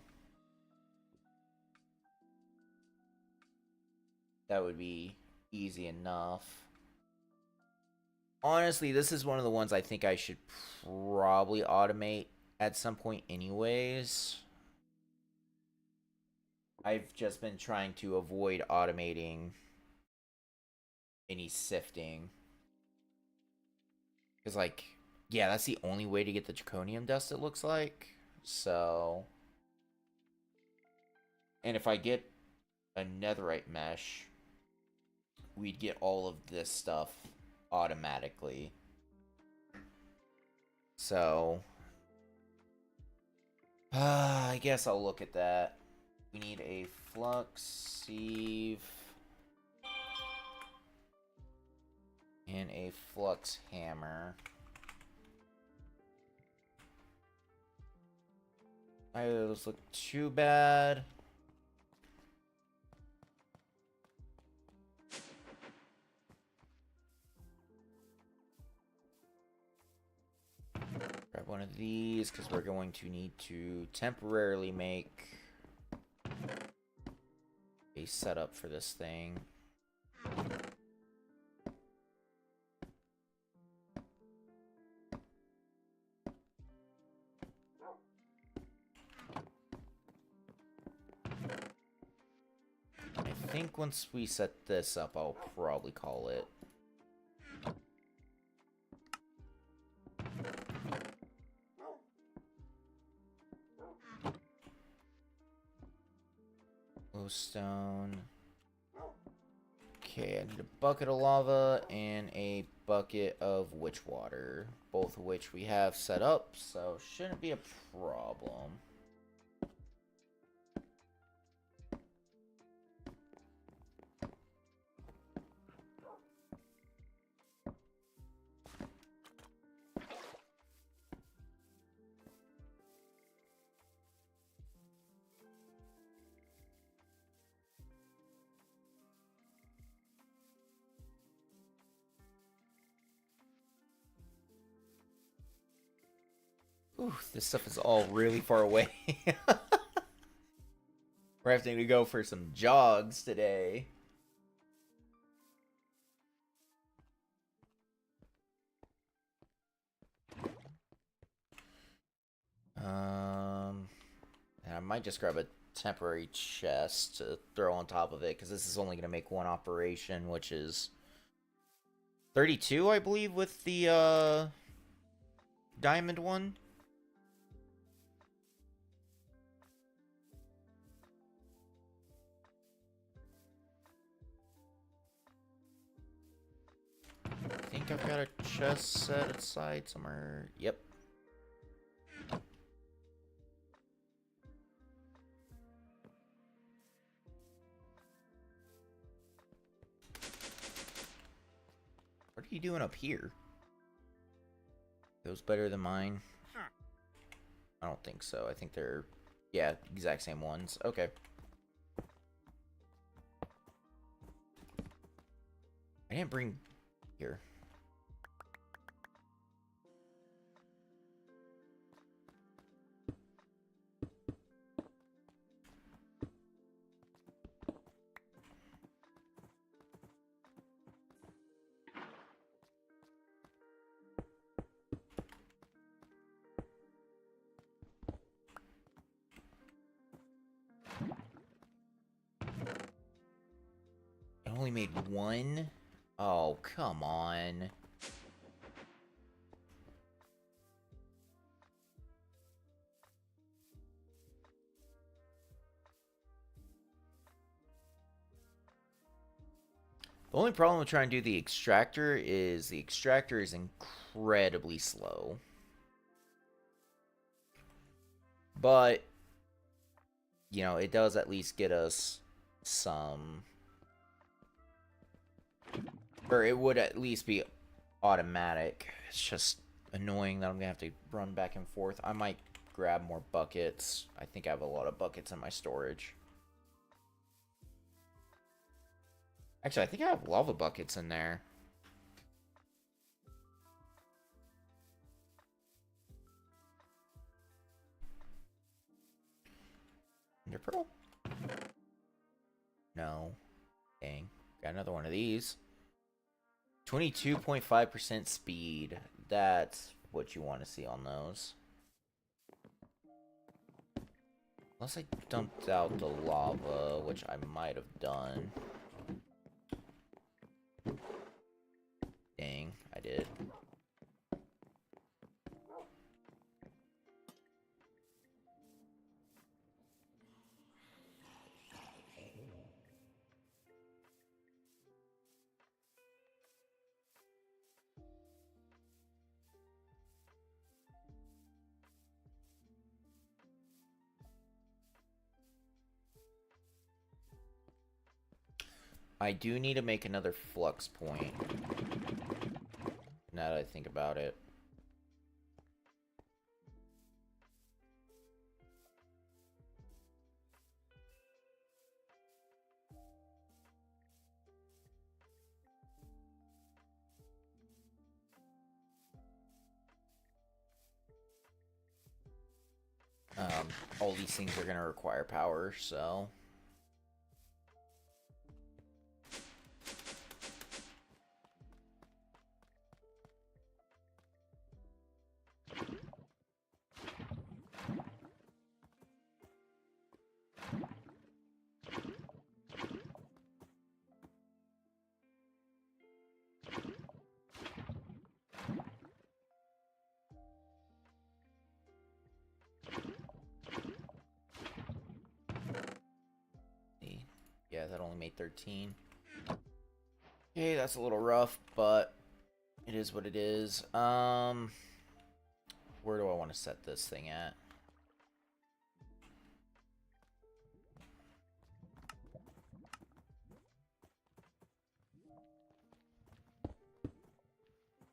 that would be easy enough. Honestly, this is one of the ones I think I should probably automate at some point anyways. I've just been trying to avoid automating any sifting. Because, like, yeah, that's the only way to get the draconium dust, it looks like. So... And if I get a netherite mesh, we'd get all of this stuff automatically. So... I guess I'll look at that. We need a flux sieve and a flux hammer. Neither of those look too bad. Grab one of these because we're going to need to temporarily make a setup for this thing. I think once we set this up, I'll probably call it. Glowstone. Okay, I need a bucket of lava and a bucket of witch water, both of which we have set up, so shouldn't be a problem. Ooh, this stuff is all really far away. We're having to go for some jogs today. And I might just grab a temporary chest to throw on top of it, because this is only going to make one operation, which is 32, I believe, with the diamond one. I think I've got a chest set aside somewhere. Yep. What are you doing up here? Those better than mine? I don't think so. I think they're, yeah, exact same ones. Okay. I didn't bring here. I only made one? Oh, come on. The only problem with trying to do the extractor is incredibly slow. But, you know, it does at least get us some... Or it would at least be automatic. It's just annoying that I'm going to have to run back and forth. I might grab more buckets. I think I have a lot of buckets in my storage. Actually, I think I have lava buckets in there. Ender pearl? No. Dang. Got another one of these. 22.5% speed. That's what you want to see on those. Unless I dumped out the lava, which I might have done. Dang, I did. I do need to make another flux point. Now that I think about it. All these things are going to require power, so... Yeah, that only made 13. Okay, that's a little rough, but it is what it is. Where do I want to set this thing at?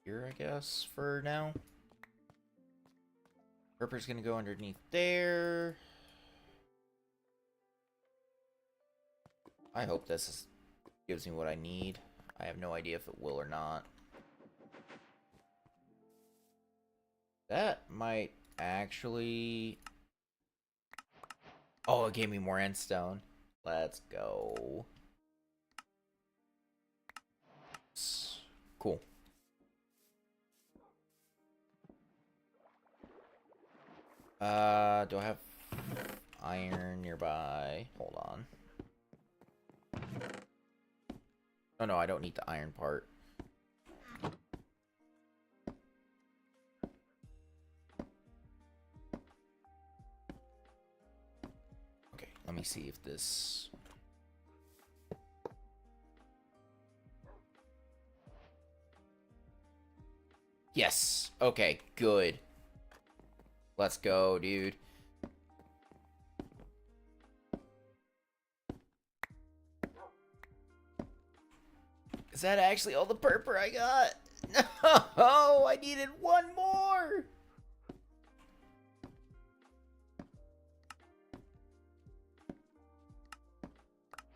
Here, I guess, for now. Ripper's gonna go underneath there. I hope this gives me what I need. I have no idea if it will or not. That might actually... Oh, it gave me more endstone. Let's go. Cool. Do I have iron nearby? Hold on. Oh no, I don't need the iron part. Okay, let me see if this... Yes! Okay, good. Let's go, dude. Is that actually all the purple I got? No, I needed one more.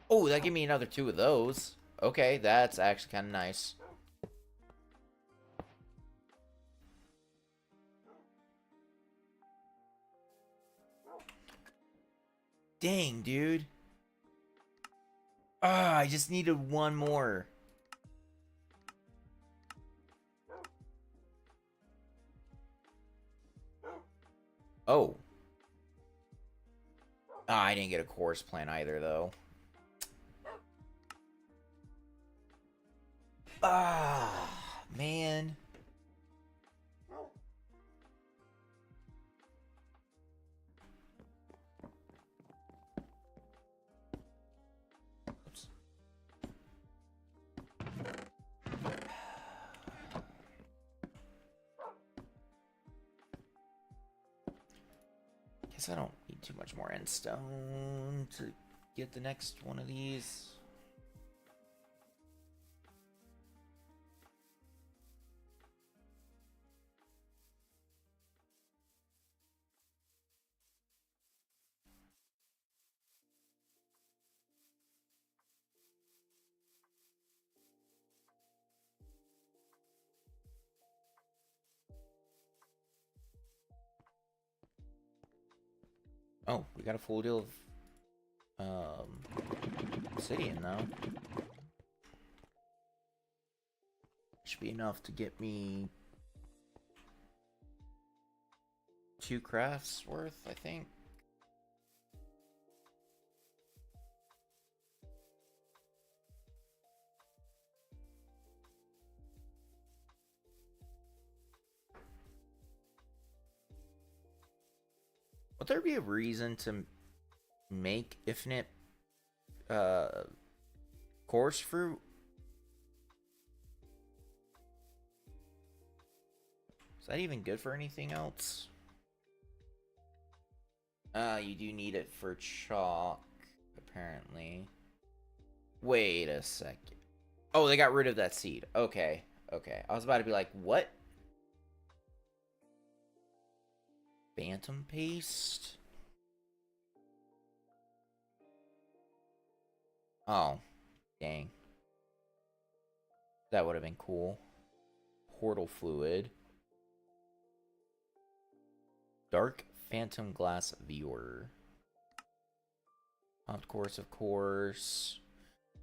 Oh, that gave me another 2 of those. Okay, that's actually kind of nice. Dang, dude. Ah, I just needed one more. Oh. Ah, I didn't get a course plan either, though. Ah, man. Oops. Guess I don't need too much more endstone to get the next one of these. Oh, we got a full deal of obsidian now. should be enough to get me 2 crafts worth, I think. Would there be a reason to make infinite coarse fruit? Is that even good for anything else? You do need it for chalk, apparently. Wait a second. Oh, they got rid of that seed. Okay, okay. I was about to be like, what? Phantom paste? Oh, dang. That would have been cool. Portal fluid. Dark phantom glass viewer. Of course.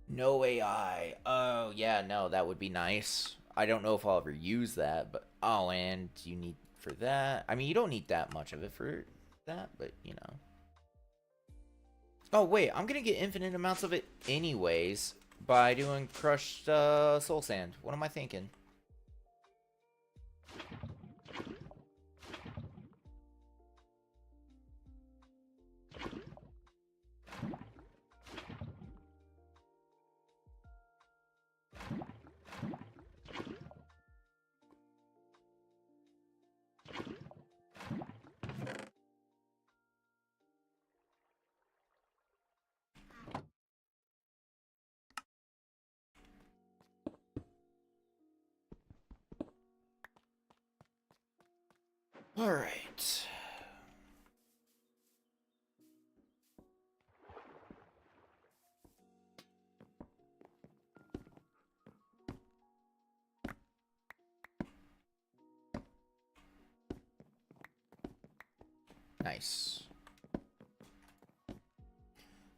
No AI. Oh, yeah, no, that would be nice. I don't know if I'll ever use that, but... Oh, and you need for that... I mean, you don't need that much of it for that, but, you know. Oh, wait, I'm gonna get infinite amounts of it anyways by doing crushed soul sand. What am I thinking? Alright. Nice.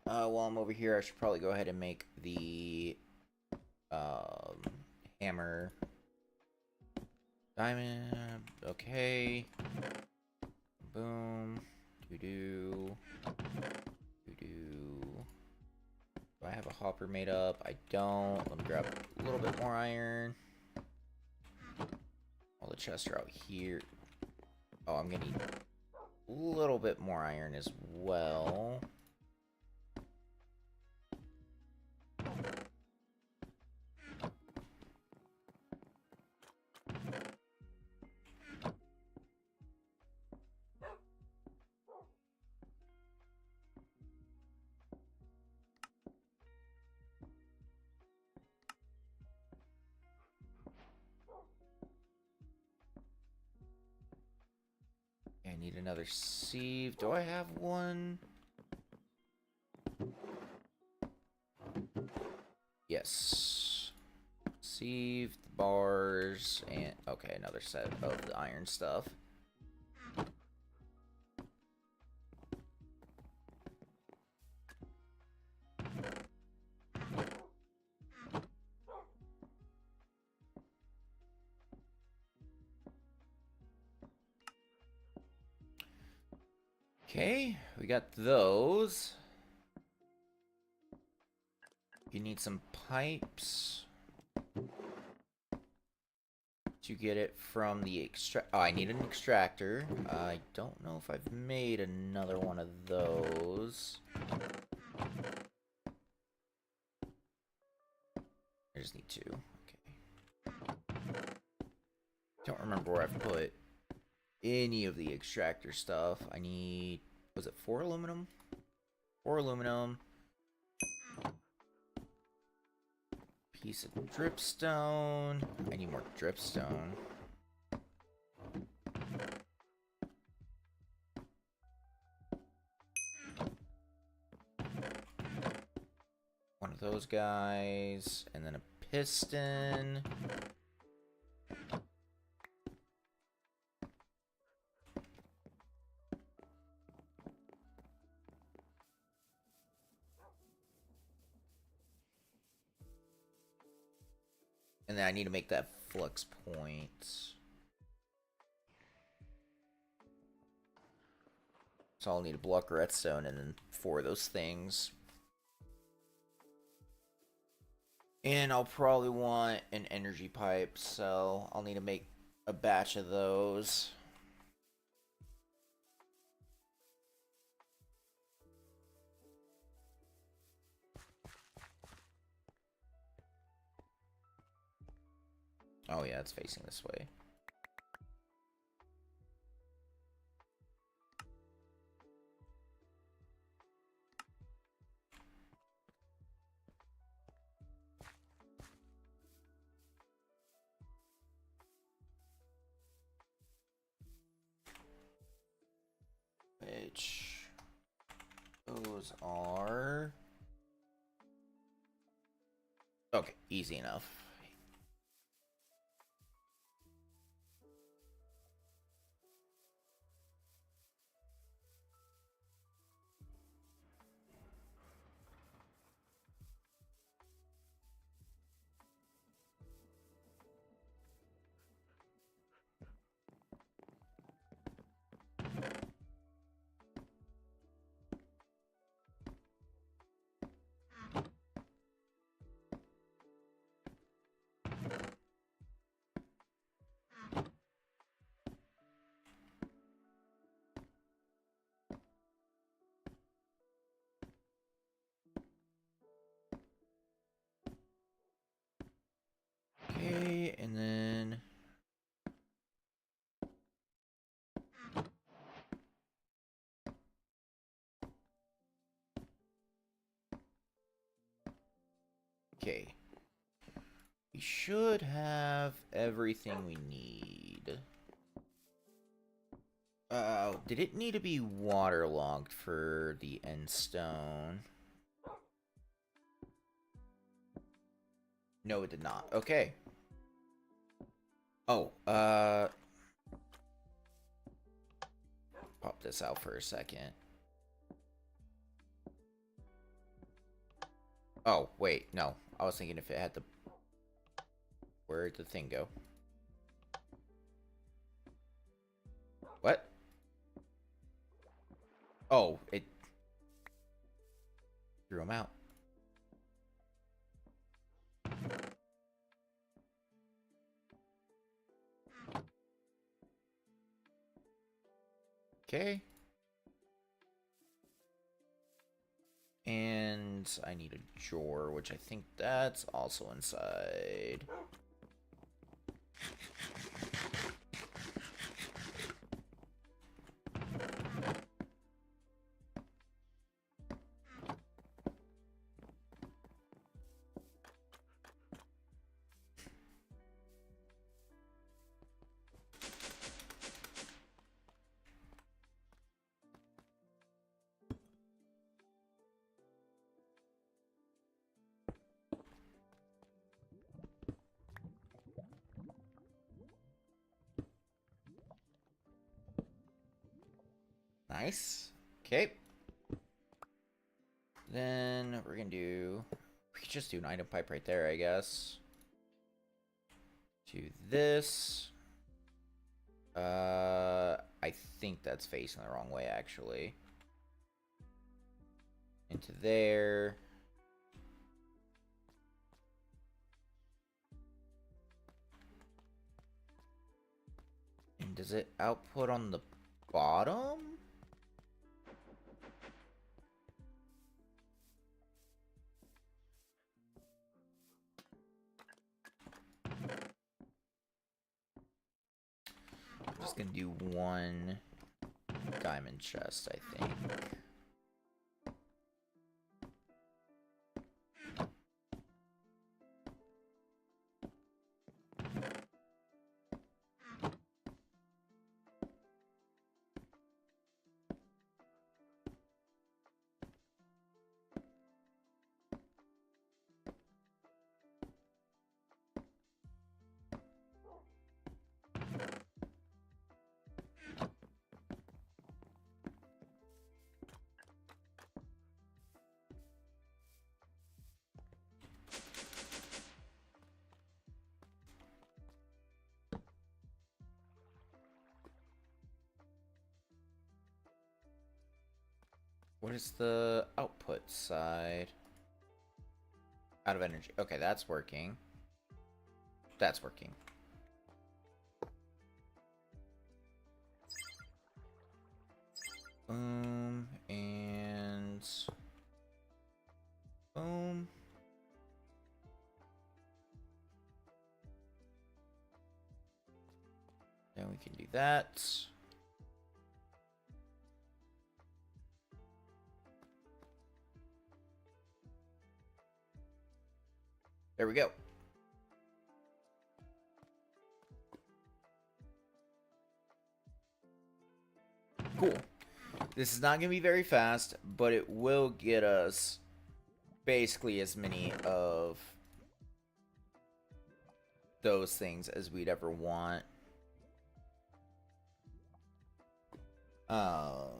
While I'm over here, I should probably go ahead and make the hammer. Diamond. Okay. Boom. Do. Do I have a hopper made up? I don't. Let me grab a little bit more iron. All the chests are out here. Oh, I'm gonna need a little bit more iron as well. I need another sieve. Do I have one? Yes. Sieve, the bars, and... Okay, another set of the iron stuff. Okay, we got those. You need some pipes to get it from the extract. Oh, I need an extractor. I don't know if I've made another one of those. I just need 2. Okay. Don't remember where I've put any of the extractor stuff. I need... Was it 4 aluminum? 4 aluminum. Piece of dripstone. I need more dripstone. One of those guys. And then a piston. And then I need to make that flux point. So I'll need a block of redstone and then 4 of those things. And I'll probably want an energy pipe, so I'll need to make a batch of those. Oh yeah, it's facing this way. Which those are okay, easy enough. Okay, and then okay. We should have everything we need. Did it need to be waterlogged for the end stone? No, it did not. Okay. Oh, pop this out for a second. Oh, wait, no. I was thinking if it had the... Where'd the thing go? What? Oh, it... threw him out. Okay. And I need a drawer, which I think that's also inside. Nice. Okay. Then we're gonna do... We could just do an item pipe right there, I guess. To this. I think that's facing the wrong way, actually. Into there. And does it output on the bottom? I'm just gonna do one diamond chest, I think. What is the output side? Out of energy. Okay, that's working. That's working. Boom. And... boom. Then we can do that. There we go. Cool. This is not going to be very fast, but it will get us basically as many of those things as we'd ever want. Oh,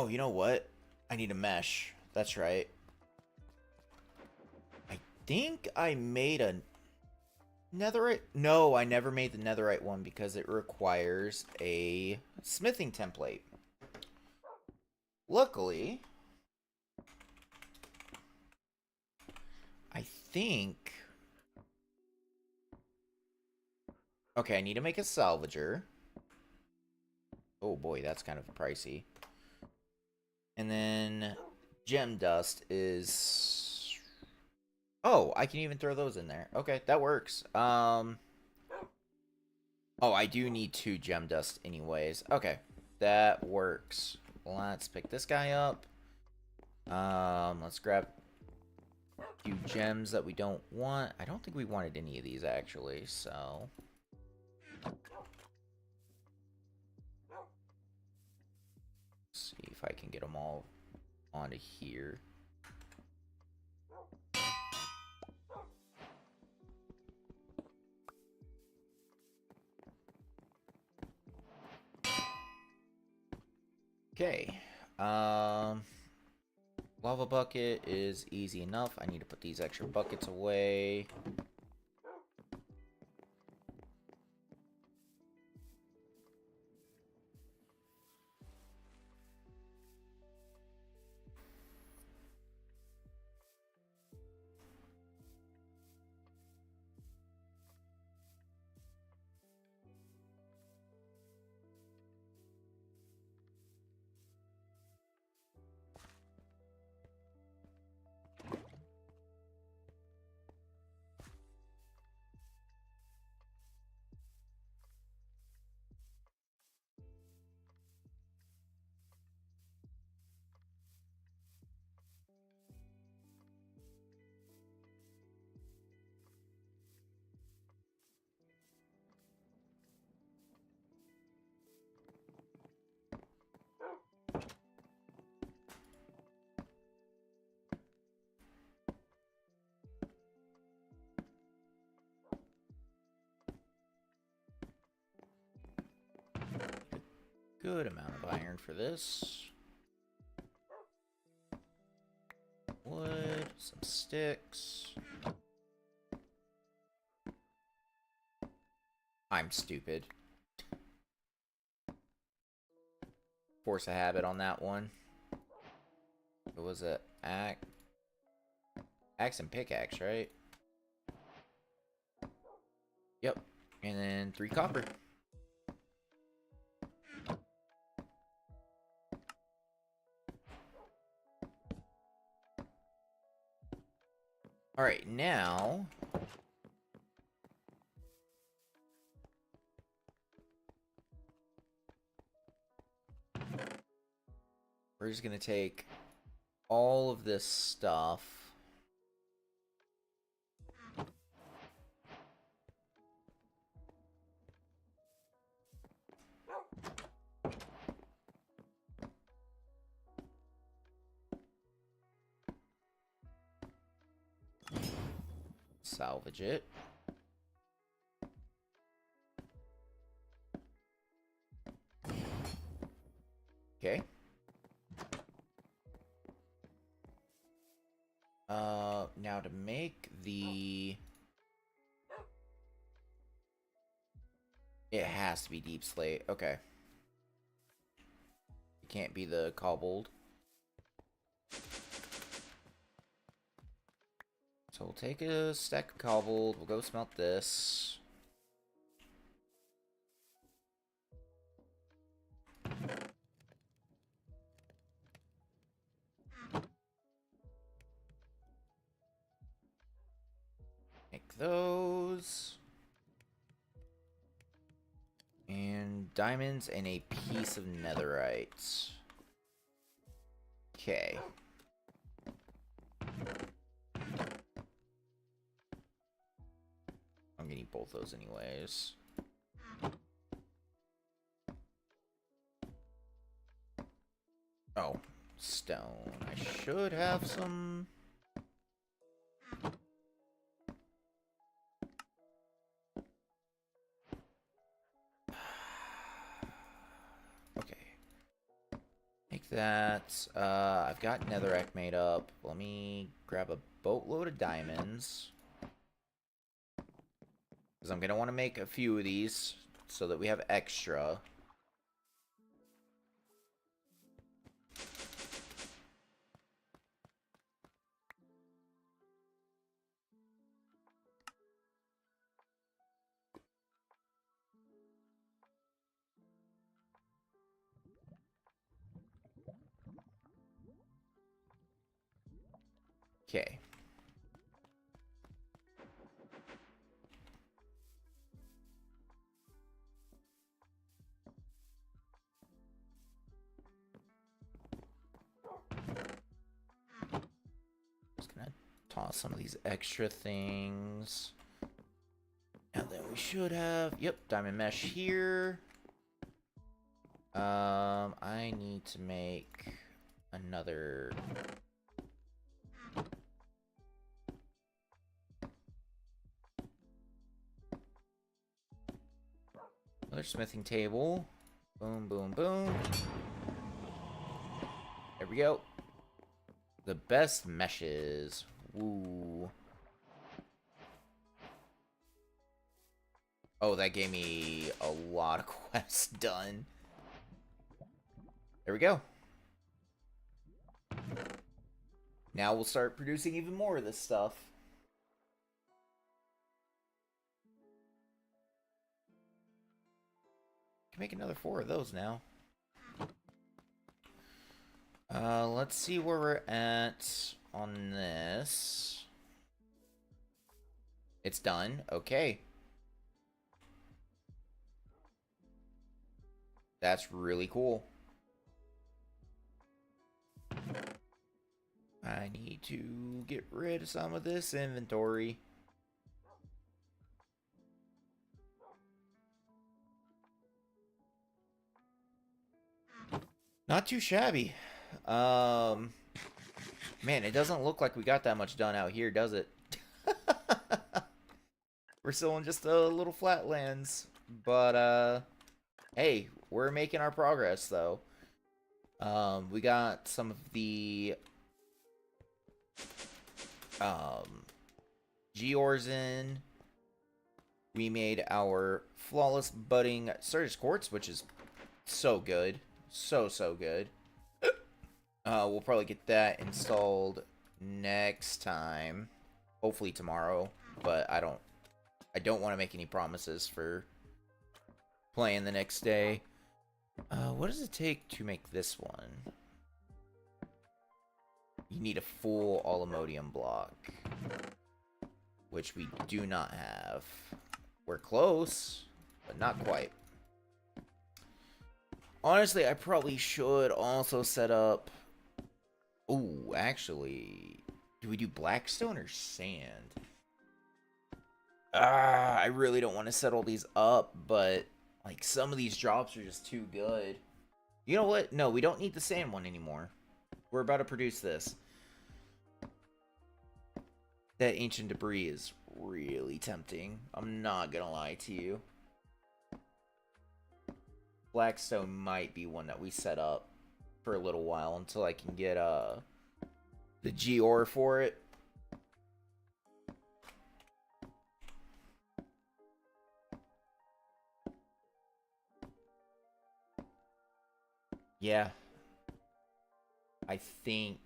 you know what? I need a mesh. That's right. I think I made a netherite. No, I never made the netherite one because it requires a smithing template. Luckily, I think... okay, I need to make a salvager. Oh boy, that's kind of pricey. And then gem dust is... oh, I can even throw those in there. Okay, that works. Oh, I do need 2 gem dust anyways. Okay, that works. Let's pick this guy up. Let's grab a few gems that we don't want. I don't think we wanted any of these actually, so... see if I can get them all onto here. Okay. Lava bucket is easy enough. I need to put these extra buckets away. Good amount of iron for this. Wood, some sticks. I'm stupid. Force a habit on that one. What was it? Axe and pickaxe, right? Yep. And then 3 copper. Alright, now... we're just gonna take all of this stuff. Salvage it. Okay. Now to make the... it has to be deep slate. Okay. It can't be the cobbled. So we'll take a stack of cobbled. We'll go smelt this. Make those. And diamonds and a piece of netherite. Okay. I'm gonna need both those anyways. Oh, stone. I should have some. Okay. Make that. I've got netherrack made up. Let me grab a boatload of diamonds. Because I'm going to want to make a few of these so that we have extra. Okay. Just gonna toss some of these extra things. And then we should have, yep, diamond mesh here. I need to make another. Another smithing table. Boom, boom, boom. There we go. The best meshes. Woo. Oh, that gave me a lot of quests done. There we go. Now we'll start producing even more of this stuff. Can make another 4 of those now. Let's see where we're at on this. It's done. Okay. That's really cool. I need to get rid of some of this inventory. Not too shabby. Man, it doesn't look like we got that much done out here, does it? We're still in just a little flatlands. But, hey, we're making our progress, though. We got some of the Geors in. We made our flawless budding Sturgis quartz, which is so good. So good. We'll probably get that installed next time. Hopefully tomorrow. But I don't want to make any promises for playing the next day. What does it take to make this one? You need a full aluminium block, which we do not have. We're close, but not quite. Honestly, I probably should also set up... Ooh, actually... Do we do blackstone or sand? I really don't want to set all these up, but... Like, some of these drops are just too good. You know what? No, we don't need the sand one anymore. We're about to produce this. That ancient debris is really tempting. I'm not gonna lie to you. Blackstone might be one that we set up for a little while until I can get the Geor for it. Yeah. I think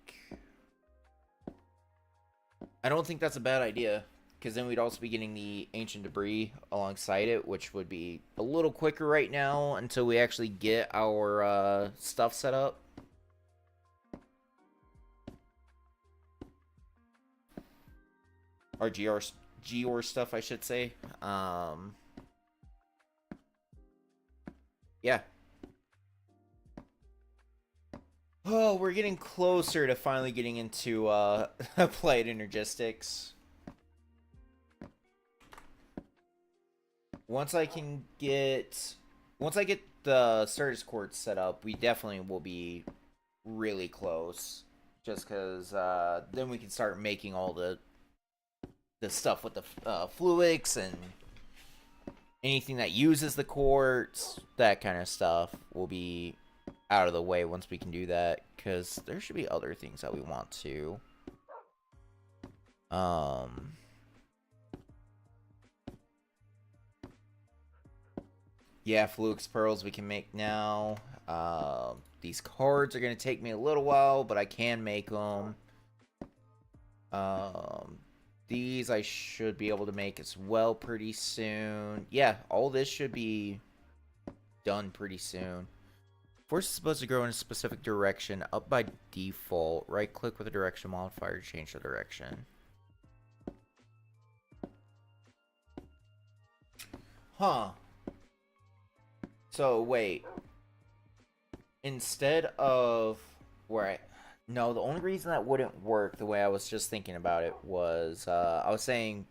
I don't think that's a bad idea, because then we'd also be getting the ancient debris alongside it, which would be a little quicker right now until we actually get our stuff set up. Our GR stuff, I should say. Yeah. Oh, we're getting closer to finally getting into Applied Energistics. Once I get the Sturgis courts set up, we definitely will be really close. Just because then we can start making all the stuff with the fluics and anything that uses the quartz, that kind of stuff will be out of the way once we can do that. Because there should be other things that we want to. Yeah, Fluix Pearls we can make now. These cards are going to take me a little while, but I can make them. These I should be able to make as well pretty soon. Yeah, all this should be done pretty soon. Force is supposed to grow in a specific direction up by default. Right click with the direction modifier to change the direction. Huh. So, wait. Instead of where I... No, the only reason that wouldn't work the way I was just thinking about it was... I was saying...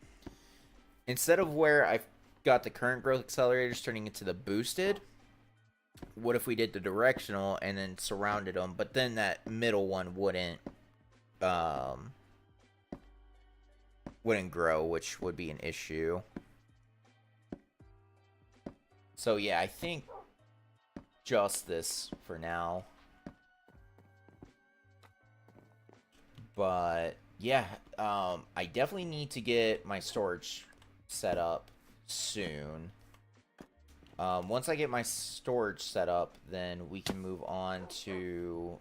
Instead of where I got the current growth accelerators turning into the boosted... What if we did the directional and then surrounded them, but then that middle one wouldn't grow, which would be an issue. So yeah, I think just this for now. But yeah, I definitely need to get my storage set up soon. Once I get my storage set up, then we can move on to...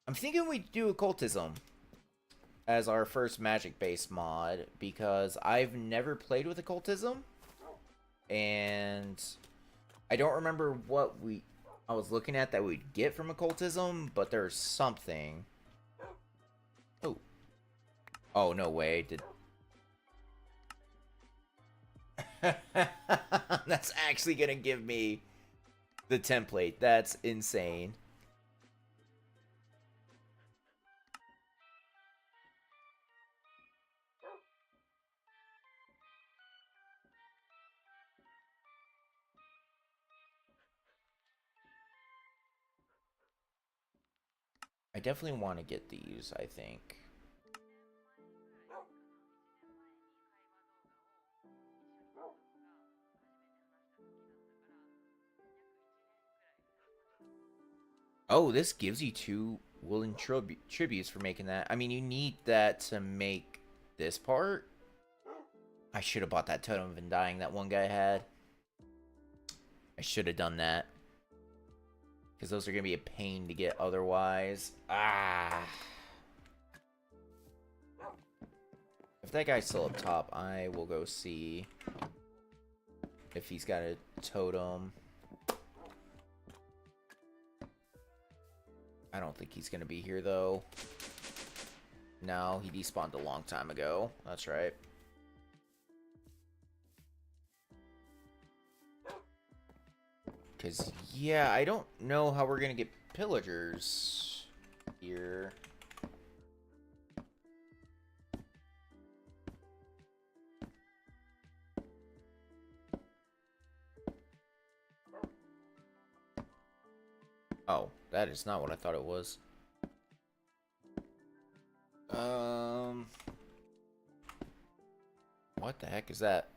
I'm thinking we do Occultism as our first magic-based mod, because I've never played with Occultism, and I don't remember what I was looking at that we'd get from Occultism, but there's something. Oh. Oh, no way. That's actually gonna give me the template. That's insane. I definitely want to get these, I think. Oh, this gives you 2 wooden tributes for making that. I mean, you need that to make this part. I should have bought that Totem of Undying that one guy had. I should have done that. Because those are going to be a pain to get otherwise. Ah. If that guy's still up top, I will go see if he's got a totem. I don't think he's going to be here, though. No, he despawned a long time ago. That's right. Because, yeah, I don't know how we're going to get pillagers here. Oh, that is not what I thought it was. What the heck is that?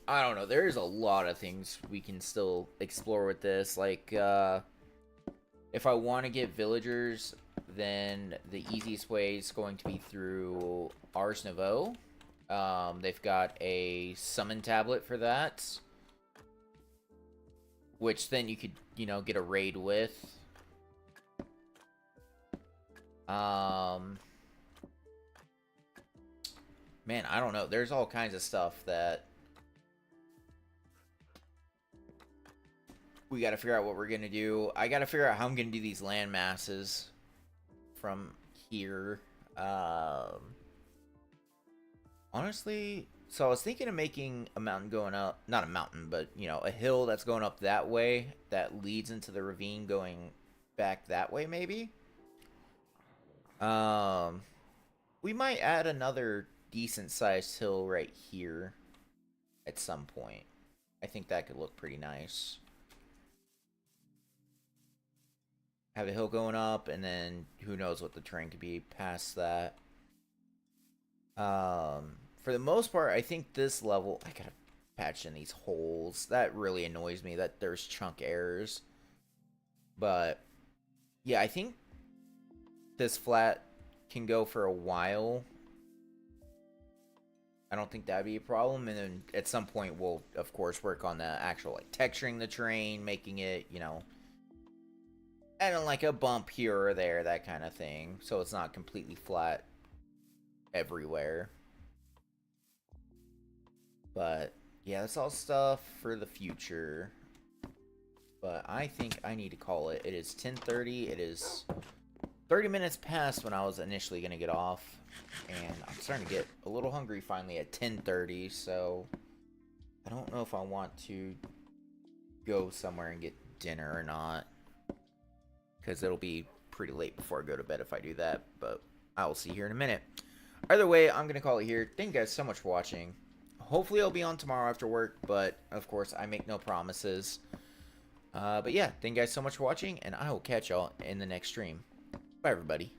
I don't know. There's a lot of things we can still explore with this. Like, If I want to get villagers, then the easiest way is going to be through Ars Nouveau. They've got a summon tablet for that, which then you could, you know, get a raid with. Man, I don't know. There's all kinds of stuff that we got to figure out what we're going to do. I got to figure out how I'm going to do these land masses from here. Honestly, so I was thinking of making a mountain going up, not a mountain, but, you know, a hill that's going up that way that leads into the ravine going back that way, maybe. We might add another decent sized hill right here at some point. I think that could look pretty nice. Have a hill going up, and then who knows what the terrain could be past that. For the most part, I think this level, I gotta patch in these holes. That really annoys me that there's chunk errors. But yeah, I think this flat can go for a while. I don't think that'd be a problem. And then at some point, we'll of course work on the actual like texturing the terrain, making it, you know, adding like a bump here or there, that kind of thing, so it's not completely flat everywhere. But yeah, that's all stuff for the future. But I think I need to call it. It is 10:30. It is 30 minutes past when I was initially going to get off. And I'm starting to get a little hungry finally at 10:30. So I don't know if I want to go somewhere and get dinner or not, because it'll be pretty late before I go to bed if I do that. But I will see here in a minute. Either way, I'm going to call it here. Thank you guys so much for watching. Hopefully I'll be on tomorrow after work, but of course I make no promises. But yeah, thank you guys so much for watching, and I will catch y'all in the next stream. Bye, everybody.